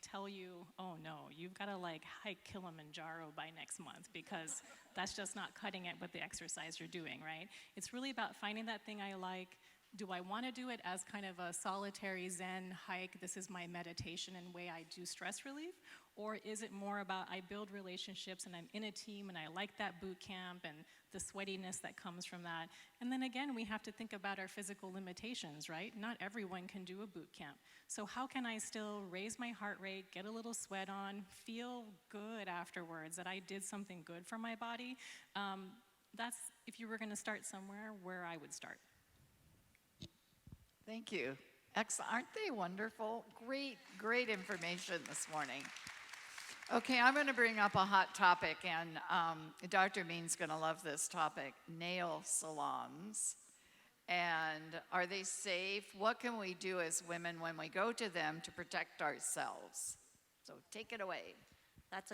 tell you, oh no, you've gotta hike Kilimanjaro by next month, because that's just not cutting it with the exercise you're doing, right? It's really about finding that thing I like. Do I want to do it as kind of a solitary Zen hike? This is my meditation and way I do stress relief? Or is it more about I build relationships and I'm in a team and I like that boot camp and the sweatiness that comes from that? And then again, we have to think about our physical limitations, right? Not everyone can do a boot camp. So how can I still raise my heart rate, get a little sweat on, feel good afterwards, that I did something good for my body? That's, if you were going to start somewhere, where I would start. Thank you. Excellent. Aren't they wonderful? Great, great information this morning. Okay, I'm going to bring up a hot topic, and Dr. Mean's going to love this topic, nail salons. And are they safe? What can we do as women when we go to them to protect ourselves? So take it away. That's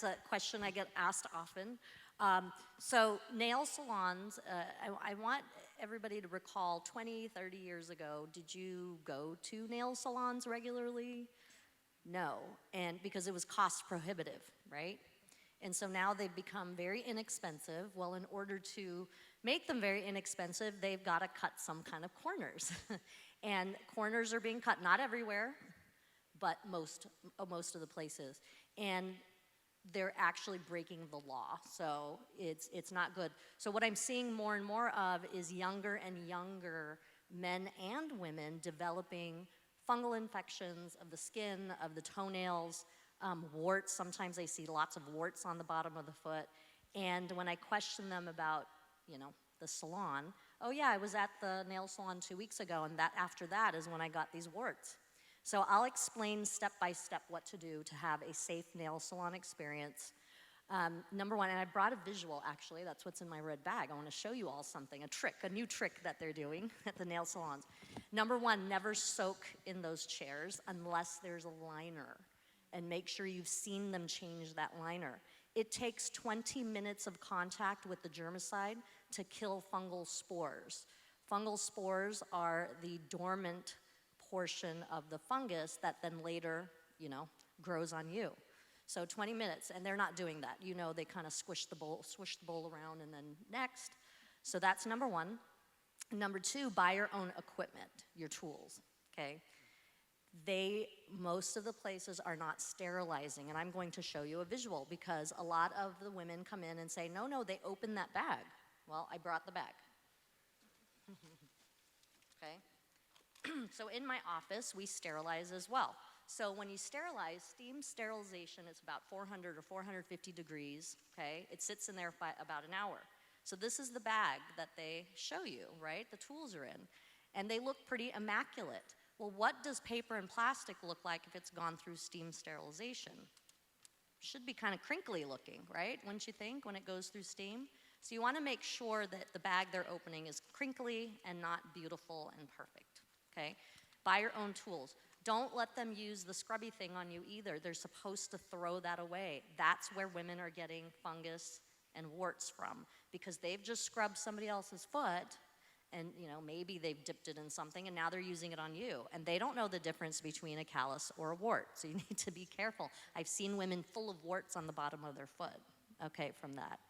a question I get asked often. So nail salons, I want everybody to recall 20, 30 years ago, did you go to nail salons regularly? No, and because it was cost prohibitive, right? And so now they've become very inexpensive. Well, in order to make them very inexpensive, they've got to cut some kind of corners. And corners are being cut, not everywhere, but most of the places. And they're actually breaking the law, so it's not good. So what I'm seeing more and more of is younger and younger men and women developing fungal infections of the skin, of the toenails, warts. Sometimes I see lots of warts on the bottom of the foot. And when I question them about, the salon, oh yeah, I was at the nail salon 2 weeks ago, and after that is when I got these warts. So I'll explain step by step what to do to have a safe nail salon experience. Number one, and I brought a visual actually, that's what's in my red bag. I want to show you all something, a new trick that they're doing at the nail salons. Number one, never soak in those chairs unless there's a liner, and make sure you've seen them change that liner. It takes 20 minutes of contact with the germicide to kill fungal spores. Fungal spores are the dormant portion of the fungus that then later, grows on you. So 20 minutes, and they're not doing that. They kind of swish the bowl around and then next. So that's number one. Number two, buy your own equipment, your tools, okay? Most of the places are not sterilizing, and I'm going to show you a visual because a lot of the women come in and say, no, they open that bag. Well, I brought the bag. Okay? So in my office, we sterilize as well. So when you sterilize, steam sterilization is about 400 or 450 degrees, okay? It sits in there for about an hour. So this is the bag that they show you, right? The tools are in. And they look pretty immaculate. Well, what does paper and plastic look like if it's gone through steam sterilization? Should be kind of crinkly looking, right? Wouldn't you think, when it goes through steam? So you want to make sure that the bag they're opening is crinkly and not beautiful and perfect, okay? Buy your own tools. Don't let them use the scrubby thing on you either. They're supposed to throw that away. That's where women are getting fungus and warts from, because they've just scrubbed somebody else's foot, and maybe they've dipped it in something, and now they're using it on you. And they don't know the difference between a callus or a wart, so you need to be careful. I've seen women full of warts on the bottom of their foot, okay, from that.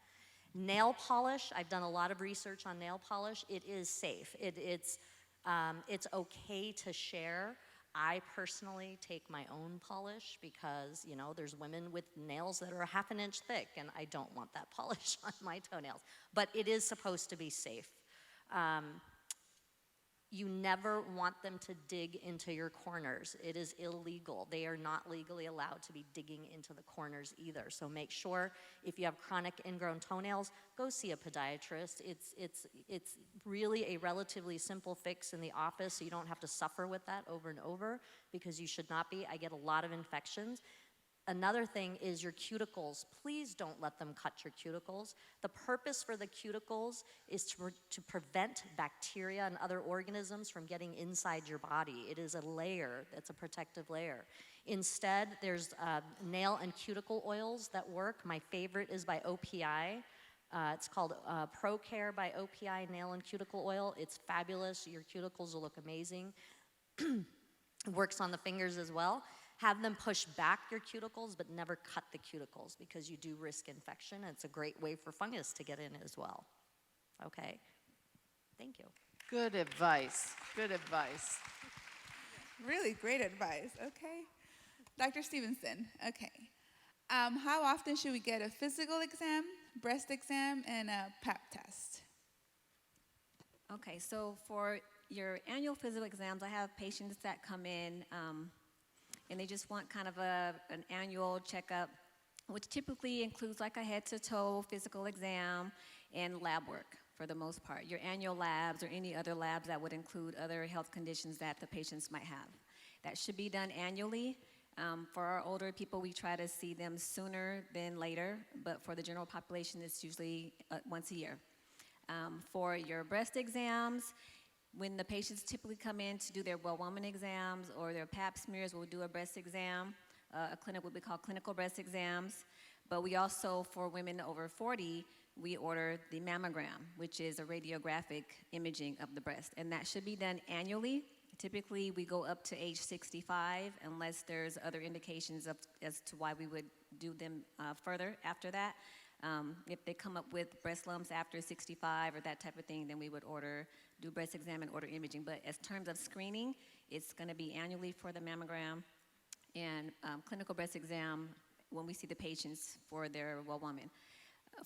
Nail polish, I've done a lot of research on nail polish. It is safe. It's okay to share. I personally take my own polish because, there's women with nails that are half an inch thick, and I don't want that polish on my toenails. But it is supposed to be safe. You never want them to dig into your corners. It is illegal. They are not legally allowed to be digging into the corners either. So make sure if you have chronic ingrown toenails, go see a podiatrist. It's really a relatively simple fix in the office, so you don't have to suffer with that over and over, because you should not be. I get a lot of infections. Another thing is your cuticles. Please don't let them cut your cuticles. The purpose for the cuticles is to prevent bacteria and other organisms from getting inside your body. It is a layer, that's a protective layer. Instead, there's nail and cuticle oils that work. My favorite is by OPI. It's called Pro Care by OPI Nail and Cuticle Oil. It's fabulous. Your cuticles will look amazing. It works on the fingers as well. Have them push back your cuticles, but never cut the cuticles, because you do risk infection, and it's a great way for fungus to get in as well. Okay? Thank you. Good advice. Good advice. Really great advice. Okay. Dr. Stevenson, okay. How often should we get a physical exam, breast exam, and a pap test? Okay, so for your annual physical exams, I have patients that come in and they just want kind of an annual checkup, which typically includes like a head-to-toe physical exam and lab work for the most part. Your annual labs or any other labs that would include other health conditions that the patients might have. That should be done annually. For our older people, we try to see them sooner than later, but for the general population, it's usually once a year. For your breast exams, when the patients typically come in to do their well-woman exams or their pap smears, we'll do a breast exam, what we call clinical breast exams. But we also, for women over 40, we order the mammogram, which is a radiographic imaging of the breast. And that should be done annually. Typically, we go up to age 65 unless there's other indications as to why we would do them further after that. If they come up with breast lumps after 65 or that type of thing, then we would do breast exam and order imaging. But as terms of screening, it's going to be annually for the mammogram and clinical breast exam when we see the patients for their well-woman.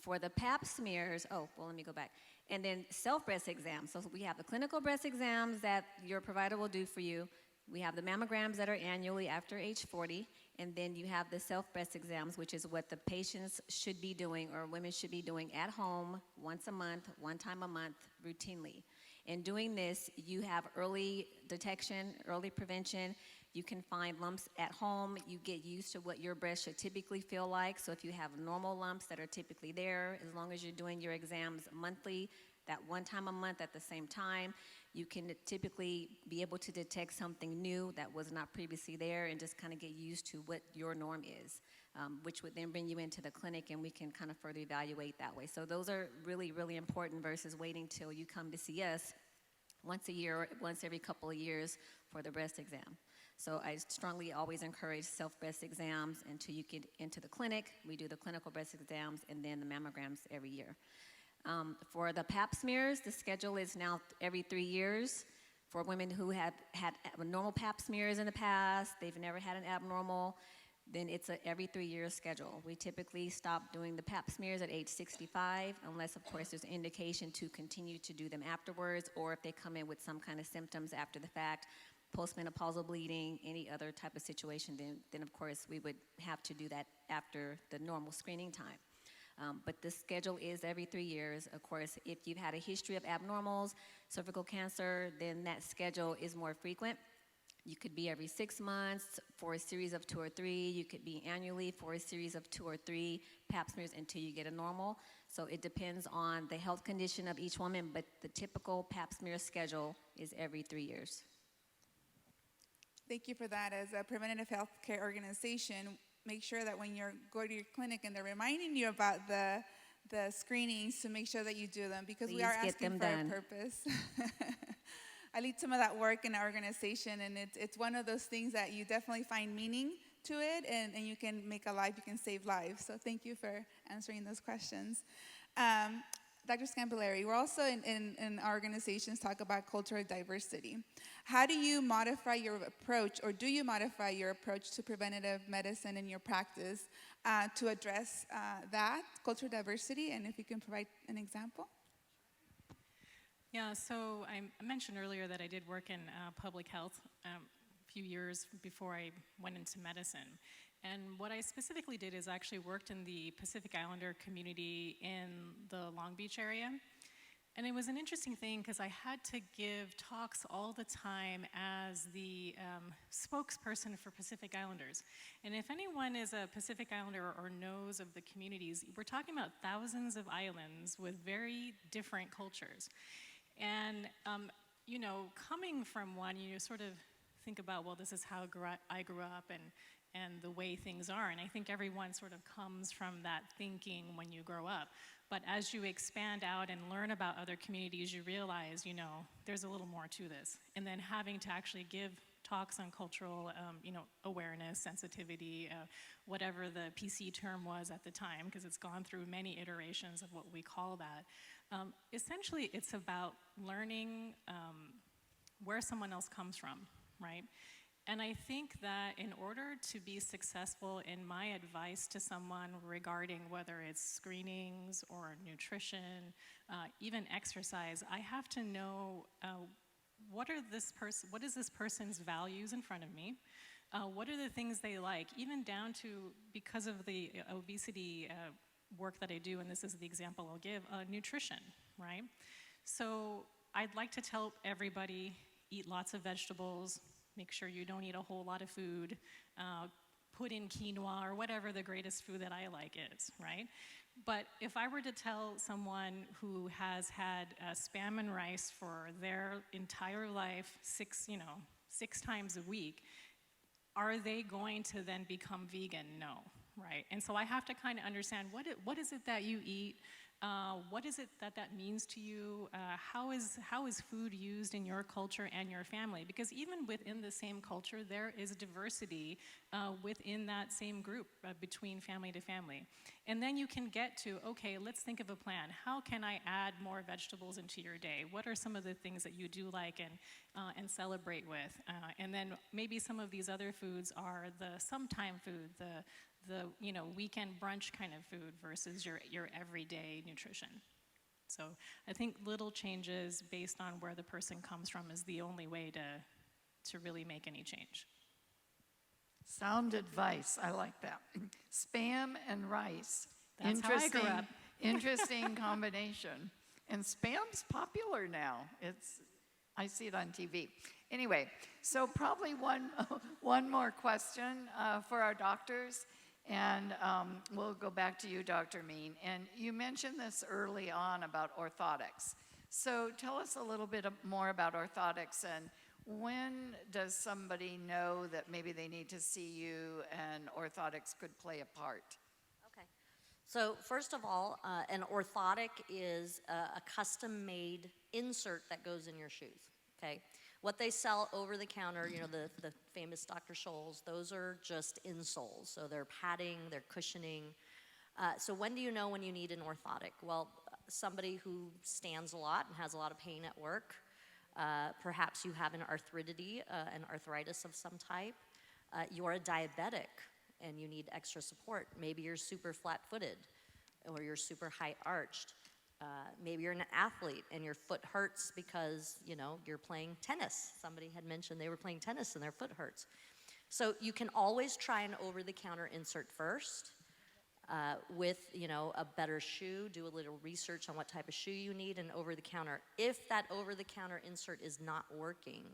For the pap smears, let me go back. And then self-breast exams. So we have the clinical breast exams that your provider will do for you. We have the mammograms that are annually after age 40. And then you have the self-breast exams, which is what the patients should be doing or women should be doing at home once a month, one time a month, routinely. In doing this, you have early detection, early prevention. You can find lumps at home. You get used to what your breast should typically feel like. So if you have normal lumps that are typically there, as long as you're doing your exams monthly, that one time a month at the same time, you can typically be able to detect something new that was not previously there and just kind of get used to what your norm is, which would then bring you into the clinic and we can kind of further evaluate that way. So those are really, really important versus waiting till you come to see us once a year or once every couple of years for the breast exam. So I strongly always encourage self-breast exams until you get into the clinic. We do the clinical breast exams and then the mammograms every year. For the pap smears, the schedule is now every 3 years. For women who have had normal pap smears in the past, they've never had an abnormal, then it's a every 3 year schedule. We typically stop doing the pap smears at age 65, unless of course there's indication to continue to do them afterwards, or if they come in with some kind of symptoms after the fact, postmenopausal bleeding, any other type of situation, then of course we would have to do that after the normal screening time. But the schedule is every 3 years. Of course, if you've had a history of abnormals, cervical cancer, then that schedule is more frequent. You could be every 6 months for a series of 2 or 3. You could be annually for a series of 2 or 3 pap smears until you get a normal. So it depends on the health condition of each woman, but the typical pap smear schedule is every 3 years. Thank you for that. As a preventative health care organization, make sure that when you go to your clinic and they're reminding you about the screenings, to make sure that you do them, because we are asking for a purpose. I lead some of that work in our organization, and it's one of those things that you definitely find meaning to it, and you can make a life, you can save lives. So thank you for answering those questions. Dr. Scampolari, we're also in our organizations talk about cultural diversity. How do you modify your approach, or do you modify your approach to preventative medicine in your practice to address that cultural diversity? And if you can provide an example. Yeah, so I mentioned earlier that I did work in public health a few years before I went into medicine. And what I specifically did is actually worked in the Pacific Islander community in the Long Beach area. And it was an interesting thing because I had to give talks all the time as the spokesperson for Pacific Islanders. And if anyone is a Pacific Islander or knows of the communities, we're talking about thousands of islands with very different cultures. And, you know, coming from one, you sort of think about, well, this is how I grew up and the way things are. And I think everyone sort of comes from that thinking when you grow up. But as you expand out and learn about other communities, you realize, you know, there's a little more to this. And then having to actually give talks on cultural, you know, awareness, sensitivity, whatever the PC term was at the time, because it's gone through many iterations of what we call that. Essentially, it's about learning where someone else comes from, right? And I think that in order to be successful in my advice to someone regarding whether it's screenings or nutrition, even exercise, I have to know what is this person's values in front of me? What are the things they like, even down to, because of the obesity work that I do, and this is the example I'll give, nutrition, right? So I'd like to tell everybody, eat lots of vegetables, make sure you don't eat a whole lot of food, put in quinoa or whatever the greatest food that I like is, right? But if I were to tell someone who has had Spam and rice for their entire life, 6 times a week, are they going to then become vegan? No, right? And so I have to kind of understand what is it that you eat? What is it that means to you? How is food used in your culture and your family? Because even within the same culture, there is diversity within that same group between family to family. And then you can get to, okay, let's think of a plan. How can I add more vegetables into your day? What are some of the things that you do like and celebrate with? And then maybe some of these other foods are the sometime food, the weekend brunch kind of food versus your everyday nutrition. So I think little changes based on where the person comes from is the only way to really make any change. Sound advice, I like that. Spam and rice. That's how I grew up. Interesting combination. And Spam's popular now. I see it on TV. Anyway, so probably one more question for our doctors, and we'll go back to you, Dr. Mean. And you mentioned this early on about orthotics. So tell us a little bit more about orthotics, and when does somebody know that maybe they need to see you and orthotics could play a part? Okay. So first of all, an orthotic is a custom-made insert that goes in your shoes, okay? What they sell over the counter, you know, the famous Dr. Scholl's, those are just insoles. So they're padding, they're cushioning. So when do you know when you need an orthotic? Well, somebody who stands a lot and has a lot of pain at work. Perhaps you have an arthritis of some type. You're a diabetic and you need extra support. Maybe you're super flat-footed or you're super high-arched. Maybe you're an athlete and your foot hurts because, you know, you're playing tennis. Somebody had mentioned they were playing tennis and their foot hurts. So you can always try an over-the-counter insert first with, you know, a better shoe. Do a little research on what type of shoe you need and over-the-counter. If that over-the-counter insert is not working,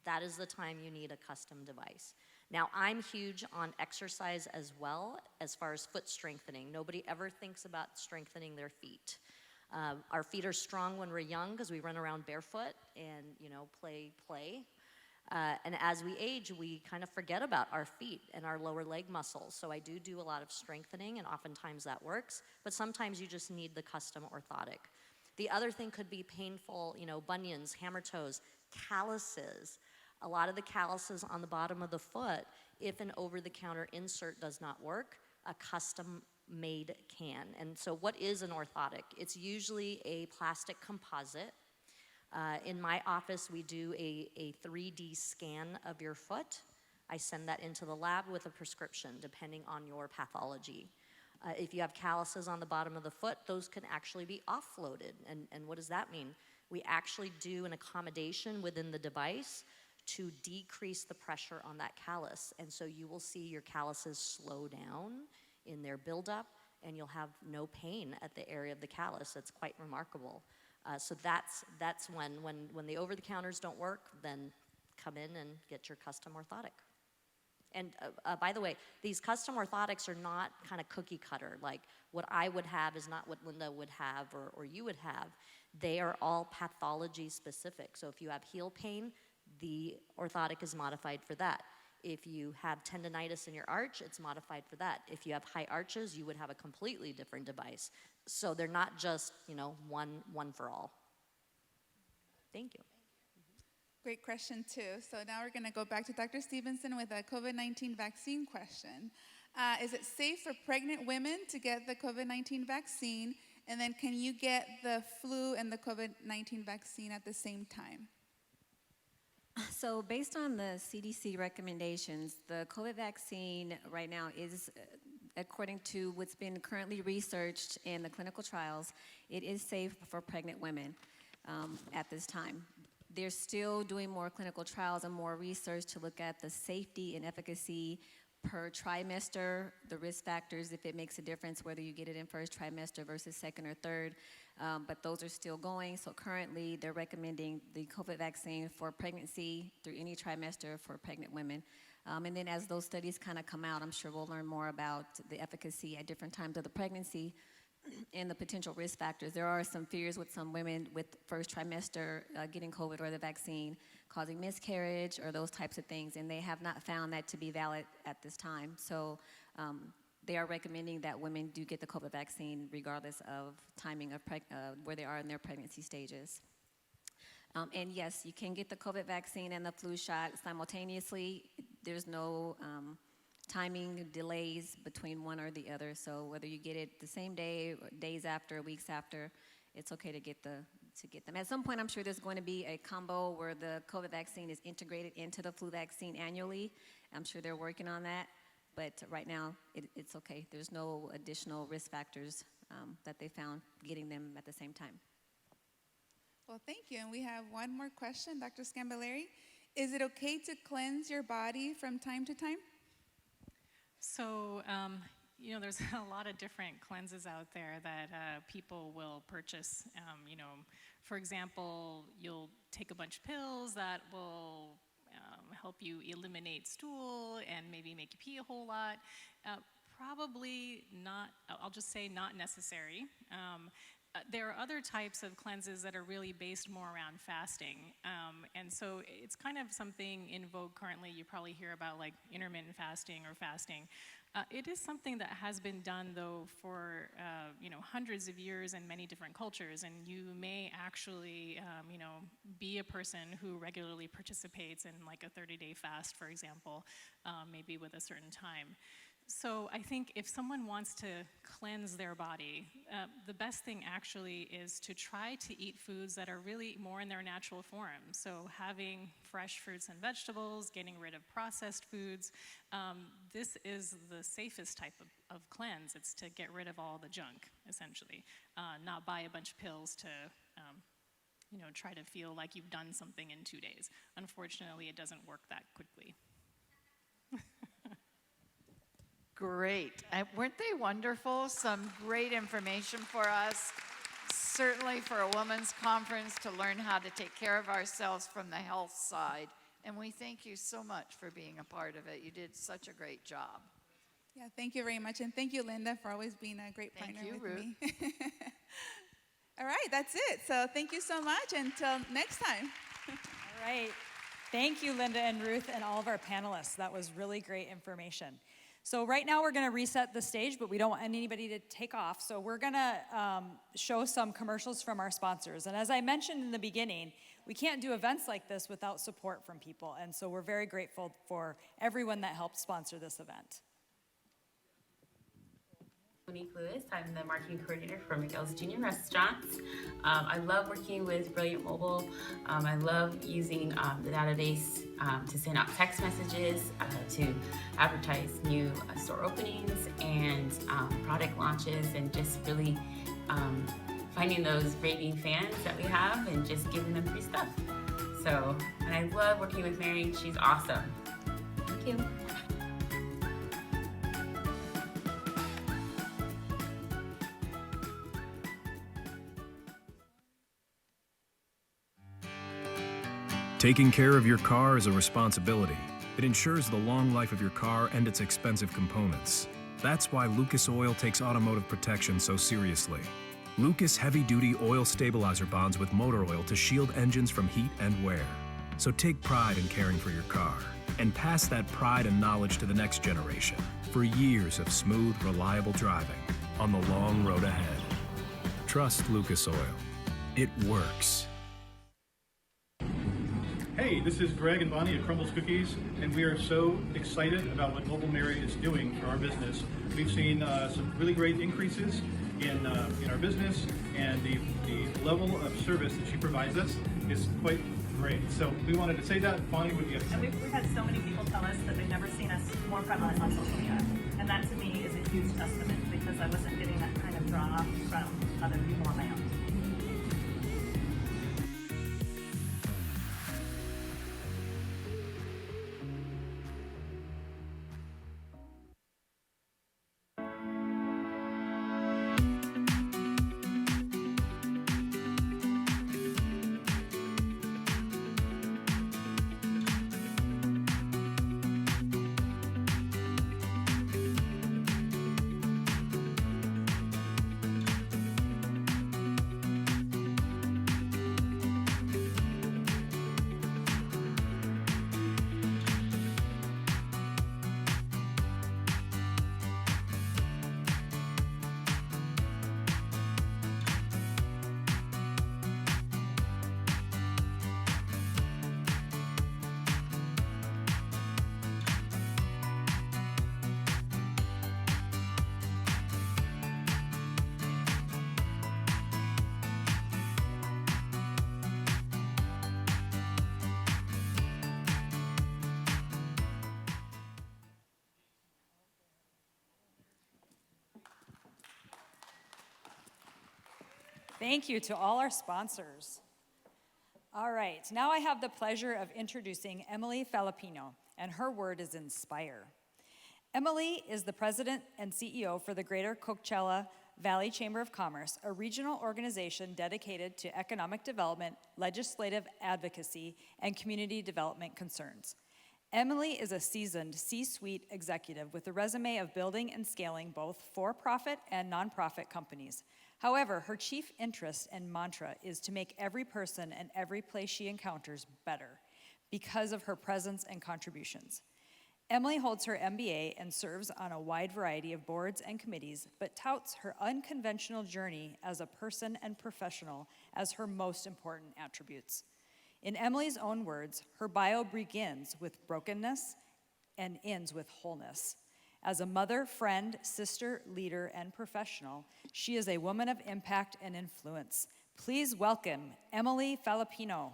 that is the time you need a custom device. Now, I'm huge on exercise as well as far as foot strengthening. Nobody ever thinks about strengthening their feet. Our feet are strong when we're young because we run around barefoot and, you know, play. And as we age, we kind of forget about our feet and our lower leg muscles. So I do a lot of strengthening, and oftentimes that works. But sometimes you just need the custom orthotic. The other thing could be painful, you know, bunions, hammer toes, calluses. A lot of the calluses on the bottom of the foot, if an over-the-counter insert does not work, a custom-made can. And so what is an orthotic? It's usually a plastic composite. In my office, we do a 3D scan of your foot. I send that into the lab with a prescription, depending on your pathology. If you have calluses on the bottom of the foot, those can actually be offloaded. And what does that mean? We actually do an accommodation within the device to decrease the pressure on that callus. And so you will see your calluses slow down in their buildup, and you'll have no pain at the area of the callus. It's quite remarkable. So that's when the over-the-counters don't work, then come in and get your custom orthotic. And by the way, these custom orthotics are not kind of cookie cutter. Like what I would have is not what Linda would have or you would have. They are all pathology specific. So if you have heel pain, the orthotic is modified for that. If you have tendonitis in your arch, it's modified for that. If you have high arches, you would have a completely different device. So they're not just, you know, one for all. Thank you. Great question, too. So now we're going to go back to Dr. Stevenson with a COVID-19 vaccine question. Is it safe for pregnant women to get the COVID-19 vaccine? And then can you get the flu and the COVID-19 vaccine at the same time? So based on the CDC recommendations, the COVID vaccine right now is, according to what's been currently researched in the clinical trials, it is safe for pregnant women at this time. They're still doing more clinical trials and more research to look at the safety and efficacy per trimester, the risk factors, if it makes a difference whether you get it in first trimester versus second or third, but those are still going. So currently they're recommending the COVID vaccine for pregnancy through any trimester for pregnant women. And then as those studies kind of come out, I'm sure we'll learn more about the efficacy at different times of the pregnancy and the potential risk factors. There are some fears with some women with first trimester getting COVID or the vaccine causing miscarriage or those types of things, and they have not found that to be valid at this time. So they are recommending that women do get the COVID vaccine regardless of timing of where they are in their pregnancy stages. And yes, you can get the COVID vaccine and the flu shot simultaneously. There's no timing delays between one or the other. So whether you get it the same day, or days after, weeks after, it's okay to get them. At some point, I'm sure there's going to be a combo where the COVID vaccine is integrated into the flu vaccine annually. I'm sure they're working on that. But right now, it's okay. There's no additional risk factors that they found getting them at the same time. Well, thank you. And we have one more question, Dr. Scambilleri. Is it okay to cleanse your body from time to time? So there's a lot of different cleanses out there that people will purchase. For example, you'll take a bunch of pills that will help you eliminate stool and maybe make you pee a whole lot. Probably not, I'll just say not necessary. There are other types of cleanses that are really based more around fasting. And so it's kind of something in vogue currently. You probably hear about like intermittent fasting or fasting. It is something that has been done though for hundreds of years in many different cultures, and you may actually be a person who regularly participates in like a 30-day fast, for example, maybe with a certain time. So I think if someone wants to cleanse their body, the best thing actually is to try to eat foods that are really more in their natural form. So having fresh fruits and vegetables, getting rid of processed foods, this is the safest type of cleanse. It's to get rid of all the junk, essentially, not buy a bunch of pills to try to feel like you've done something in 2 days. Unfortunately, it doesn't work that quickly. Great. Weren't they wonderful? Some great information for us. Certainly for a women's conference to learn how to take care of ourselves from the health side. And we thank you so much for being a part of it. You did such a great job. Yeah, thank you very much. And thank you, Linda, for always being a great partner with me. All right, that's it. So thank you so much. Until next time. All right. Thank you, Linda and Ruth, and all of our panelists. That was really great information. So right now we're going to reset the stage, but we don't want anybody to take off. So we're going to show some commercials from our sponsors. And as I mentioned in the beginning, we can't do events like this without support from people. And so we're very grateful for everyone that helped sponsor this event. Monique Lewis. I'm the marketing coordinator for Miguel's Junior Restaurants. I love working with Brilliant Mobile. I love using the database to send out text messages, to advertise new store openings and product launches, and just really finding those raving fans that we have and just giving them free stuff. So, and I love working with Mary. She's awesome. Thank you. Taking care of your car is a responsibility. It ensures the long life of your car and its expensive components. That's why Lucas Oil takes automotive protection so seriously. Lucas heavy-duty oil stabilizer bonds with motor oil to shield engines from heat and wear. So take pride in caring for your car and pass that pride and knowledge to the next generation for years of smooth, reliable driving on the long road ahead. Trust Lucas Oil. It works. Hey, this is Greg and Bonnie at Crumbles Cookies, and we are so excited about what Mobile Mary is doing for our business. We've seen some really great increases in our business, and the level of service that she provides us is quite great. So we wanted to say that. Bonnie, would you have to say? And we've had so many people tell us that they've never seen us more prevalent on social media, and that to me is a huge testament, because I wasn't getting that kind of draw from other people on my own. Thank you to all our sponsors. All right, now I have the pleasure of introducing Emily Falappino, and her word is inspire. Emily is the president and CEO for the Greater Coachella Valley Chamber of Commerce, a regional organization dedicated to economic development, legislative advocacy, and community development concerns. Emily is a seasoned C-suite executive with a resume of building and scaling both for-profit and nonprofit companies. However, her chief interest and mantra is to make every person and every place she encounters better because of her presence and contributions. Emily holds her MBA and serves on a wide variety of boards and committees, but touts her unconventional journey as a person and professional as her most important attributes. In Emily's own words, her bio begins with brokenness and ends with wholeness. As a mother, friend, sister, leader, and professional, she is a woman of impact and influence. Please welcome Emily Falappino.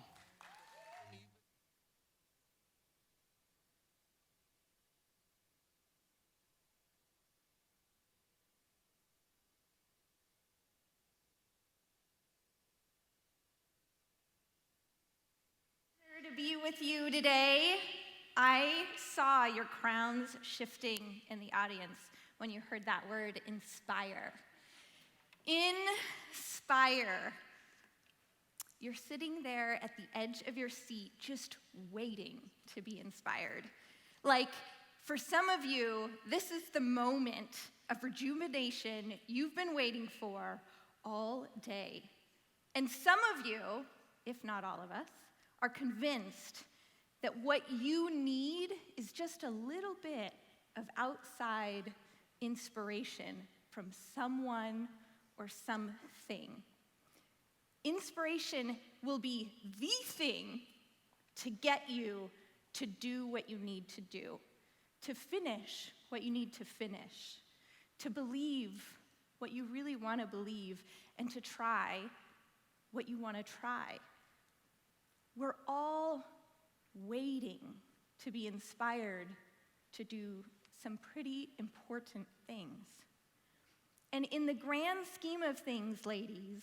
To be with you today. I saw your crowns shifting in the audience when you heard that word, inspire. Inspire. You're sitting there at the edge of your seat just waiting to be inspired. Like, for some of you, this is the moment of rejuvenation you've been waiting for all day. And some of you, if not all of us, are convinced that what you need is just a little bit of outside inspiration from someone or something. Inspiration will be the thing to get you to do what you need to do, to finish what you need to finish, to believe what you really want to believe, and to try what you want to try. We're all waiting to be inspired to do some pretty important things. And in the grand scheme of things, ladies,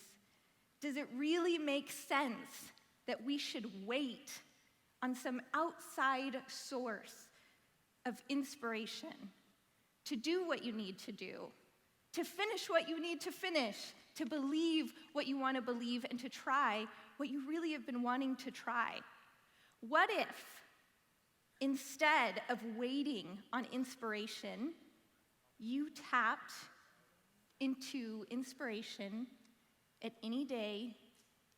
does it really make sense that we should wait on some outside source of inspiration to do what you need to do, to finish what you need to finish, to believe what you want to believe, and to try what you really have been wanting to try? What if, instead of waiting on inspiration, you tapped into inspiration at any day,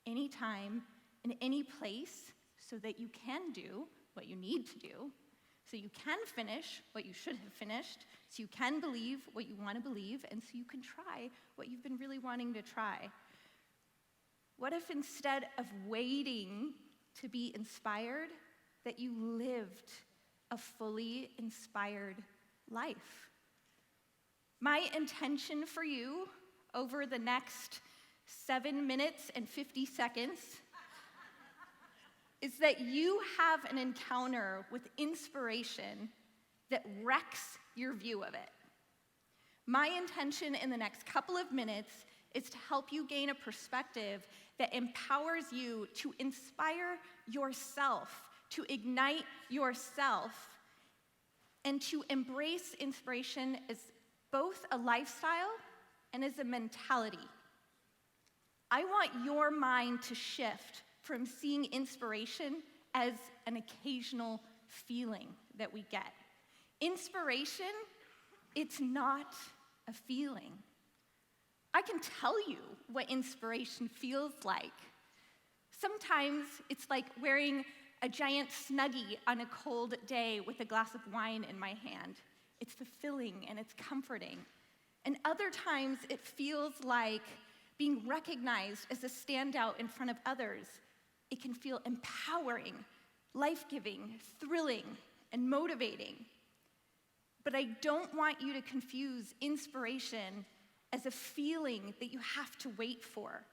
any time, in any place, so that you can do what you need to do, so you can finish what you should have finished, so you can believe what you want to believe, and so you can try what you've been really wanting to try? What if instead of waiting to be inspired, that you lived a fully inspired life? My intention for you over the next 7 minutes and 50 seconds is that you have an encounter with inspiration that wrecks your view of it. My intention in the next couple of minutes is to help you gain a perspective that empowers you to inspire yourself, to ignite yourself, and to embrace inspiration as both a lifestyle and as a mentality. I want your mind to shift from seeing inspiration as an occasional feeling that we get. Inspiration, it's not a feeling. I can tell you what inspiration feels like. Sometimes it's like wearing a giant Snuggie on a cold day with a glass of wine in my hand. It's fulfilling and it's comforting. And other times it feels like being recognized as a standout in front of others. It can feel empowering, life-giving, thrilling, and motivating. But I don't want you to confuse inspiration as a feeling that you have to wait for.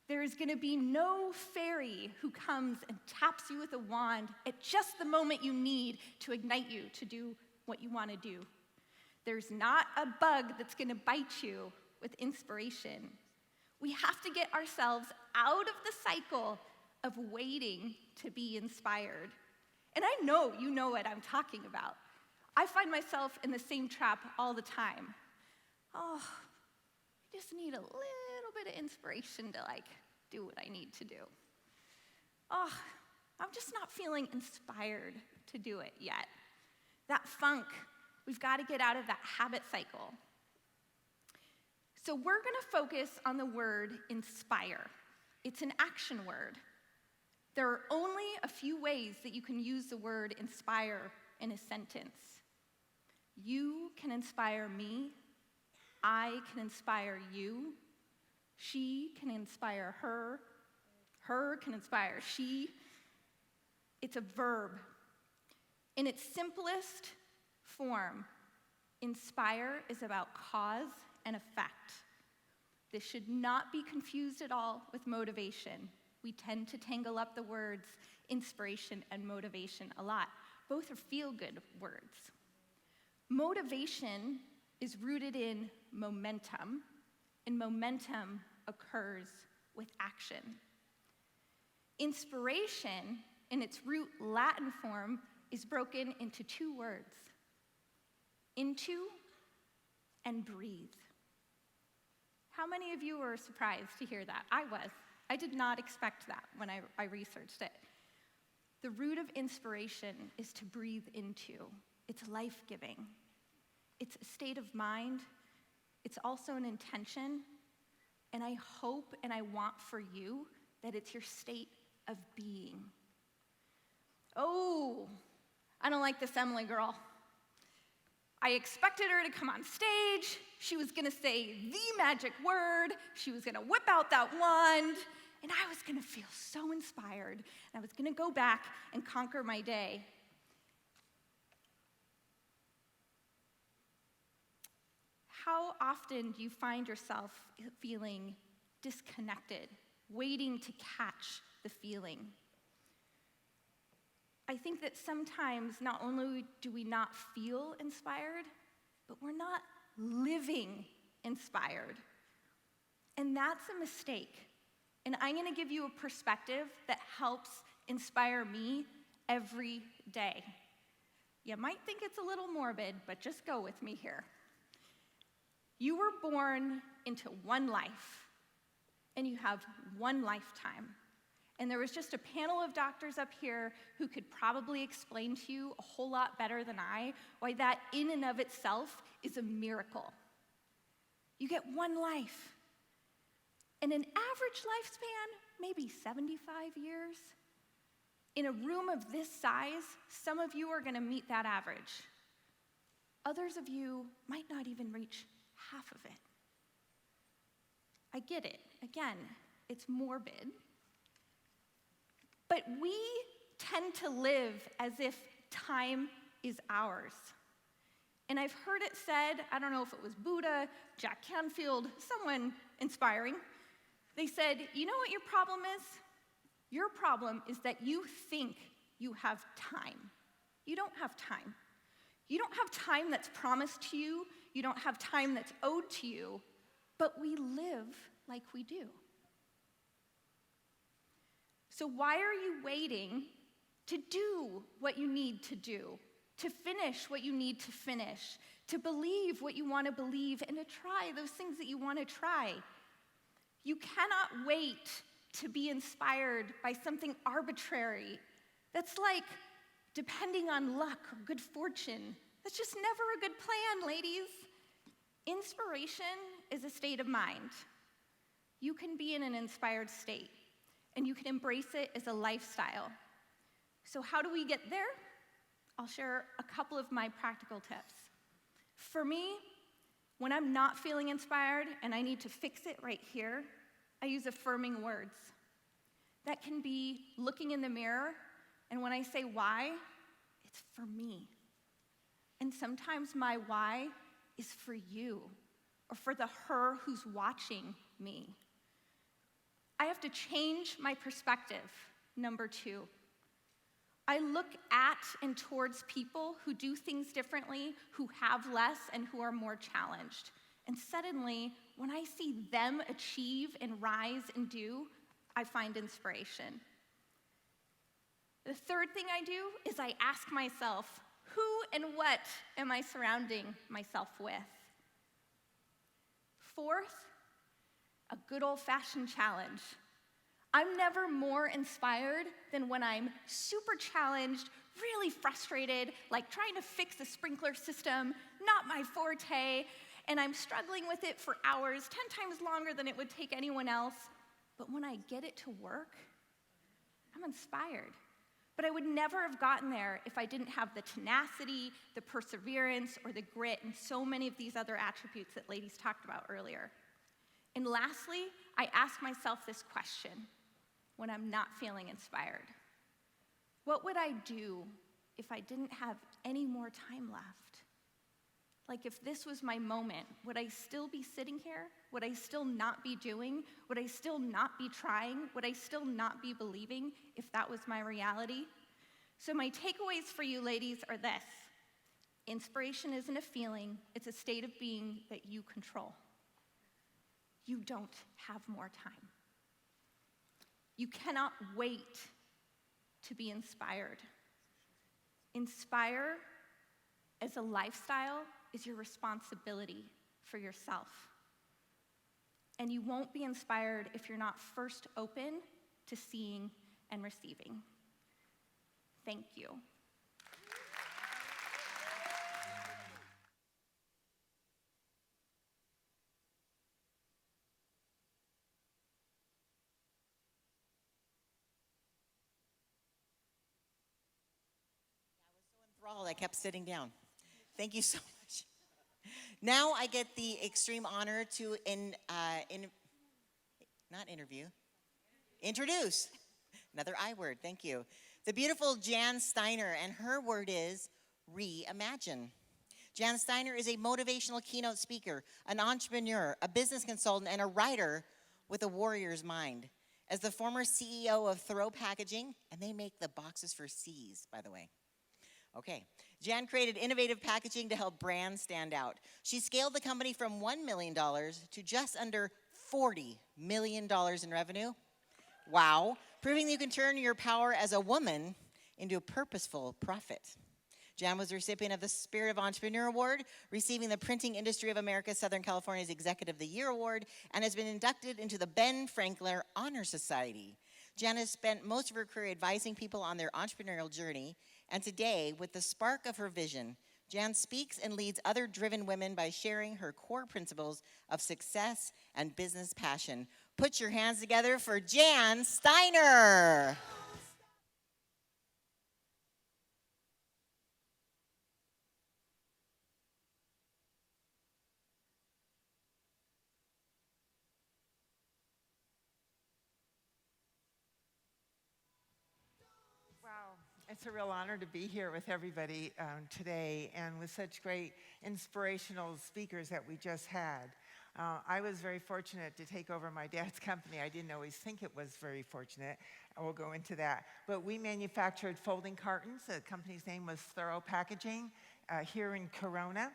There is going to be no fairy who comes and taps you with a wand at just the moment you need to ignite you to do what you want to do. There's not a bug that's going to bite you with inspiration. We have to get ourselves out of the cycle of waiting to be inspired. And I know you know what I'm talking about. I find myself in the same trap all the time. Oh, I just need a little bit of inspiration to do what I need to do. Oh, I'm just not feeling inspired to do it yet. That funk, we've got to get out of that habit cycle. So we're going to focus on the word inspire. It's an action word. There are only a few ways that you can use the word inspire in a sentence. You can inspire me. I can inspire you. She can inspire her. Her can inspire she. It's a verb. In its simplest form, inspire is about cause and effect. This should not be confused at all with motivation. We tend to tangle up the words inspiration and motivation a lot. Both are feel-good words. Motivation is rooted in momentum, and momentum occurs with action. Inspiration, in its root Latin form, is broken into two words: into and breathe. How many of you were surprised to hear that? I was. I did not expect that when I researched it. The root of inspiration is to breathe into. It's life-giving. It's a state of mind. It's also an intention. And I hope and I want for you that it's your state of being. Oh, I don't like this Emily girl. I expected her to come on stage. She was going to say the magic word. She was going to whip out that wand. And I was going to feel so inspired. And I was going to go back and conquer my day. How often do you find yourself feeling disconnected, waiting to catch the feeling? I think that sometimes not only do we not feel inspired, but we're not living inspired. And that's a mistake. And I'm going to give you a perspective that helps inspire me every day. You might think it's a little morbid, but just go with me here. You were born into one life, and you have one lifetime. And there was just a panel of doctors up here who could probably explain to you a whole lot better than I why that in and of itself is a miracle. You get one life. And an average lifespan, maybe 75 years. In a room of this size, some of you are going to meet that average. Others of you might not even reach half of it. I get it. Again, it's morbid. But we tend to live as if time is ours. And I've heard it said, I don't know if it was Buddha, Jack Canfield, someone inspiring. They said, you know what your problem is? Your problem is that you think you have time. You don't have time. You don't have time that's promised to you. You don't have time that's owed to you. But we live like we do. So why are you waiting to do what you need to do, to finish what you need to finish, to believe what you want to believe, and to try those things that you want to try? You cannot wait to be inspired by something arbitrary that's like depending on luck or good fortune. That's just never a good plan, ladies. Inspiration is a state of mind. You can be in an inspired state, and you can embrace it as a lifestyle. So how do we get there? I'll share a couple of my practical tips. For me, when I'm not feeling inspired and I need to fix it right here, I use affirming words. That can be looking in the mirror, and when I say why, it's for me. And sometimes my why is for you, or for the her who's watching me. I have to change my perspective, number 2. I look at and towards people who do things differently, who have less, and who are more challenged. And suddenly, when I see them achieve and rise and do, I find inspiration. The third thing I do is I ask myself, Who and what am I surrounding myself with? Fourth, a good old-fashioned challenge. I'm never more inspired than when I'm super challenged, really frustrated, like trying to fix a sprinkler system, not my forte, and I'm struggling with it for hours, 10 times longer than it would take anyone else. But when I get it to work, I'm inspired. But I would never have gotten there if I didn't have the tenacity, the perseverance, or the grit, and so many of these other attributes that ladies talked about earlier. And lastly, I ask myself this question when I'm not feeling inspired. What would I do if I didn't have any more time left? Like if this was my moment, would I still be sitting here? Would I still not be doing? Would I still not be trying? Would I still not be believing if that was my reality? So my takeaways for you ladies are this. Inspiration isn't a feeling, it's a state of being that you control. You don't have more time. You cannot wait to be inspired. Inspire as a lifestyle is your responsibility for yourself. And you won't be inspired if you're not first open to seeing and receiving. Thank you. Enthralled, I kept sitting down. Thank you so much. Now I get the extreme honor to introduce, another I word, thank you, the beautiful Jan Steiner, and her word is reimagine. Jan Steiner is a motivational keynote speaker, an entrepreneur, a business consultant, and a writer with a warrior's mind. As the former CEO of Thoreau Packaging, and they make the boxes for C's, by the way. Okay, Jan created innovative packaging to help brands stand out. She scaled the company from $1 million to just under $40 million in revenue. Wow, proving you can turn your power as a woman into a purposeful profit. Jan was the recipient of the Spirit of Entrepreneur Award, receiving the Printing Industry of America Southern California's Executive of the Year Award, and has been inducted into the Ben Franklin Honor Society. Jan has spent most of her career advising people on their entrepreneurial journey, and today, with the spark of her vision, Jan speaks and leads other driven women by sharing her core principles of success and business passion. Put your hands together for Jan Steiner. It's a real honor to be here with everybody today, and with such great inspirational speakers that we just had. I was very fortunate to take over my dad's company. I didn't always think it was very fortunate. I will go into that. But we manufactured folding cartons. The company's name was Thoreau Packaging here in Corona.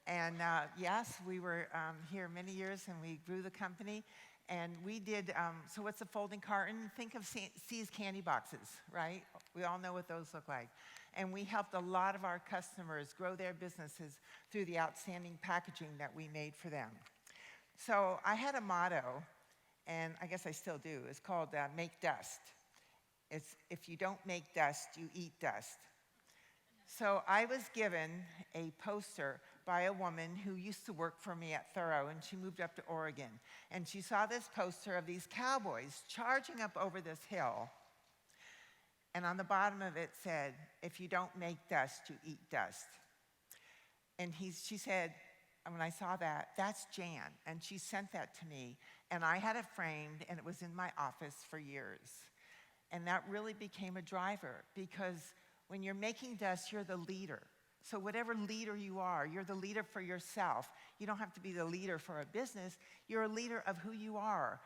And yes, we were here many years, and we grew the company. And we did, so what's a folding carton? Think of C's candy boxes, right? We all know what those look like. And we helped a lot of our customers grow their businesses through the outstanding packaging that we made for them. So I had a motto, and I guess I still do. It's called Make Dust. It's if you don't make dust, you eat dust. So I was given a poster by a woman who used to work for me at Thoreau, and she moved up to Oregon. And she saw this poster of these cowboys charging up over this hill. And on the bottom of it said, if you don't make dust, you eat dust. And she said, and when I saw that, that's Jan. And she sent that to me. And I had it framed, and it was in my office for years. And that really became a driver, because when you're making dust, you're the leader. So whatever leader you are, you're the leader for yourself. You don't have to be the leader for a business. You're a leader of who you are.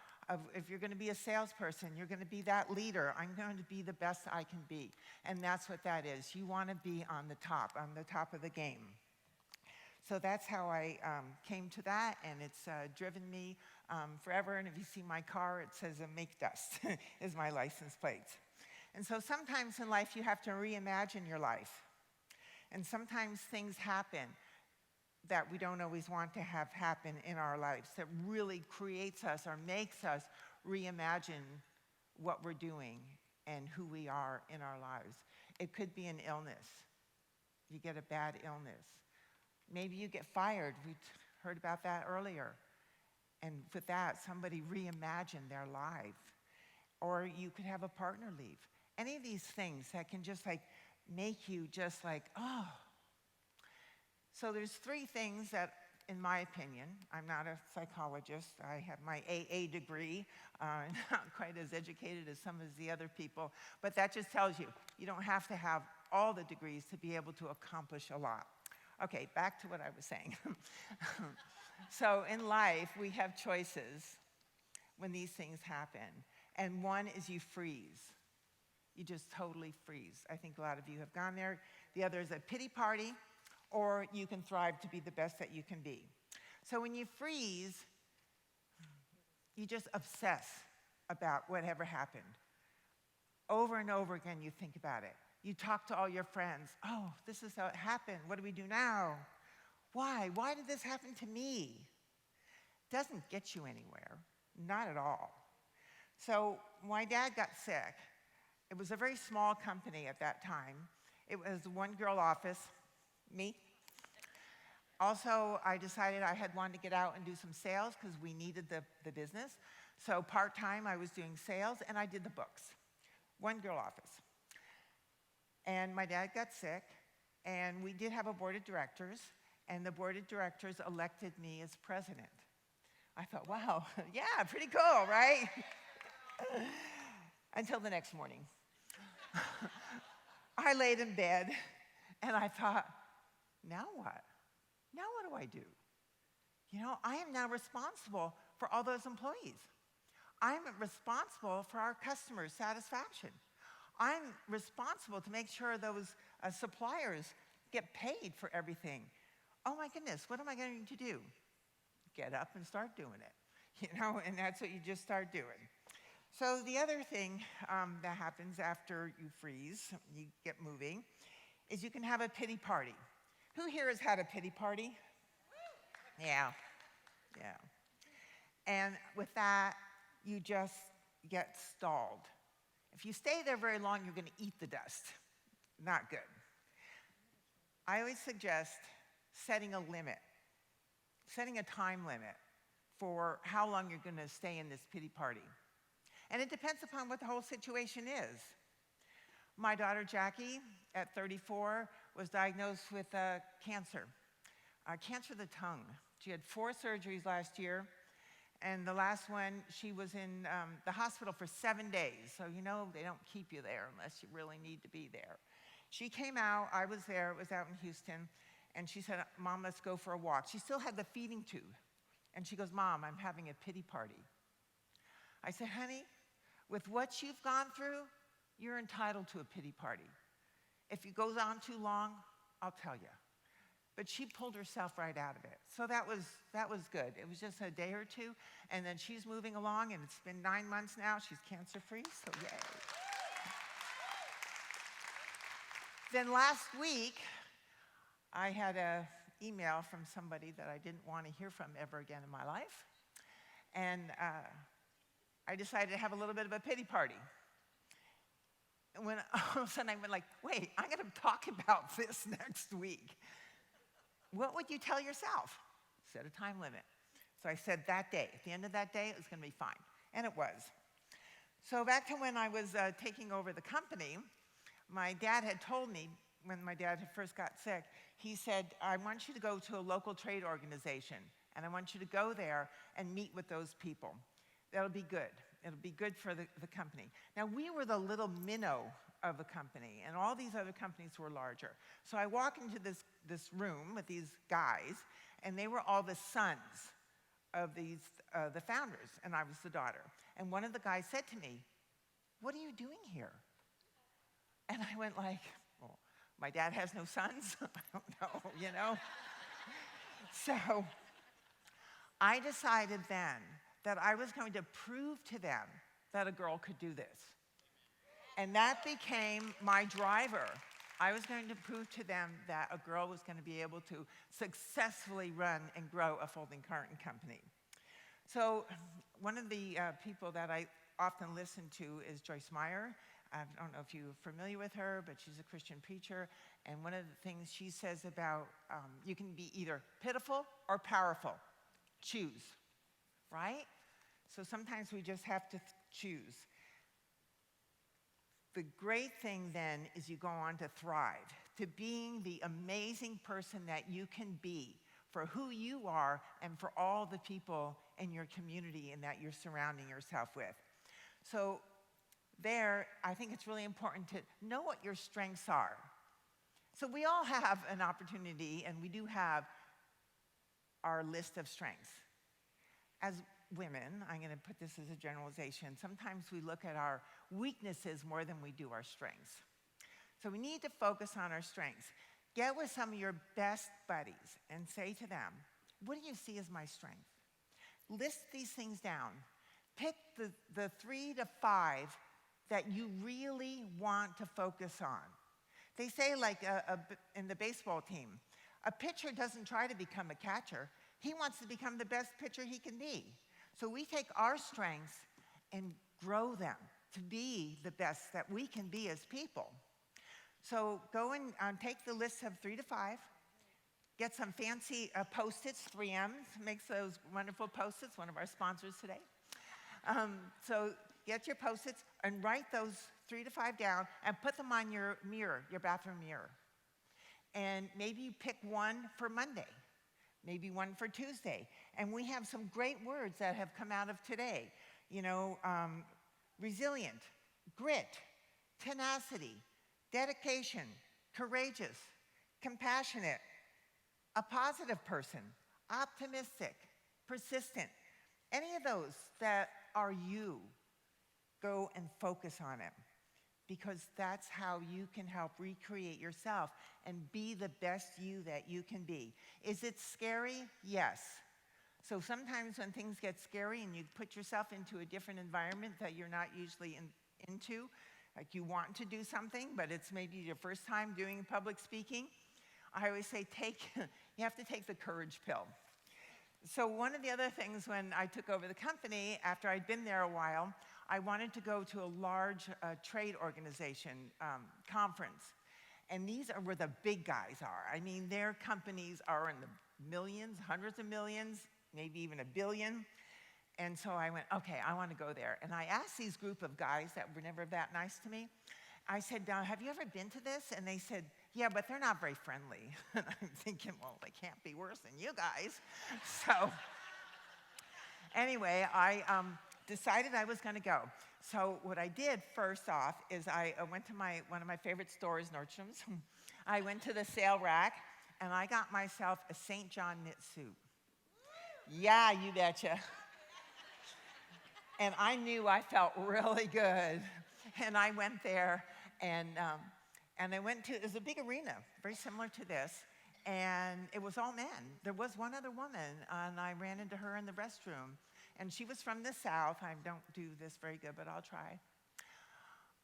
If you're going to be a salesperson, you're going to be that leader. I'm going to be the best I can be. And that's what that is. You want to be on the top of the game. So that's how I came to that, and it's driven me forever. And if you see my car, it says Make Dust is my license plate. And so sometimes in life you have to reimagine your life. And sometimes things happen that we don't always want to have happen in our lives, that really creates us or makes us reimagine what we're doing and who we are in our lives. It could be an illness. You get a bad illness. Maybe you get fired. We heard about that earlier. And with that, somebody reimagined their life. Or you could have a partner leave. Any of these things that can just like make you just like, oh. So there's 3 things that, in my opinion, I'm not a psychologist. I have my AA degree, not quite as educated as some of the other people. But that just tells you, you don't have to have all the degrees to be able to accomplish a lot. Okay, back to what I was saying. So in life, we have choices when these things happen. And one is you freeze. You just totally freeze. I think a lot of you have gone there. The other is a pity party, or you can thrive to be the best that you can be. So when you freeze, you just obsess about whatever happened. Over and over again, you think about it. You talk to all your friends. Oh, this is how it happened. What do we do now? Why? Why did this happen to me? Doesn't get you anywhere, not at all. So my dad got sick. It was a very small company at that time. It was a 1-girl office, me. Also, I decided I had wanted to get out and do some sales because we needed the business. So part-time, I was doing sales, and I did the books. 1-girl office. And my dad got sick, and we did have a board of directors, and the board of directors elected me as president. I thought, wow, yeah, pretty cool, right? Until the next morning. I laid in bed, and I thought, now what? Now what do I do? You know, I am now responsible for all those employees. I'm responsible for our customers' satisfaction. I'm responsible to make sure those suppliers get paid for everything. Oh my goodness, what am I going to do? Get up and start doing it, you know, and that's what you just start doing. So the other thing that happens after you freeze, you get moving, is you can have a pity party. Who here has had a pity party? Yeah. And with that, you just get stalled. If you stay there very long, you're going to eat the dust. Not good. I always suggest setting a limit, setting a time limit for how long you're going to stay in this pity party. And it depends upon what the whole situation is. My daughter Jackie, at 34, was diagnosed with cancer of the tongue. She had 4 surgeries last year, and the last one, she was in the hospital for 7 days. So you know they don't keep you there unless you really need to be there. She came out, I was there, it was out in Houston, and she said, Mom, let's go for a walk. She still had the feeding tube. And she goes, Mom, I'm having a pity party. I said, honey, with what you've gone through, you're entitled to a pity party. If it goes on too long, I'll tell you. But she pulled herself right out of it. So that was good. It was just a day or two, and then she's moving along, and it's been 9 months now. She's cancer-free, so yay. Then last week, I had an email from somebody that I didn't want to hear from ever again in my life. And I decided to have a little bit of a pity party. And when all of a sudden I went like, wait, I'm going to talk about this next week. What would you tell yourself? Set a time limit. So I said that day. At the end of that day, it was going to be fine. And it was. So back to when I was taking over the company, my dad had told me, when my dad had first got sick, he said, I want you to go to a local trade organization, and I want you to go there and meet with those people. That'll be good. It'll be good for the company. Now, we were the little minnow of the company, and all these other companies were larger. So I walk into this room with these guys, and they were all the sons of the founders, and I was the daughter. And one of the guys said to me, what are you doing here? And I went like, well, my dad has no sons. I don't know, you know? So I decided then that I was going to prove to them that a girl could do this. And that became my driver. I was going to prove to them that a girl was going to be able to successfully run and grow a folding carton company. So one of the people that I often listen to is Joyce Meyer. I don't know if you're familiar with her, but she's a Christian preacher. And one of the things she says about you can be either pitiful or powerful. Choose, right? So sometimes we just have to choose. The great thing then is you go on to thrive, to being the amazing person that you can be for who you are and for all the people in your community and that you're surrounding yourself with. So there, I think it's really important to know what your strengths are. So we all have an opportunity, and we do have our list of strengths. As women, I'm going to put this as a generalization, sometimes we look at our weaknesses more than we do our strengths. So we need to focus on our strengths. Get with some of your best buddies and say to them, what do you see as my strength? List these things down. Pick the 3 to 5 that you really want to focus on. They say, like in the baseball team, a pitcher doesn't try to become a catcher. He wants to become the best pitcher he can be. So we take our strengths and grow them to be the best that we can be as people. So go and take the list of 3 to 5. Get some fancy Post-its. 3M makes those wonderful Post-its, one of our sponsors today. So get your Post-its and write those 3 to 5 down and put them on your mirror, your bathroom mirror. And maybe you pick one for Monday, maybe one for Tuesday. And we have some great words that have come out of today. You know, resilient, grit, tenacity, dedication, courageous, compassionate, a positive person, optimistic, persistent. Any of those that are you, go and focus on it, because that's how you can help recreate yourself and be the best you that you can be. Is it scary? Yes. So sometimes when things get scary and you put yourself into a different environment that you're not usually into, like you want to do something, but it's maybe your first time doing public speaking, I always say you have to take the courage pill. So one of the other things when I took over the company, after I'd been there a while, I wanted to go to a large trade organization conference. And these are where the big guys are. I mean, their companies are in the millions, hundreds of millions, maybe even $1 billion. And so I went, okay, I want to go there. And I asked these group of guys that were never that nice to me, I said, have you ever been to this? And they said, yeah, but they're not very friendly. And I'm thinking, well, they can't be worse than you guys. So anyway, I decided I was going to go. So what I did first off is I went to one of my favorite stores, Nordstrom's. I went to the sale rack, and I got myself a St. John knit suit. Yeah, you betcha. And I knew I felt really good. And I went there, and I went to, it was a big arena, very similar to this, and it was all men. There was one other woman, and I ran into her in the restroom, and she was from the South. I don't do this very good, but I'll try.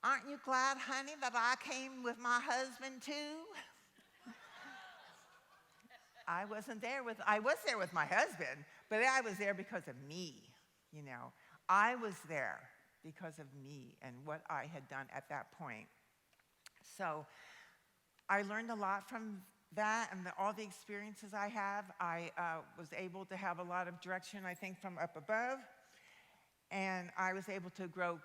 Aren't you glad, honey, that I came with my husband, too? I was there with my husband, but I was there because of me, you know. I was there because of me and what I had done at that point. So I learned a lot from that and all the experiences I have. I was able to have a lot of direction, I think, from up above. And I was able to grow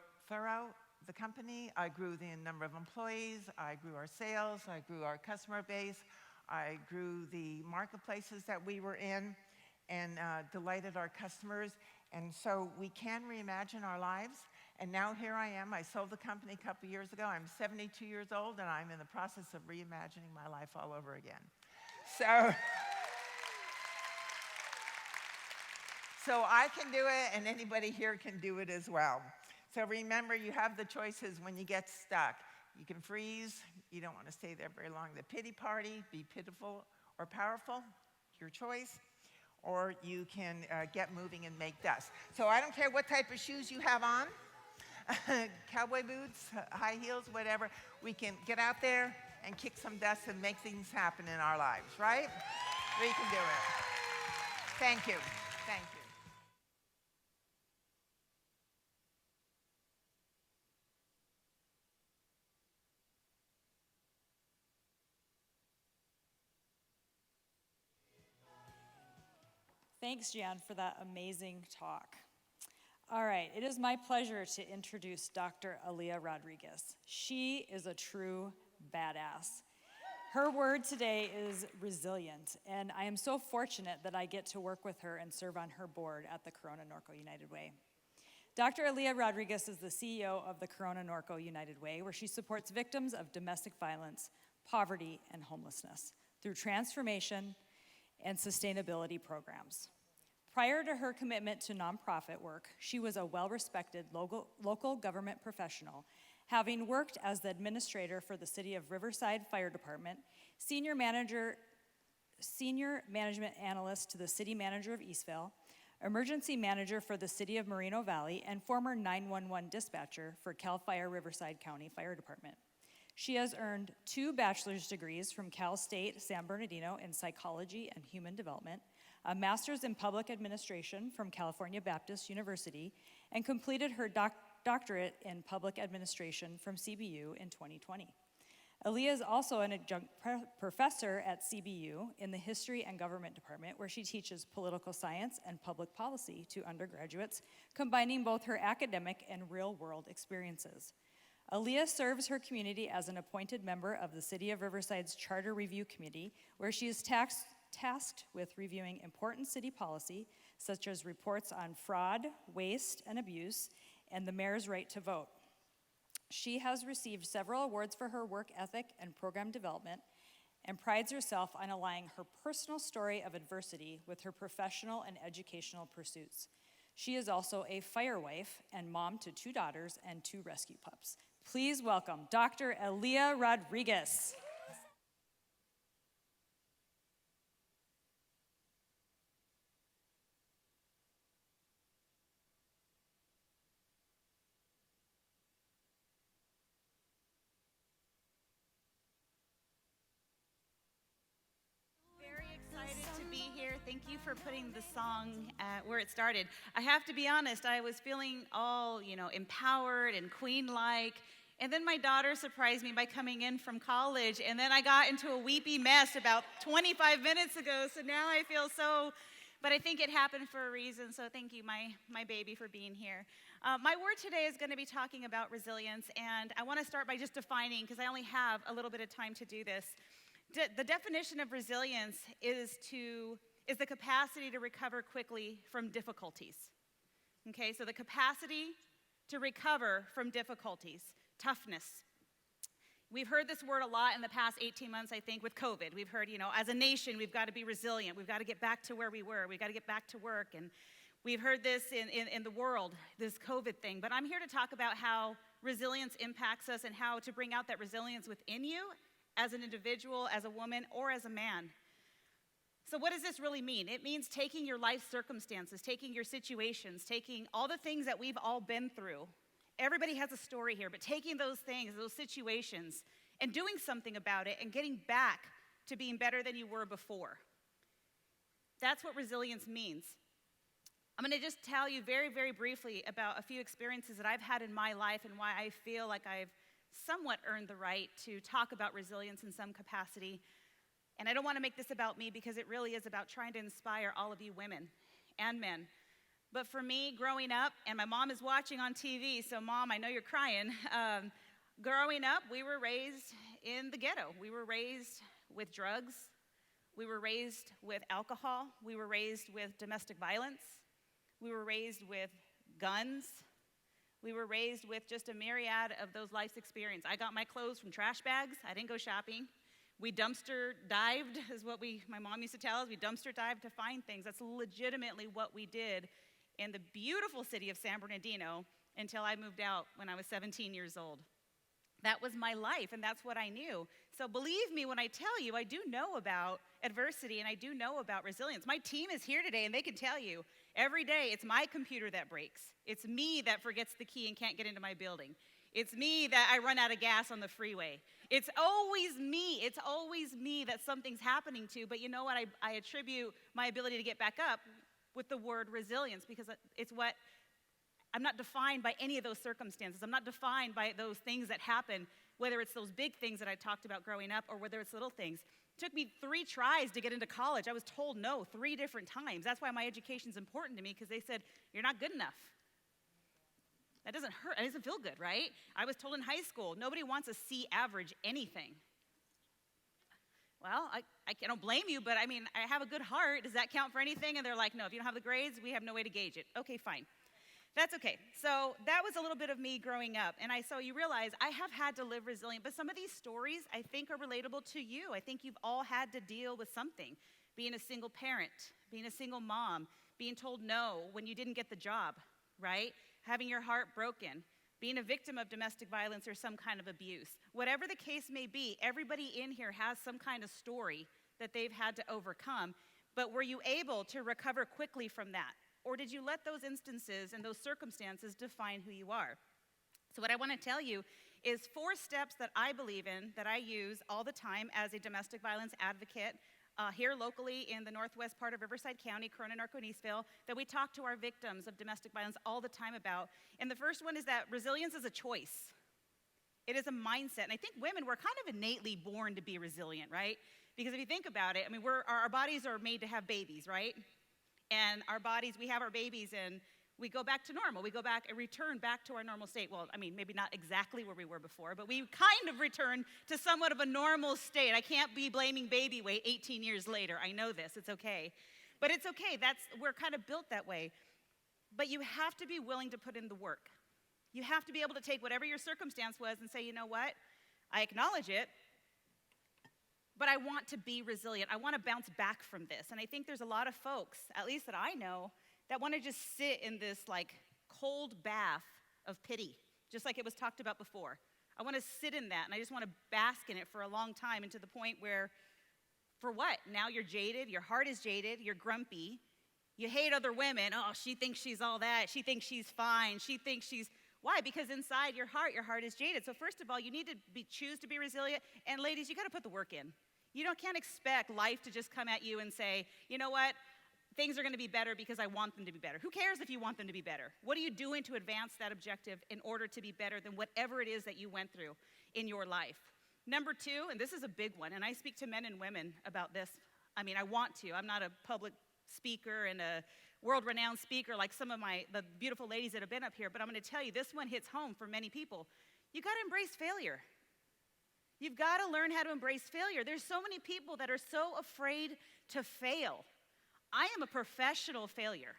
the company. I grew the number of employees. I grew our sales. I grew our customer base. I grew the marketplaces that we were in and delighted our customers. And so we can reimagine our lives. And now here I am. I sold the company a couple years ago. I'm 72 years old, and I'm in the process of reimagining my life all over again. So I can do it, and anybody here can do it as well. So remember, you have the choices when you get stuck. You can freeze. You don't want to stay there very long. The pity party, be pitiful or powerful, your choice. Or you can get moving and make dust. So I don't care what type of shoes you have on. cowboy boots, high heels, whatever, we can get out there and kick some dust and make things happen in our lives, right? We can do it. Thank you. Thank you. Thanks, Jan, for that amazing talk. All right, it is my pleasure to introduce Dr. Alia Rodriguez. She is a true badass. Her word today is resilient, and I am so fortunate that I get to work with her and serve on her board at the Corona Norco United Way. Dr. Alia Rodriguez is the CEO of the Corona Norco United Way, where she supports victims of domestic violence, poverty, and homelessness through transformation and sustainability programs. Prior to her commitment to nonprofit work, she was a well-respected local government professional, having worked as the administrator for the City of Riverside Fire Department, senior management analyst to the city manager of Eastvale, emergency manager for the City of Moreno Valley, and former 911 dispatcher for CAL FIRE Riverside County Fire Department. She has earned 2 bachelor's degrees from Cal State San Bernardino in psychology and human development, a master's in public administration from California Baptist University, and completed her doctorate in public administration from CBU in 2020. Alia is also an adjunct professor at CBU in the History and Government Department, where she teaches political science and public policy to undergraduates, combining both her academic and real-world experiences. Alia serves her community as an appointed member of the City of Riverside's Charter Review Committee, where she is tasked with reviewing important city policy, such as reports on fraud, waste, and abuse, and the mayor's right to vote. She has received several awards for her work ethic and program development, and prides herself on aligning her personal story of adversity with her professional and educational pursuits. She is also a fire wife and mom to 2 daughters and 2 rescue pups. Please welcome Dr. Alia Rodriguez. Thank you for putting the song where it started. I have to be honest, I was feeling all, empowered and queen-like. And then my daughter surprised me by coming in from college. And then I got into a weepy mess about 25 minutes ago. So now I feel but I think it happened for a reason. So thank you, my baby, for being here. My word today is going to be talking about resilience. And I want to start by just defining, because I only have a little bit of time to do this. The definition of resilience is the capacity to recover quickly from difficulties. Okay, so the capacity to recover from difficulties, toughness. We've heard this word a lot in the past 18 months, I think, with COVID. We've heard, as a nation, we've got to be resilient. We've got to get back to where we were. We've got to get back to work. And we've heard this in the world, this COVID thing. But I'm here to talk about how resilience impacts us and how to bring out that resilience within you as an individual, as a woman, or as a man. So what does this really mean? It means taking your life circumstances, taking your situations, taking all the things that we've all been through. Everybody has a story here, but taking those things, those situations, and doing something about it and getting back to being better than you were before. That's what resilience means. I'm going to just tell you very, very briefly about a few experiences that I've had in my life and why I feel like I've somewhat earned the right to talk about resilience in some capacity. And I don't want to make this about me, because it really is about trying to inspire all of you women and men. But for me, growing up, and my mom is watching on TV, so Mom, I know you're crying. Growing up, we were raised in the ghetto. We were raised with drugs. We were raised with alcohol. We were raised with domestic violence. We were raised with guns. We were raised with just a myriad of those life's experiences. I got my clothes from trash bags. I didn't go shopping. We dumpster dived, is what my mom used to tell us. We dumpster dived to find things. That's legitimately what we did in the beautiful city of San Bernardino until I moved out when I was 17 years old. That was my life, and that's what I knew. So believe me when I tell you, I do know about adversity, and I do know about resilience. My team is here today, and they can tell you every day it's my computer that breaks. It's me that forgets the key and can't get into my building. It's me that I run out of gas on the freeway. It's always me. It's always me that something's happening to. But you know what? I attribute my ability to get back up with the word resilience, because it's what I'm not defined by any of those circumstances. I'm not defined by those things that happen, whether it's those big things that I talked about growing up or whether it's little things. It took me 3 tries to get into college. I was told no 3 different times. That's why my education's important to me, because they said, you're not good enough. That doesn't hurt. It doesn't feel good, right? I was told in high school, nobody wants a C average anything. Well, I don't blame you, but I mean, I have a good heart. Does that count for anything? And they're like, no, if you don't have the grades, we have no way to gauge it. Okay, fine. That's okay. So that was a little bit of me growing up. And so you realize I have had to live resilient. But some of these stories I think are relatable to you. I think you've all had to deal with something. Being a single parent, being a single mom, being told no when you didn't get the job, right? Having your heart broken, being a victim of domestic violence or some kind of abuse. Whatever the case may be, everybody in here has some kind of story that they've had to overcome. But were you able to recover quickly from that? Or did you let those instances and those circumstances define who you are? So what I want to tell you is 4 steps that I believe in, that I use all the time as a domestic violence advocate here locally in the northwest part of Riverside County, Corona, Norco, and Eastville, that we talk to our victims of domestic violence all the time about. And the first one is that resilience is a choice. It is a mindset. And I think women, we're kind of innately born to be resilient, right? Because if you think about it, I mean, our bodies are made to have babies, right? And our bodies, we have our babies and we go back to normal. We go back and return back to our normal state. Well, I mean, maybe not exactly where we were before, but we kind of return to somewhat of a normal state. I can't be blaming baby weight 18 years later. I know this, it's okay. But it's okay, we're kind of built that way. But you have to be willing to put in the work. You have to be able to take whatever your circumstance was and say, you know what, I acknowledge it, but I want to be resilient. I want to bounce back from this. And I think there's a lot of folks, at least that I know, that want to just sit in this like cold bath of pity, just like it was talked about before. I want to sit in that, and I just want to bask in it for a long time, and to the point where, for what? Now you're jaded, your heart is jaded, you're grumpy, you hate other women. Oh, she thinks she's all that. She thinks she's fine. She thinks she's... Why? Because inside your heart is jaded. So first of all, you need to choose to be resilient. And ladies, you got to put the work in. You can't expect life to just come at you and say, you know what? Things are going to be better because I want them to be better. Who cares if you want them to be better? What are you doing to advance that objective in order to be better than whatever it is that you went through in your life? Number 2, and this is a big one, and I speak to men and women about this. I mean, I want to. I'm not a public speaker and a world-renowned speaker like some of the beautiful ladies that have been up here, but I'm going to tell you, this one hits home for many people. You got to embrace failure. You've got to learn how to embrace failure. There's so many people that are so afraid to fail. I am a professional failure.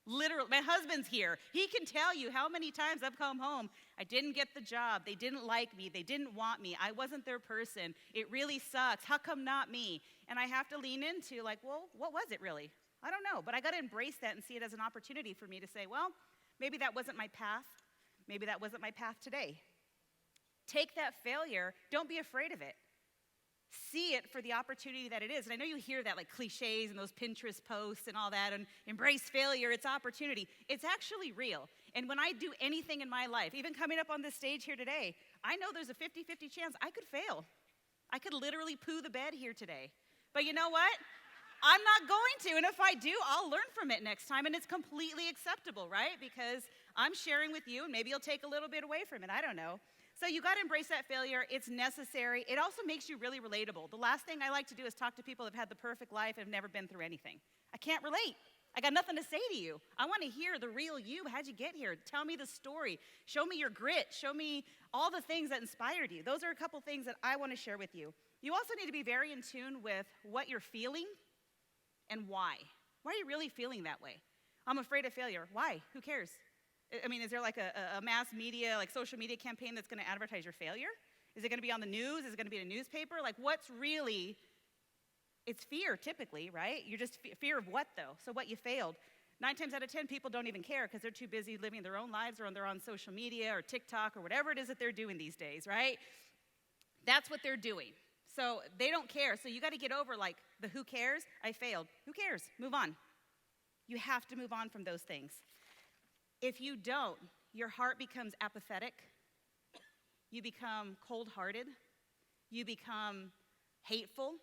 Literally, my husband's here. He can tell you how many times I've come home, I didn't get the job, they didn't like me, they didn't want me, I wasn't their person, it really sucks, how come not me? And I have to lean into like, well, what was it really? I don't know, but I got to embrace that and see it as an opportunity for me to say, well, maybe that wasn't my path, maybe that wasn't my path today. Take that failure, don't be afraid of it. See it for the opportunity that it is. And I know you hear that like cliches and those Pinterest posts and all that, and embrace failure, it's opportunity. It's actually real. And when I do anything in my life, even coming up on this stage here today, I know there's a 50-50 chance I could fail. I could literally poo the bed here today. But you know what? I'm not going to, and if I do, I'll learn from it next time, and it's completely acceptable, right? Because I'm sharing with you, and maybe you'll take a little bit away from it, I don't know. So you got to embrace that failure. It's necessary. It also makes you really relatable. The last thing I like to do is talk to people that have had the perfect life and have never been through anything. I can't relate. I got nothing to say to you. I want to hear the real you. How'd you get here? Tell me the story. Show me your grit. Show me all the things that inspired you. Those are a couple things that I want to share with you. You also need to be very in tune with what you're feeling and why. Why are you really feeling that way? I'm afraid of failure. Why? Who cares? I mean, is there like a mass media, like social media campaign that's going to advertise your failure? Is it going to be on the news? Is it going to be in a newspaper? Like what's really, it's fear typically, right? You're just fear of what though? So what, you failed. 9 times out of 10, people don't even care because they're too busy living their own lives, or they're on social media or TikTok or whatever it is that they're doing these days, right? That's what they're doing. So they don't care. So you got to get over like the who cares, I failed. Who cares? Move on. You have to move on from those things. If you don't, your heart becomes apathetic. You become cold-hearted. You become hateful.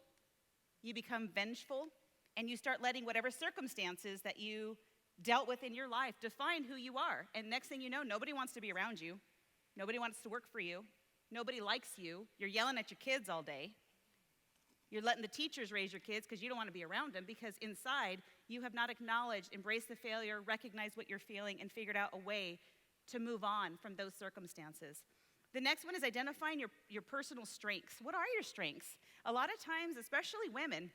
You become vengeful. And you start letting whatever circumstances that you dealt with in your life define who you are. And next thing you know, nobody wants to be around you. Nobody wants to work for you. Nobody likes you. You're yelling at your kids all day. You're letting the teachers raise your kids because you don't want to be around them, because inside you have not acknowledged, embraced the failure, recognized what you're feeling, and figured out a way to move on from those circumstances. The next one is identifying your personal strengths. What are your strengths? A lot of times, especially women,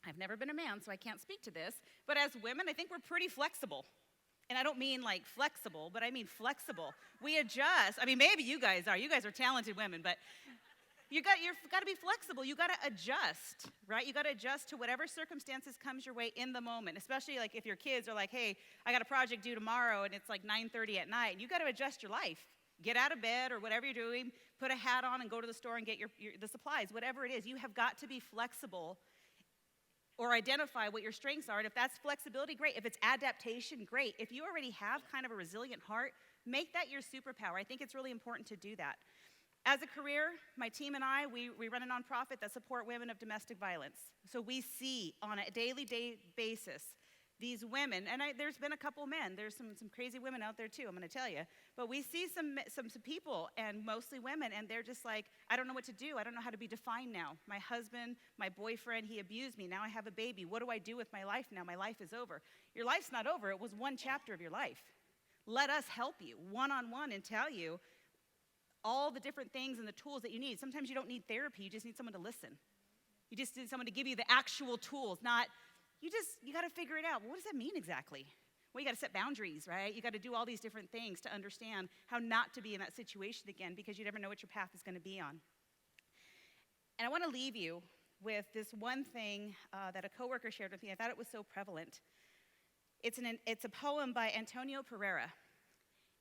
I've never been a man, so I can't speak to this, but as women, I think we're pretty flexible. And I don't mean like flexible, but I mean flexible. We adjust. I mean, maybe you guys are. You guys are talented women, but you've got to be flexible. You got to adjust, right? You got to adjust to whatever circumstances comes your way in the moment, especially like if your kids are like, hey, I got a project due tomorrow, and it's like 9:30 at night. You got to adjust your life. Get out of bed or whatever you're doing, put a hat on and go to the store and get the supplies, whatever it is. You have got to be flexible, or identify what your strengths are. And if that's flexibility, great. If it's adaptation, great. If you already have kind of a resilient heart, make that your superpower. I think it's really important to do that. As a career, my team and I, we run a nonprofit that support women of domestic violence. So we see on a daily basis these women, and there's been a couple men. There's some crazy women out there too, I'm going to tell you. But we see some people, and mostly women, and they're just like, I don't know what to do. I don't know how to be defined now. My husband, my boyfriend, he abused me. Now I have a baby. What do I do with my life now? My life is over. Your life's not over. It was one chapter of your life. Let us help you one-on-one and tell you all the different things and the tools that you need. Sometimes you don't need therapy. You just need someone to listen. You just need someone to give you the actual tools, not... You got to figure it out. Well, what does that mean exactly? Well, you got to set boundaries, right? You got to do all these different things to understand how not to be in that situation again, because you never know what your path is going to be on. And I want to leave you with this one thing that a coworker shared with me. I thought it was so prevalent. It's a poem by Antonio Pereira,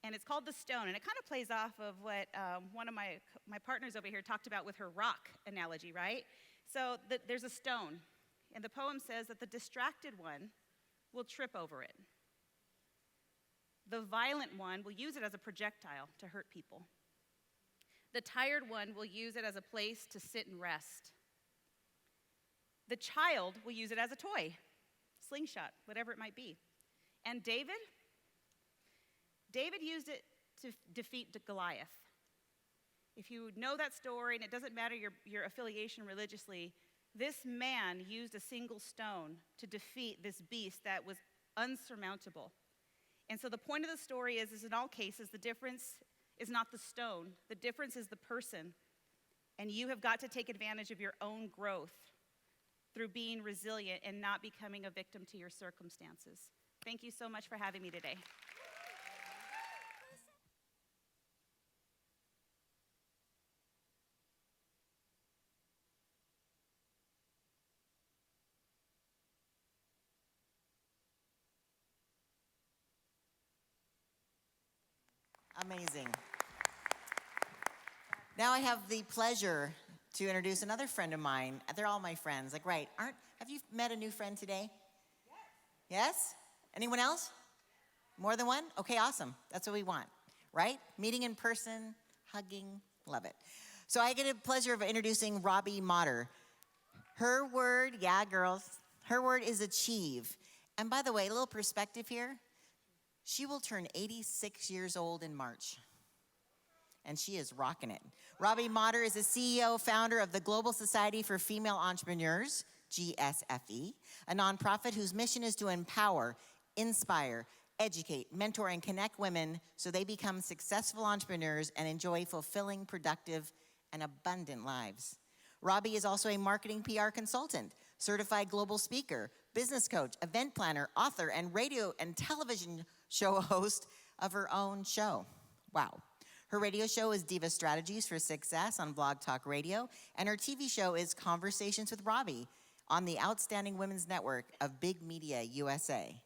and it's called The Stone, and it kind of plays off of what one of my partners over here talked about with her rock analogy, right? So there's a stone. And the poem says that the distracted one will trip over it. The violent one will use it as a projectile to hurt people. The tired one will use it as a place to sit and rest. The child will use it as a toy, slingshot, whatever it might be. And David used it to defeat Goliath. If you know that story, and it doesn't matter your affiliation religiously, this man used a single stone to defeat this beast that was unsurmountable. And so the point of the story is in all cases, the difference is not the stone. The difference is the person. And you have got to take advantage of your own growth through being resilient and not becoming a victim to your circumstances. Thank you so much for having me today. Amazing. Now I have the pleasure to introduce another friend of mine. They're all my friends. Like, right, have you met a new friend today? Yes. Yes? Anyone else? More than one? Okay, awesome. That's what we want, right? Meeting in person, hugging, love it. So I get a pleasure of introducing Robbie Motter. Her word, yeah, girls, her word is achieve. And by the way, a little perspective here. She will turn 86 years old in March, and she is rocking it. Robbie Motter is the CEO, founder of the Global Society for Female Entrepreneurs, GSFE, a nonprofit whose mission is to empower, inspire, educate, mentor, and connect women so they become successful entrepreneurs and enjoy fulfilling, productive, and abundant lives. Robbie is also a marketing PR consultant, certified global speaker, business coach, event planner, author, and radio and television show host of her own show. Wow. Her radio show is Diva Strategies for Success on Blog Talk Radio, and her TV show is Conversations with Robbie on the Outstanding Women's Network of Big Media USA.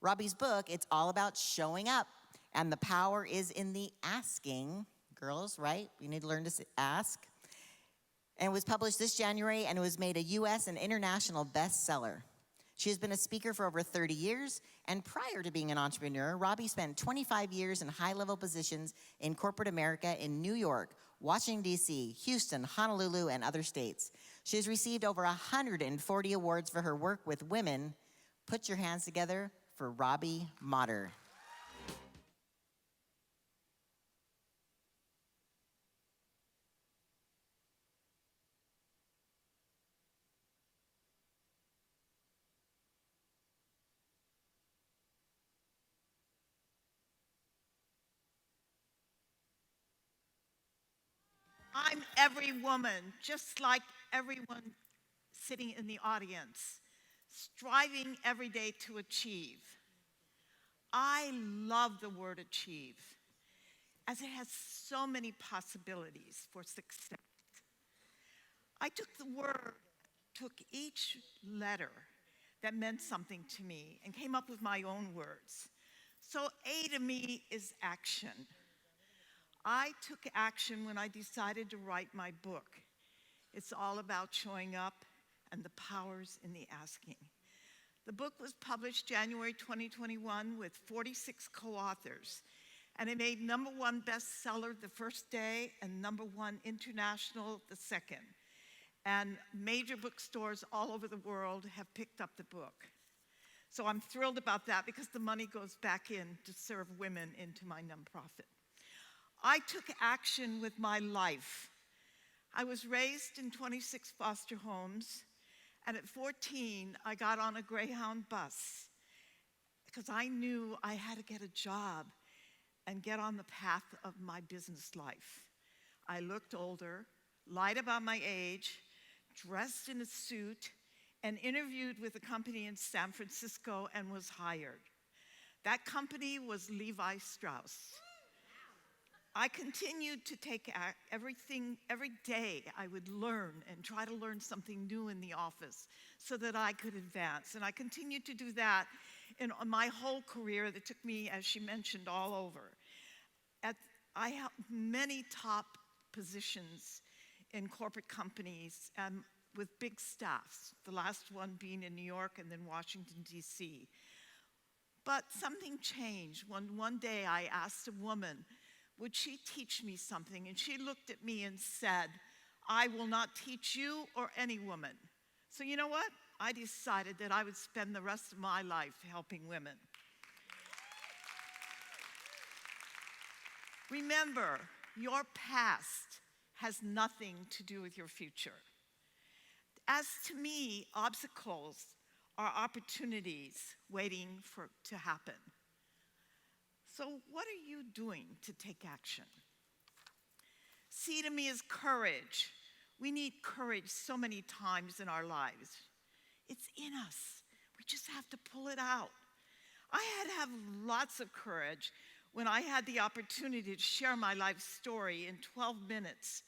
Robbie's book, it's all about showing up, and the power is in the asking. Girls, right? You need to learn to ask. And it was published this January, and it was made a U.S. and international bestseller. She has been a speaker for over 30 years, and prior to being an entrepreneur, Robbie spent 25 years in high-level positions in corporate America in New York, Washington, D.C., Houston, Honolulu, and other states. She has received over 140 awards for her work with women. Put your hands together for Robbie Motter. I'm every woman, just like everyone sitting in the audience, striving every day to achieve. I love the word achieve, as it has so many possibilities for success. I took each letter that meant something to me and came up with my own words. So A to me is action. I took action when I decided to write my book. It's all about showing up and the powers in the asking. The book was published January 2021 with 46 co-authors, and it made #1 bestseller the first day and #1 international the second. And major bookstores all over the world have picked up the book. So I'm thrilled about that because the money goes back in to serve women into my nonprofit. I took action with my life. I was raised in 26 foster homes, and at 14, I got on a Greyhound bus because I knew I had to get a job and get on the path of my business life. I looked older, lied about my age, dressed in a suit, and interviewed with a company in San Francisco and was hired. That company was Levi Strauss. I continued to take everything, every day I would learn and try to learn something new in the office so that I could advance. And I continued to do that in my whole career that took me, as she mentioned, all over. I held many top positions in corporate companies with big staffs, the last one being in New York and then Washington, D.C. But something changed when one day I asked a woman, would she teach me something? And she looked at me and said, I will not teach you or any woman. So you know what? I decided that I would spend the rest of my life helping women. Remember, your past has nothing to do with your future. As to me, obstacles are opportunities waiting to happen. So what are you doing to take action? C to me is courage. We need courage so many times in our lives. It's in us. We just have to pull it out. I had to have lots of courage when I had the opportunity to share my life story in 12 minutes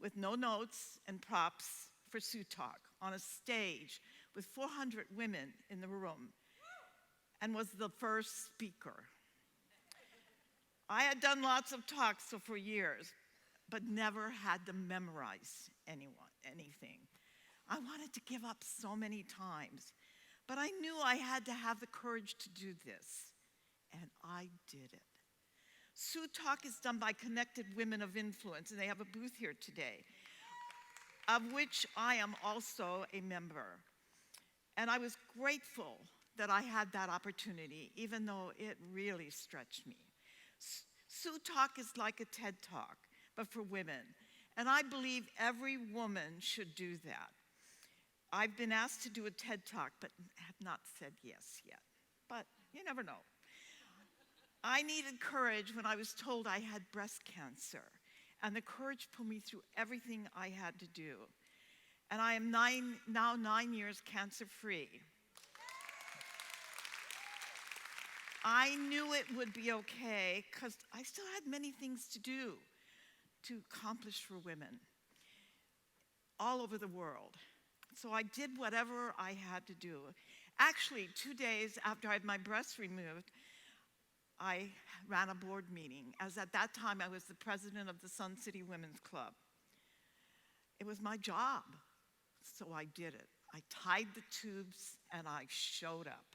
with no notes and props for Sioux Talk on a stage with 400 women in the room and was the first speaker. I had done lots of talks for years, but never had to memorize anything. I wanted to give up so many times, but I knew I had to have the courage to do this, and I did it. Sioux Talk is done by Connected Women of Influence, and they have a booth here today, of which I am also a member. And I was grateful that I had that opportunity, even though it really stretched me. Sioux Talk is like a TED Talk, but for women. And I believe every woman should do that. I've been asked to do a TED Talk, but have not said yes yet. But you never know. I needed courage when I was told I had breast cancer. And the courage pulled me through everything I had to do. And I am now 9 years cancer-free. I knew it would be okay because I still had many things to do to accomplish for women all over the world. So I did whatever I had to do. Actually, 2 days after I had my breasts removed, I ran a board meeting, as at that time I was the president of the Sun City Women's Club. It was my job, so I did it. I tied the tubes and I showed up.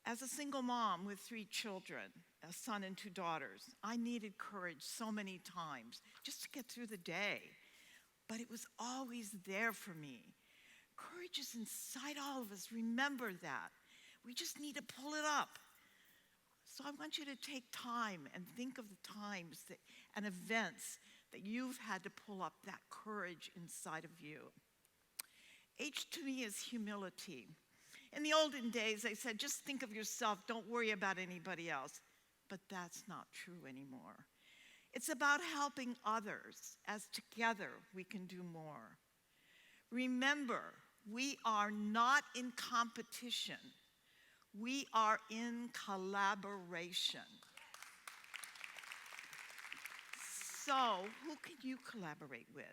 As a single mom with 3 children, a son and 2 daughters, I needed courage so many times just to get through the day, but it was always there for me. Courage is inside all of us. Remember that. We just need to pull it up. So I want you to take time and think of the times and events that you've had to pull up that courage inside of you. H to me is humility. In the olden days, they said, just think of yourself, don't worry about anybody else. But that's not true anymore. It's about helping others, as together we can do more. Remember, we are not in competition. We are in collaboration. So, who can you collaborate with?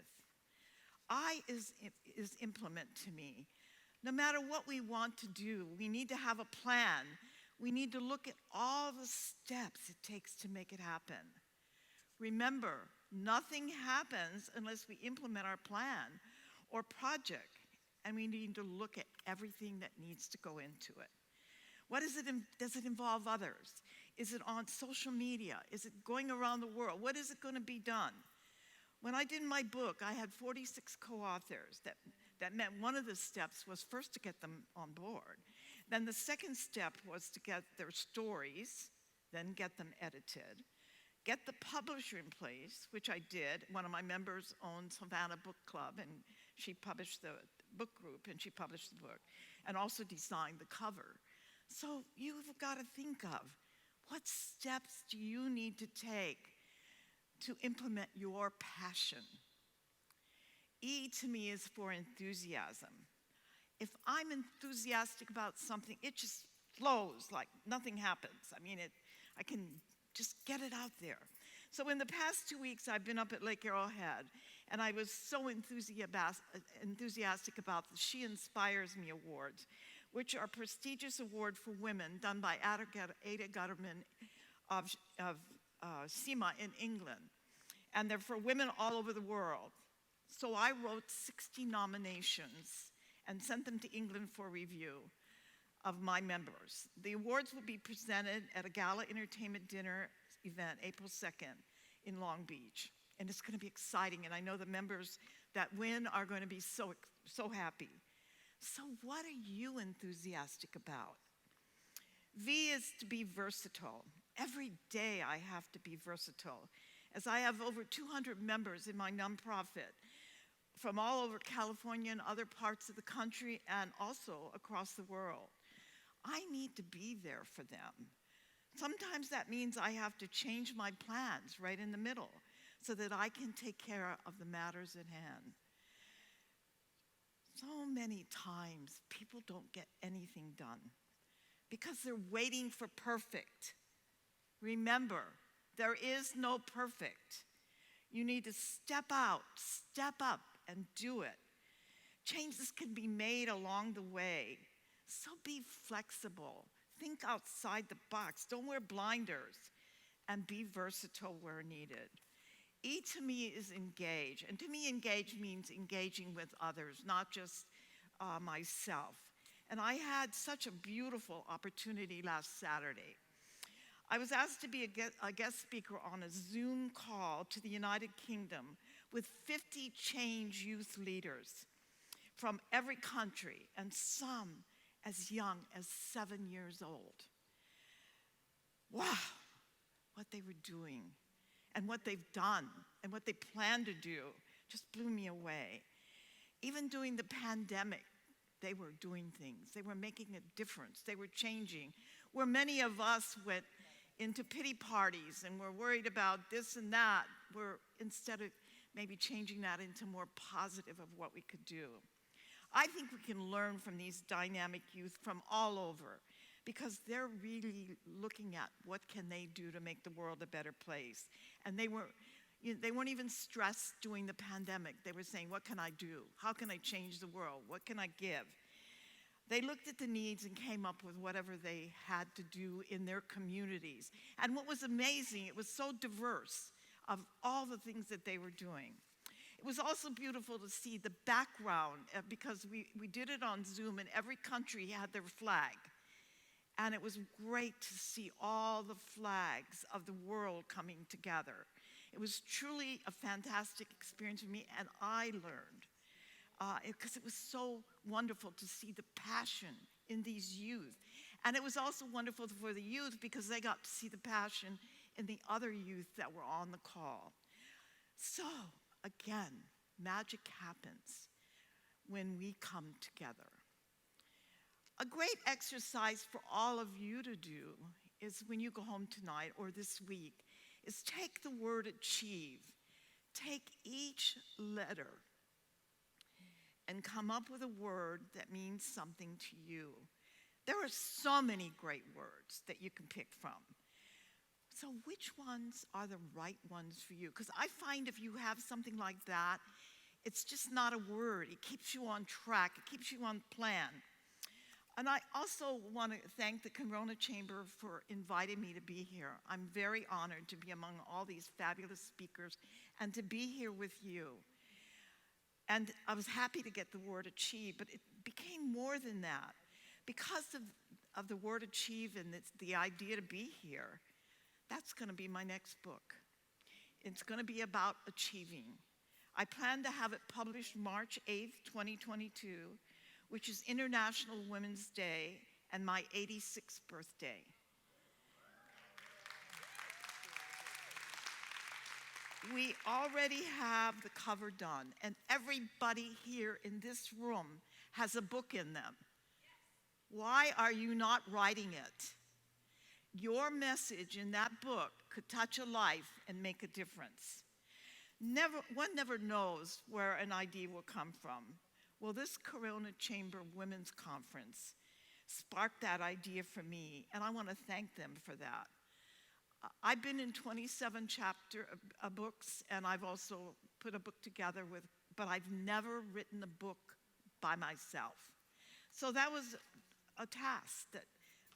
I is implement to me. No matter what we want to do, we need to have a plan. We need to look at all the steps it takes to make it happen. Remember, nothing happens unless we implement our plan or project, and we need to look at everything that needs to go into it. What is it? Does it involve others? Is it on social media? Is it going around the world? What is it going to be done? When I did my book, I had 46 co-authors. That meant one of the steps was first to get them on board. Then the second step was to get their stories, then get them edited, get the publisher in place, which I did. One of my members owned Savannah Book Club, and she published the book group, and she published the book, and also designed the cover. So you've got to think of, what steps do you need to take to implement your passion? E to me is for enthusiasm. If I'm enthusiastic about something, it just flows like nothing happens. I mean, I can just get it out there. So in the past 2 weeks, I've been up at Lake Arrowhead, and I was so enthusiastic about the She Inspires Me Awards, which are a prestigious award for women done by Ada Gutterman of SEMA in England. And they're for women all over the world. So I wrote 60 nominations and sent them to England for review of my members. The awards will be presented at a gala entertainment dinner event April 2nd in Long Beach. And it's going to be exciting, and I know the members that win are going to be so happy. So what are you enthusiastic about? V is to be versatile. Every day I have to be versatile, as I have over 200 members in my nonprofit from all over California and other parts of the country and also across the world. I need to be there for them. Sometimes that means I have to change my plans right in the middle so that I can take care of the matters at hand. So many times people don't get anything done because they're waiting for perfect. Remember, there is no perfect. You need to step out, step up, and do it. Changes can be made along the way. So be flexible. Think outside the box. Don't wear blinders. And be versatile where needed. E to me is engage. And to me, engage means engaging with others, not just myself. And I had such a beautiful opportunity last Saturday. I was asked to be a guest speaker on a Zoom call to the United Kingdom with 50 change youth leaders from every country, and some as young as 7 years old. Wow, what they were doing and what they've done and what they plan to do just blew me away. Even during the pandemic, they were doing things. They were making a difference. They were changing. Where many of us went into pity parties and we're worried about this and that, we're instead of maybe changing that into more positive of what we could do. I think we can learn from these dynamic youth from all over because they're really looking at what can they do to make the world a better place. And they weren't even stressed during the pandemic. They were saying, what can I do? How can I change the world? What can I give? They looked at the needs and came up with whatever they had to do in their communities. And what was amazing, it was so diverse of all the things that they were doing. It was also beautiful to see the background because we did it on Zoom and every country had their flag. And it was great to see all the flags of the world coming together. It was truly a fantastic experience for me, and I learned. Because it was so wonderful to see the passion in these youth. And it was also wonderful for the youth because they got to see the passion in the other youth that were on the call. So, again, magic happens when we come together. A great exercise for all of you to do is when you go home tonight or this week, is take the word achieve. Take each letter and come up with a word that means something to you. There are so many great words that you can pick from. So which ones are the right ones for you? Because I find if you have something like that, it's just not a word. It keeps you on track. It keeps you on plan. And I also want to thank the Corona Chamber for inviting me to be here. I'm very honored to be among all these fabulous speakers and to be here with you. And I was happy to get the word achieve, but it became more than that. Because of the word achieve and the idea to be here, that's going to be my next book. It's going to be about achieving. I plan to have it published March 8th, 2022, which is International Women's Day and my 86th birthday. We already have the cover done, and everybody here in this room has a book in them. Why are you not writing it? Your message in that book could touch a life and make a difference. One never knows where an idea will come from. Well, this Corona Chamber Women's Conference sparked that idea for me, and I want to thank them for that. I've been in 27 chapter books, and I've also put a book together but I've never written a book by myself. So that was a task that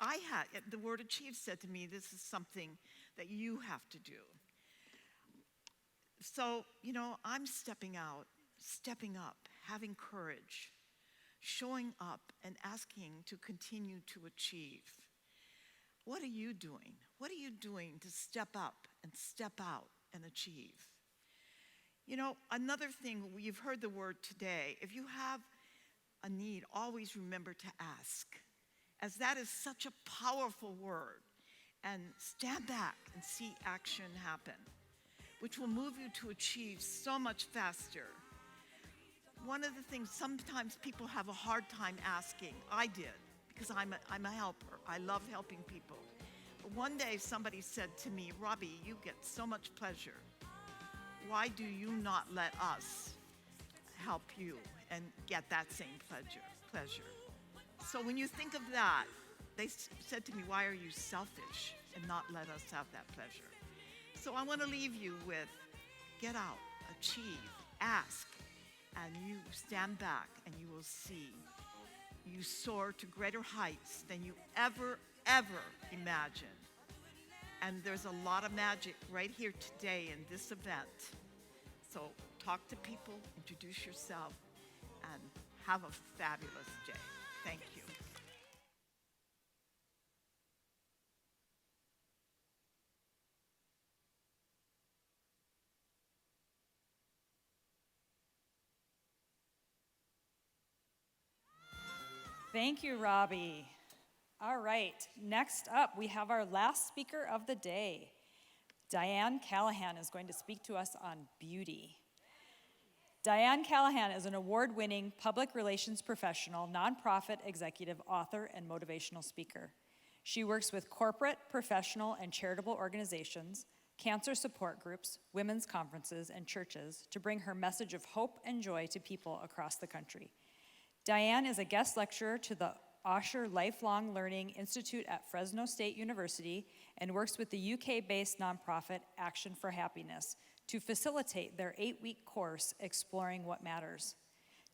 I had. The word achieve said to me, this is something that you have to do. So, I'm stepping out, stepping up, having courage, showing up and asking to continue to achieve. What are you doing? What are you doing to step up and step out and achieve? Another thing, you've heard the word today. If you have a need, always remember to ask, as that is such a powerful word. And stand back and see action happen, which will move you to achieve so much faster. One of the things, sometimes people have a hard time asking. I did, because I'm a helper. I love helping people. But one day somebody said to me, Robbie, you get so much pleasure. Why do you not let us help you and get that same pleasure? So when you think of that, they said to me, why are you selfish and not let us have that pleasure? So I want to leave you with, get out, achieve, ask, and you stand back and you will see. You soar to greater heights than you ever imagined. And there's a lot of magic right here today in this event. So talk to people, introduce yourself, and have a fabulous day. Thank you. Thank you, Robbie. All right, next up, we have our last speaker of the day. Dianne Callahan is going to speak to us on beauty. Dianne Callahan is an award-winning public relations professional, nonprofit executive, author, and motivational speaker. She works with corporate, professional, and charitable organizations, cancer support groups, women's conferences, and churches to bring her message of hope and joy to people across the country. Dianne is a guest lecturer to the Osher Lifelong Learning Institute at Fresno State University and works with the UK-based nonprofit Action for Happiness to facilitate their 8-week course, Exploring What Matters.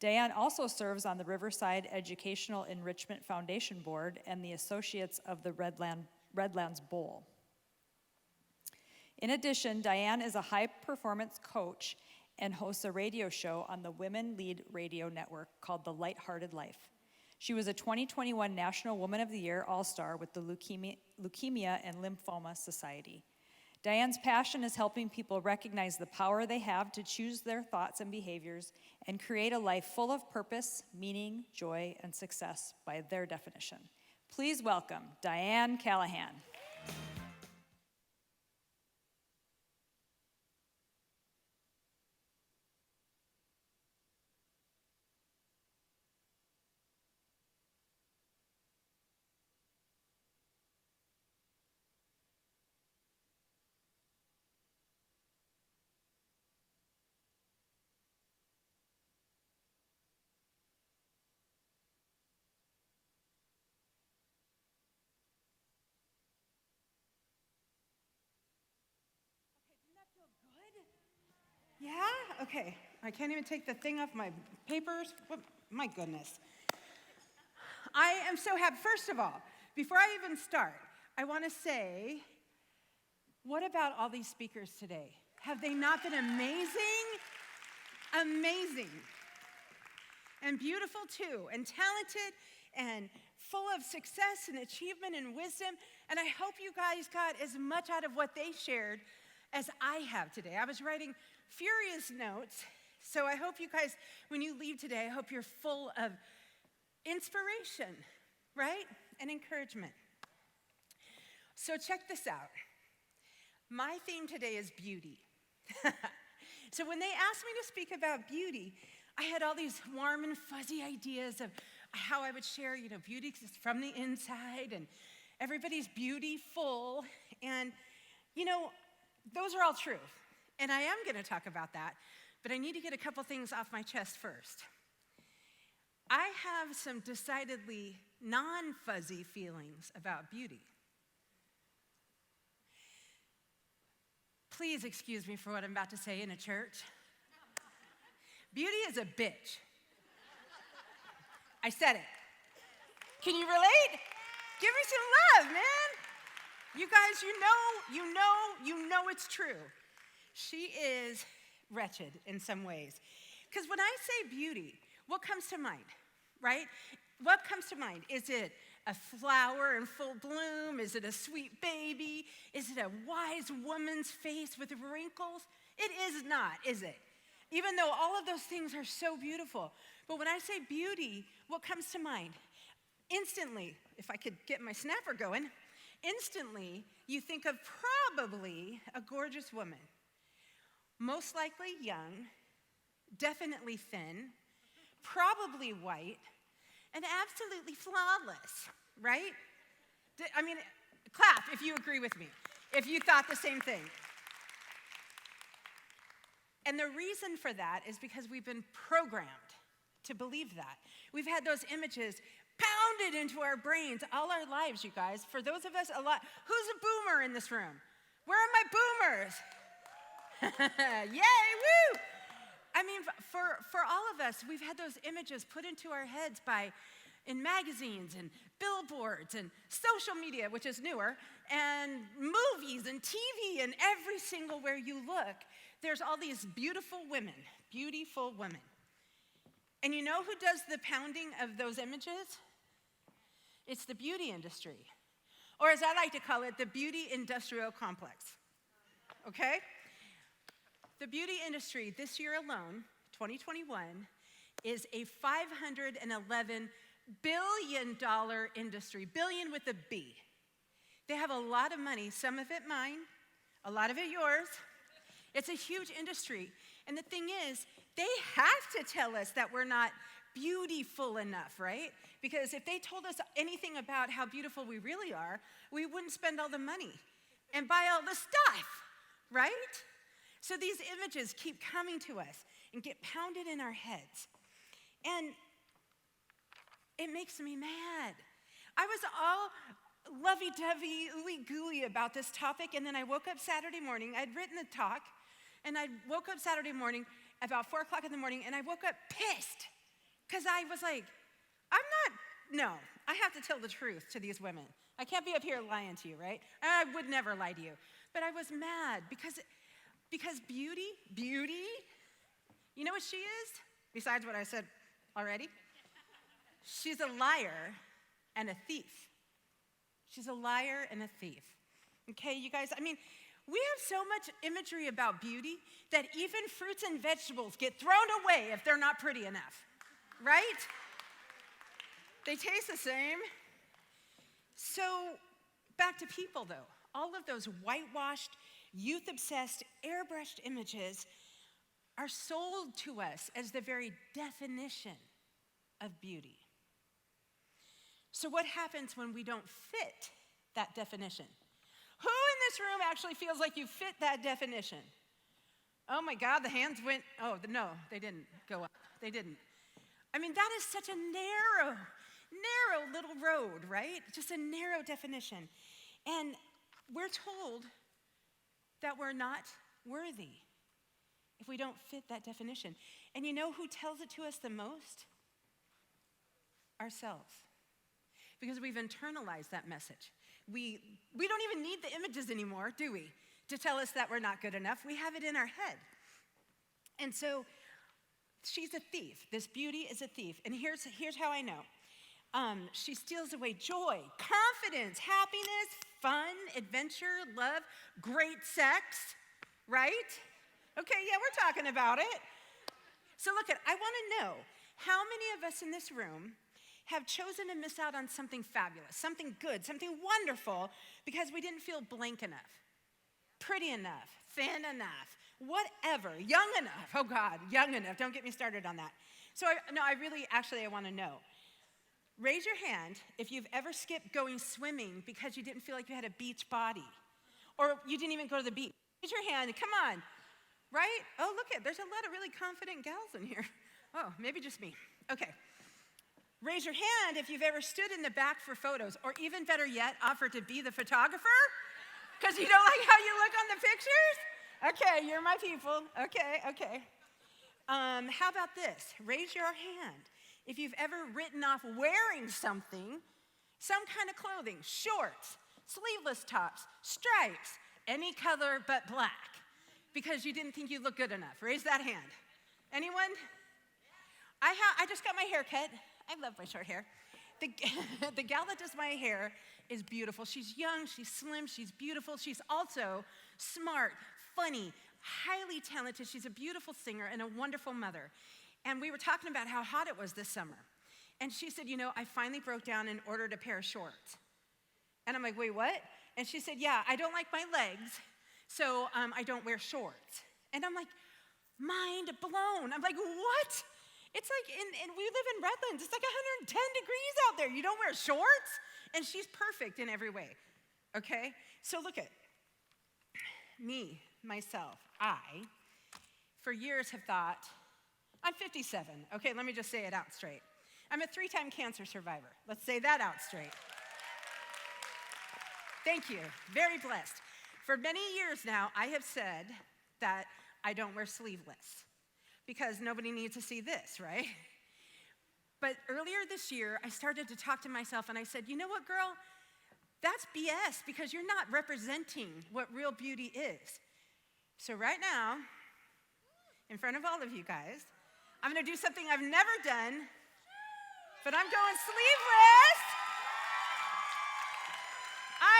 Dianne also serves on the Riverside Educational Enrichment Foundation Board and the Associates of the Redlands Bowl. In addition, Dianne is a high-performance coach and hosts a radio show on the Women Lead Radio Network called The Lighthearted Life. She was a 2021 National Woman of the Year All-Star with the Leukemia and Lymphoma Society. Dianne's passion is helping people recognize the power they have to choose their thoughts and behaviors and create a life full of purpose, meaning, joy, and success by their definition. Please welcome Dianne Callahan. Yeah? Okay. I can't even take the thing off my papers. My goodness. I am so happy. First of all, before I even start, I want to say, what about all these speakers today? Have they not been amazing? Amazing. And beautiful too, and talented, and full of success and achievement and wisdom. And I hope you guys got as much out of what they shared as I have today. I was writing furious notes, so I hope you guys, when you leave today, I hope you're full of inspiration, right? And encouragement. So check this out. My theme today is beauty. So when they asked me to speak about beauty, I had all these warm and fuzzy ideas of how I would share, beauty from the inside, and everybody's beautiful, and, those are all true. And I am going to talk about that, but I need to get a couple things off my chest first. I have some decidedly non-fuzzy feelings about beauty. Please excuse me for what I'm about to say in a church. Beauty is a bitch. I said it. Can you relate? Give me some love, man. You guys, you know it's true. She is wretched in some ways. Because when I say beauty, what comes to mind, right? What comes to mind? Is it a flower in full bloom? Is it a sweet baby? Is it a wise woman's face with wrinkles? It is not, is it? Even though all of those things are so beautiful. But when I say beauty, what comes to mind? Instantly, if I could get my snapper going, instantly you think of probably a gorgeous woman. Most likely young, definitely thin, probably white, and absolutely flawless, right? I mean, clap if you agree with me, if you thought the same thing. And the reason for that is because we've been programmed to believe that. We've had those images pounded into our brains all our lives, you guys. For those of us, who's a boomer in this room? Where are my boomers? Yay, woo! I mean, for all of us, we've had those images put into our heads in magazines and billboards and social media, which is newer, and movies and TV, and every single where you look, there's all these beautiful women. And you know who does the pounding of those images? It's the beauty industry, or as I like to call it, the beauty industrial complex, okay? The beauty industry this year alone, 2021, is a $511 billion industry, billion with a B. They have a lot of money, some of it mine, a lot of it yours. It's a huge industry. And the thing is, they have to tell us that we're not beautiful enough, right? Because if they told us anything about how beautiful we really are, we wouldn't spend all the money and buy all the stuff, right? So these images keep coming to us and get pounded in our heads. And it makes me mad. I was all lovey-dovey, ooey-gooey about this topic, and then I woke up Saturday morning. I'd written the talk, and I woke up Saturday morning about 4 o'clock in the morning, and I woke up pissed. Because I was like, no, I have to tell the truth to these women. I can't be up here lying to you, right? I would never lie to you. But I was mad because beauty, you know what she is? Besides what I said already? She's a liar and a thief. She's a liar and a thief. Okay, you guys, I mean, we have so much imagery about beauty that even fruits and vegetables get thrown away if they're not pretty enough, right? They taste the same. So, back to people though. All of those whitewashed, youth-obsessed, airbrushed images are sold to us as the very definition of beauty. So what happens when we don't fit that definition? Who in this room actually feels like you fit that definition? Oh my God, the hands went, no, they didn't go up. They didn't. I mean, that is such a narrow little road, right? Just a narrow definition. And we're told that we're not worthy if we don't fit that definition. And you know who tells it to us the most? Ourselves. Because we've internalized that message. We don't even need the images anymore, do we? To tell us that we're not good enough. We have it in our head. And so she's a thief. This beauty is a thief. And here's how I know. She steals away joy, confidence, happiness, fun, adventure, love, great sex, right? Okay, yeah, we're talking about it. So look, I want to know, how many of us in this room have chosen to miss out on something fabulous, something good, something wonderful, because we didn't feel blank enough, pretty enough, thin enough, whatever, young enough. Oh God, young enough. Don't get me started on that. So I want to know. Raise your hand if you've ever skipped going swimming because you didn't feel like you had a beach body, or you didn't even go to the beach. Raise your hand, come on, right? Oh, look there's a lot of really confident gals in here. Oh, maybe just me. Okay. Raise your hand if you've ever stood in the back for photos, or even better yet, offered to be the photographer because you don't like how you look on the pictures? Okay, you're my people. Okay. How about this? Raise your hand if you've ever written off wearing something, some kind of clothing, shorts, sleeveless tops, stripes, any color but black, because you didn't think you looked good enough. Raise that hand. Anyone? I just got my hair cut. I love my short hair. The gal that does my hair is beautiful. She's young, she's slim, she's beautiful. She's also smart, funny, highly talented. She's a beautiful singer and a wonderful mother. And we were talking about how hot it was this summer. And she said, I finally broke down and ordered a pair of shorts. And I'm like, wait, what? And she said, yeah, I don't like my legs, so I don't wear shorts. And I'm like, mind blown. I'm like, what? It's like, and we live in Redlands. It's like 110 degrees out there. You don't wear shorts? And she's perfect in every way, okay? So look at me, myself. I, for years, have thought, I'm 57. Okay, let me just say it out straight. I'm a 3-time cancer survivor. Let's say that out straight. Thank you. Very blessed. For many years now, I have said that I don't wear sleeveless because nobody needs to see this, right? But earlier this year, I started to talk to myself and I said, you know what, girl? That's BS because you're not representing what real beauty is. So right now, in front of all of you guys, I'm gonna do something I've never done, but I'm going sleeveless. I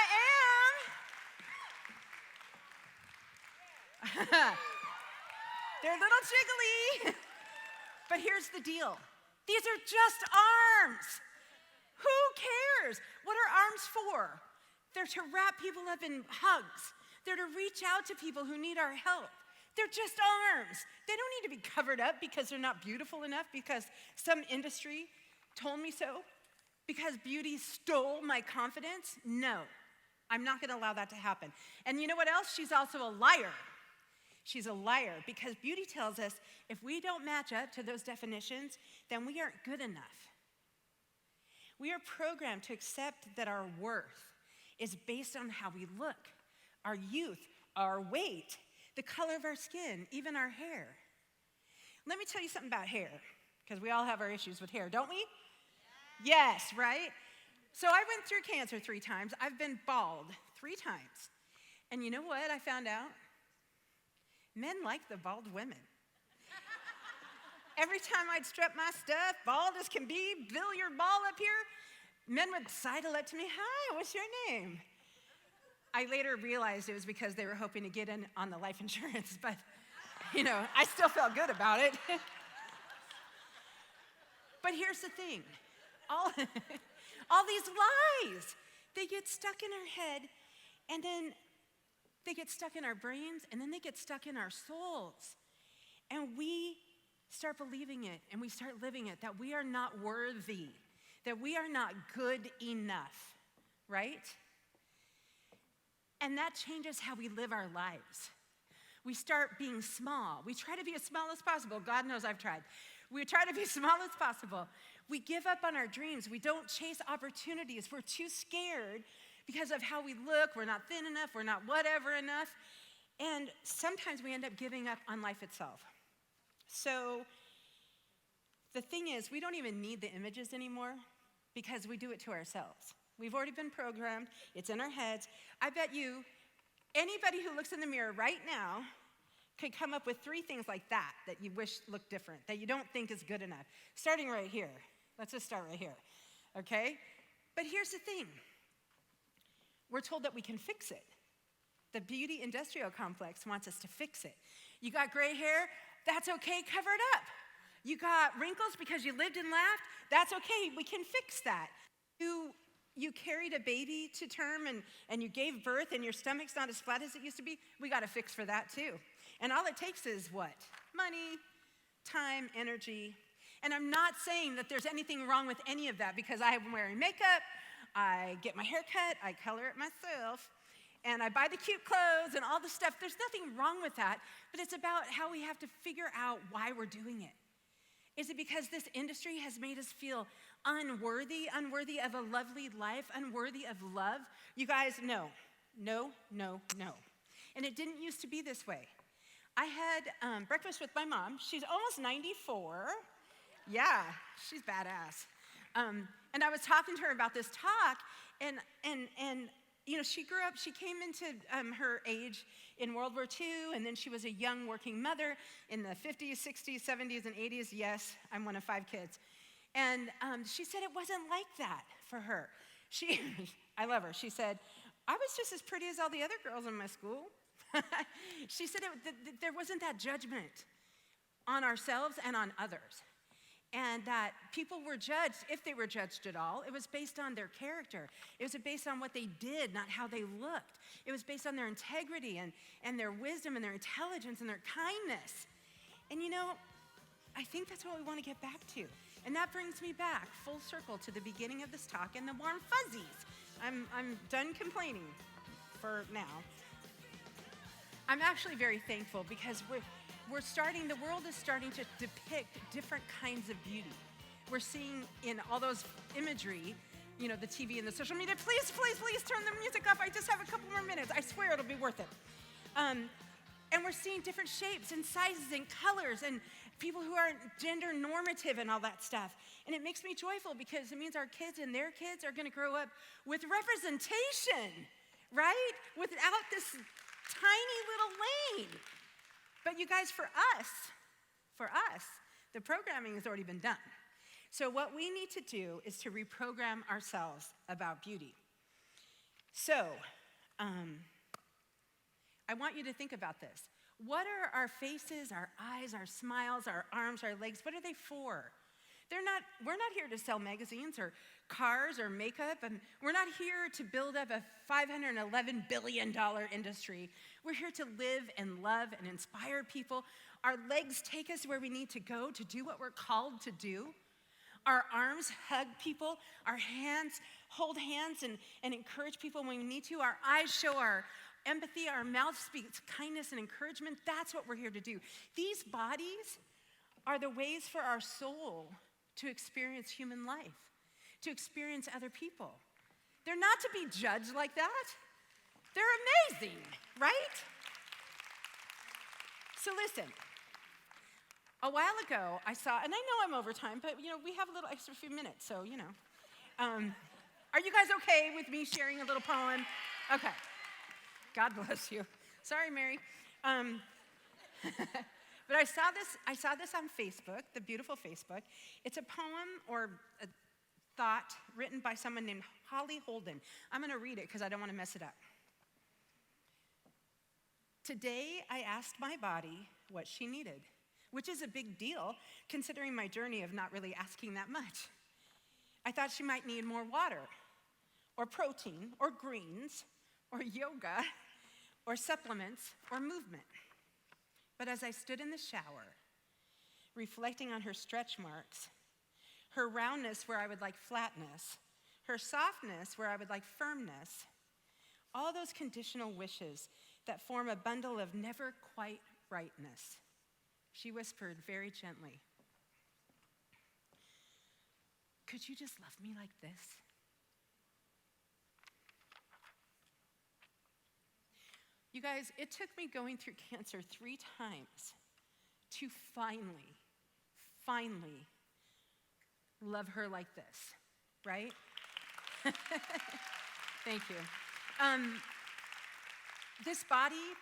am. They're a little jiggly. But here's the deal. These are just arms. Who cares? What are arms for? They're to wrap people up in hugs. They're to reach out to people who need our help. They're just arms. They don't need to be covered up because they're not beautiful enough, because some industry told me so, because beauty stole my confidence. No, I'm not going to allow that to happen. And you know what else? She's also a liar. She's a liar because beauty tells us if we don't match up to those definitions, then we aren't good enough. We are programmed to accept that our worth is based on how we look, our youth, our weight, the color of our skin, even our hair. Let me tell you something about hair. Because we all have our issues with hair, don't we? Yes, right? So I went through cancer 3 times. I've been bald 3 times. And you know what I found out? Men like the bald women. Every time I'd strip my stuff, bald as can be, Bill, you're bald up here, men would sidle up to me, hi, what's your name? I later realized it was because they were hoping to get in on the life insurance, but, I still felt good about it. But here's the thing. All these lies, they get stuck in our head, and then they get stuck in our brains, and then they get stuck in our souls. And we start believing it, and we start living it, that we are not worthy, that we are not good enough, right? And that changes how we live our lives. We start being small. We try to be as small as possible. God knows I've tried. We try to be as small as possible. We give up on our dreams. We don't chase opportunities. We're too scared because of how we look. We're not thin enough. We're not whatever enough. And sometimes we end up giving up on life itself. So the thing is, we don't even need the images anymore because we do it to ourselves. We've already been programmed. It's in our heads. I bet you, anybody who looks in the mirror right now could come up with 3 things like that you wish looked different, that you don't think is good enough. Starting right here. Let's just start right here, okay? But here's the thing. We're told that we can fix it. The beauty industrial complex wants us to fix it. You got gray hair? That's okay, cover it up. You got wrinkles because you lived and laughed? That's okay, we can fix that. You carried a baby to term and you gave birth and your stomach's not as flat as it used to be? We got to fix for that too. And all it takes is what? Money, time, energy. And I'm not saying that there's anything wrong with any of that because I'm wearing makeup, I get my hair cut, I color it myself, and I buy the cute clothes and all the stuff. There's nothing wrong with that, but it's about how we have to figure out why we're doing it. Is it because this industry has made us feel unworthy of a lovely life, unworthy of love? You guys, no. And it didn't used to be this way. I had breakfast with my mom. She's almost 94. Yeah, she's badass. And I was talking to her about this talk, and she grew up, she came into her age in World War II, and then she was a young working mother in the 50s, 60s, 70s, and 80s. Yes, I'm one of 5 kids. And she said it wasn't like that for her. I love her. She said, I was just as pretty as all the other girls in my school. She said there wasn't that judgment on ourselves and on others. And that people were judged, if they were judged at all, it was based on their character. It was based on what they did, not how they looked. It was based on their integrity and their wisdom and their intelligence and their kindness. And I think that's what we want to get back to. And that brings me back full circle to the beginning of this talk and the warm fuzzies. I'm done complaining for now. I'm actually very thankful because the world is starting to depict different kinds of beauty. We're seeing in all those imagery, the TV and the social media, please turn the music off. I just have a couple more minutes. I swear it'll be worth it. And we're seeing different shapes and sizes and colors and people who aren't gender normative and all that stuff. And it makes me joyful because it means our kids and their kids are going to grow up with representation, right? Without this tiny little lane. But you guys, for us, the programming has already been done. So what we need to do is to reprogram ourselves about beauty. So, I want you to think about this. What are our faces, our eyes, our smiles, our arms, our legs, what are they for? We're not here to sell magazines or cars or makeup, and we're not here to build up a $511 billion industry. We're here to live and love and inspire people. Our legs take us where we need to go to do what we're called to do. Our arms hug people. Our hands hold hands and encourage people when we need to. Our eyes show our empathy. Our mouth speaks kindness and encouragement. That's what we're here to do. These bodies are the ways for our soul to experience human life, to experience other people. They're not to be judged like that. They're amazing, right? So listen, A while ago, I saw, and I know I'm over time, but we have a little extra few minutes, so are you guys okay with me sharing a little poem? Okay. God bless you. Sorry, Mary. But I saw this on Facebook, the beautiful Facebook. It's a poem or a thought written by someone named Holly Holden. I'm going to read it because I don't want to mess it up. Today, I asked my body what she needed, which is a big deal considering my journey of not really asking that much. I thought she might need more water, or protein, or greens, or yoga, or supplements, or movement. But as I stood in the shower, reflecting on her stretch marks, her roundness where I would like flatness, her softness where I would like firmness, all those conditional wishes that form a bundle of never quite rightness, she whispered very gently, "Could you just love me like this?" You guys, it took me going through cancer 3 times to finally love her like this, right? Thank you. This body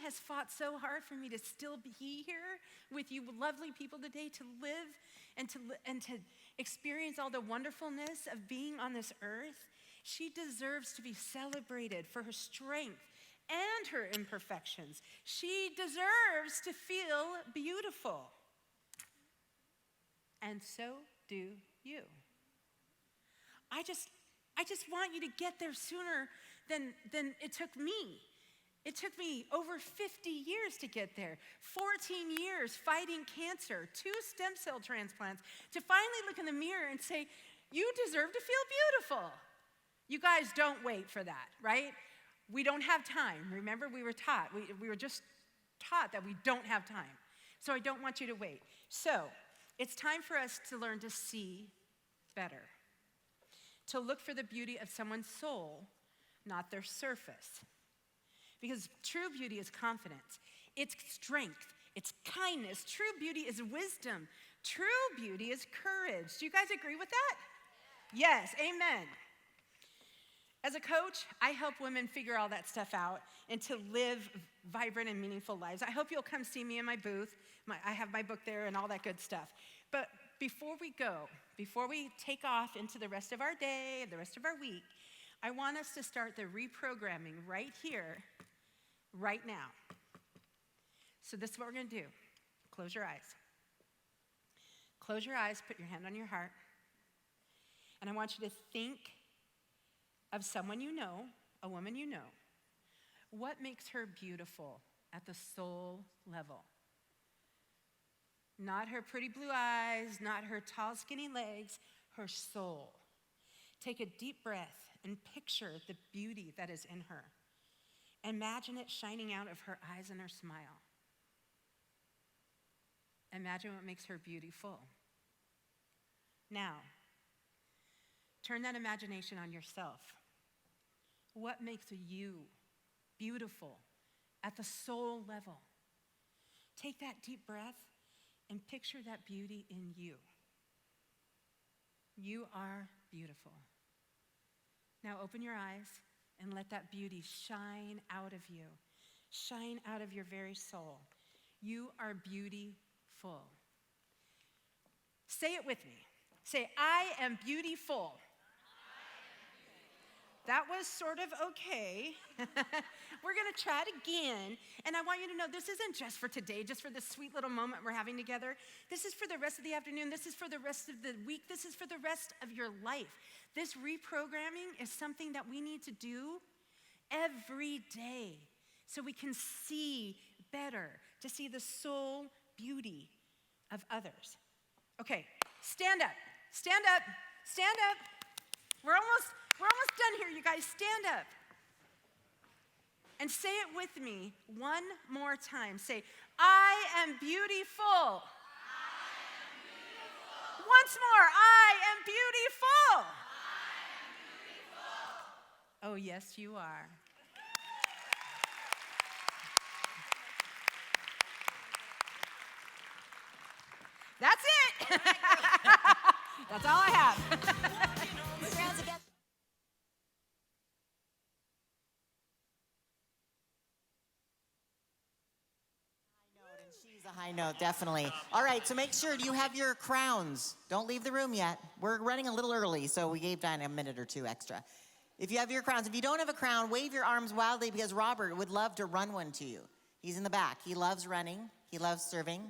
has fought so hard for me to still be here with you lovely people today, to live and to experience all the wonderfulness of being on this earth. She deserves to be celebrated for her strength and her imperfections. She deserves to feel beautiful. And so do you. I just want you to get there sooner than it took me. It took me over 50 years to get there, 14 years fighting cancer, 2 stem cell transplants, to finally look in the mirror and say, you deserve to feel beautiful. You guys don't wait for that, right? We don't have time. Remember, we were taught, we were just taught that we don't have time. So I don't want you to wait. So it's time for us to learn to see better, to look for the beauty of someone's soul, not their surface. Because true beauty is confidence, it's strength, it's kindness. True beauty is wisdom. True beauty is courage. Do you guys agree with that? Yes, amen. As a coach, I help women figure all that stuff out and to live vibrant and meaningful lives. I hope you'll come see me in my booth. I have my book there and all that good stuff. But before we take off into the rest of our day and the rest of our week, I want us to start the reprogramming right here, right now. So this is what we're going to do. Close your eyes. Close your eyes, put your hand on your heart. And I want you to think of someone you know, a woman you know. What makes her beautiful at the soul level? Not her pretty blue eyes, not her tall, skinny legs, her soul. Take a deep breath and picture the beauty that is in her. Imagine it shining out of her eyes and her smile. Imagine what makes her beautiful. Now, turn that imagination on yourself. What makes you beautiful at the soul level? Take that deep breath and picture that beauty in you. You are beautiful. Now open your eyes and let that beauty shine out of you. Shine out of your very soul. You are beautiful. Say it with me. Say, I am beautiful. That was sort of okay. We're going to try it again. And I want you to know this isn't just for today, just for this sweet little moment we're having together. This is for the rest of the afternoon. This is for the rest of the week. This is for the rest of your life. This reprogramming is something that we need to do every day so we can see better, to see the soul beauty of others. Okay, stand up. Stand up. Stand up. We're almost done here, you guys. Stand up. And say it with me one more time. Say, I am beautiful. Once more, I am beautiful. Oh, yes, you are. That's it. That's all I have. Put your hands together. She's a high note, definitely. All right, so make sure you have your crowns. Don't leave the room yet. We're running a little early, so we gave Dianne a minute or two extra. If you have your crowns, if you don't have a crown, wave your arms wildly because Robert would love to run one to you. He's in the back. He loves running. He loves serving.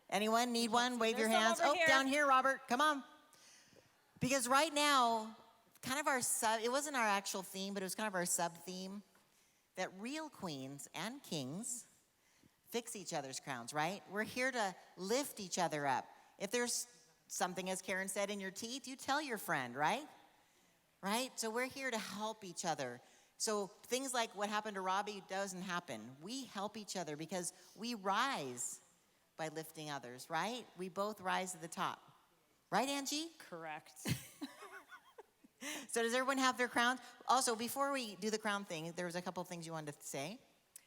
Anyone need one? Wave your hands. Oh, down here, Robert. Come on. Because right now, kind of our it wasn't our actual theme, but it was kind of our sub-theme, that real queens and kings fix each other's crowns, right? We're here to lift each other up. If there's something, as Karen said, in your teeth, you tell your friend, right? Right? So we're here to help each other. So things like what happened to Robbie doesn't happen. We help each other because we rise by lifting others, right? We both rise to the top. Right, Angie? Correct. So does everyone have their crowns? Also, before we do the crown thing, there was a couple things you wanted to say.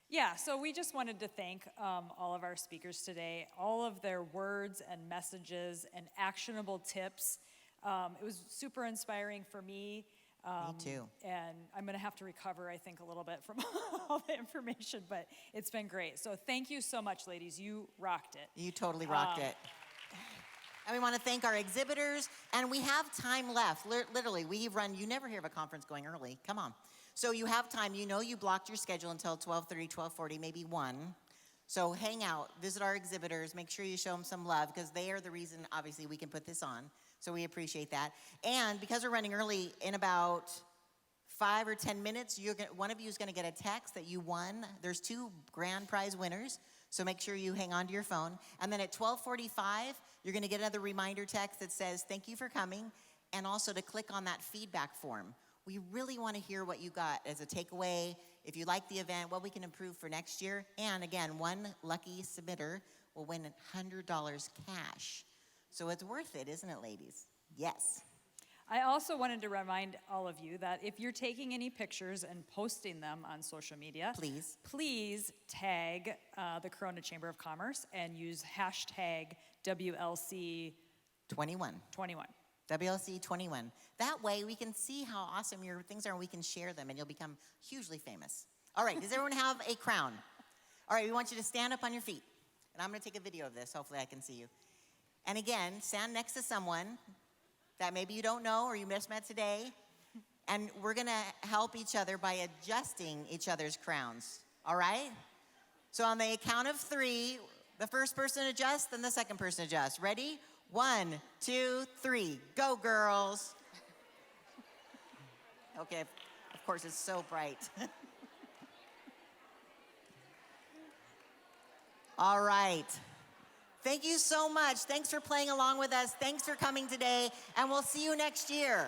Yeah, so we just wanted to thank all of our speakers today, all of their words and messages and actionable tips. It was super inspiring for me. Me too. And I'm going to have to recover, I think, a little bit from all the information, but it's been great. So thank you so much, ladies. You rocked it. You totally rocked it. And we want to thank our exhibitors. And we have time left. Literally, you never hear of a conference going early. Come on. So you have time. You know you blocked your schedule until 12:30, 12:40, maybe 1. So hang out, visit our exhibitors, make sure you show them some love because they are the reason, obviously, we can put this on. So we appreciate that. And because we're running early, in about 5 or 10 minutes, one of you is going to get a text that you won. There's 2 grand prize winners. So make sure you hang on to your phone. And then at 12:45, you're going to get another reminder text that says, thank you for coming, and also to click on that feedback form. We really want to hear what you got as a takeaway. If you like the event, what we can improve for next year. And again, one lucky submitter will win $100 cash. So it's worth it, isn't it, ladies? Yes. I also wanted to remind all of you that if you're taking any pictures and posting them on social media, please tag the Corona Chamber of Commerce and use hashtag WLC21. WLC21. That way we can see how awesome your things are and we can share them and you'll become hugely famous. All right, does everyone have a crown? All right, we want you to stand up on your feet. And I'm going to take a video of this. Hopefully I can see you. And again, stand next to someone that maybe you don't know or you just met today. And we're going to help each other by adjusting each other's crowns. All right? So on the count of 3, the first person adjusts, then the second person adjusts. Ready? 1, 2, 3. Go, girls. Okay, of course, it's so bright. All right. Thank you so much. Thanks for playing along with us. Thanks for coming today, and we'll see you next year.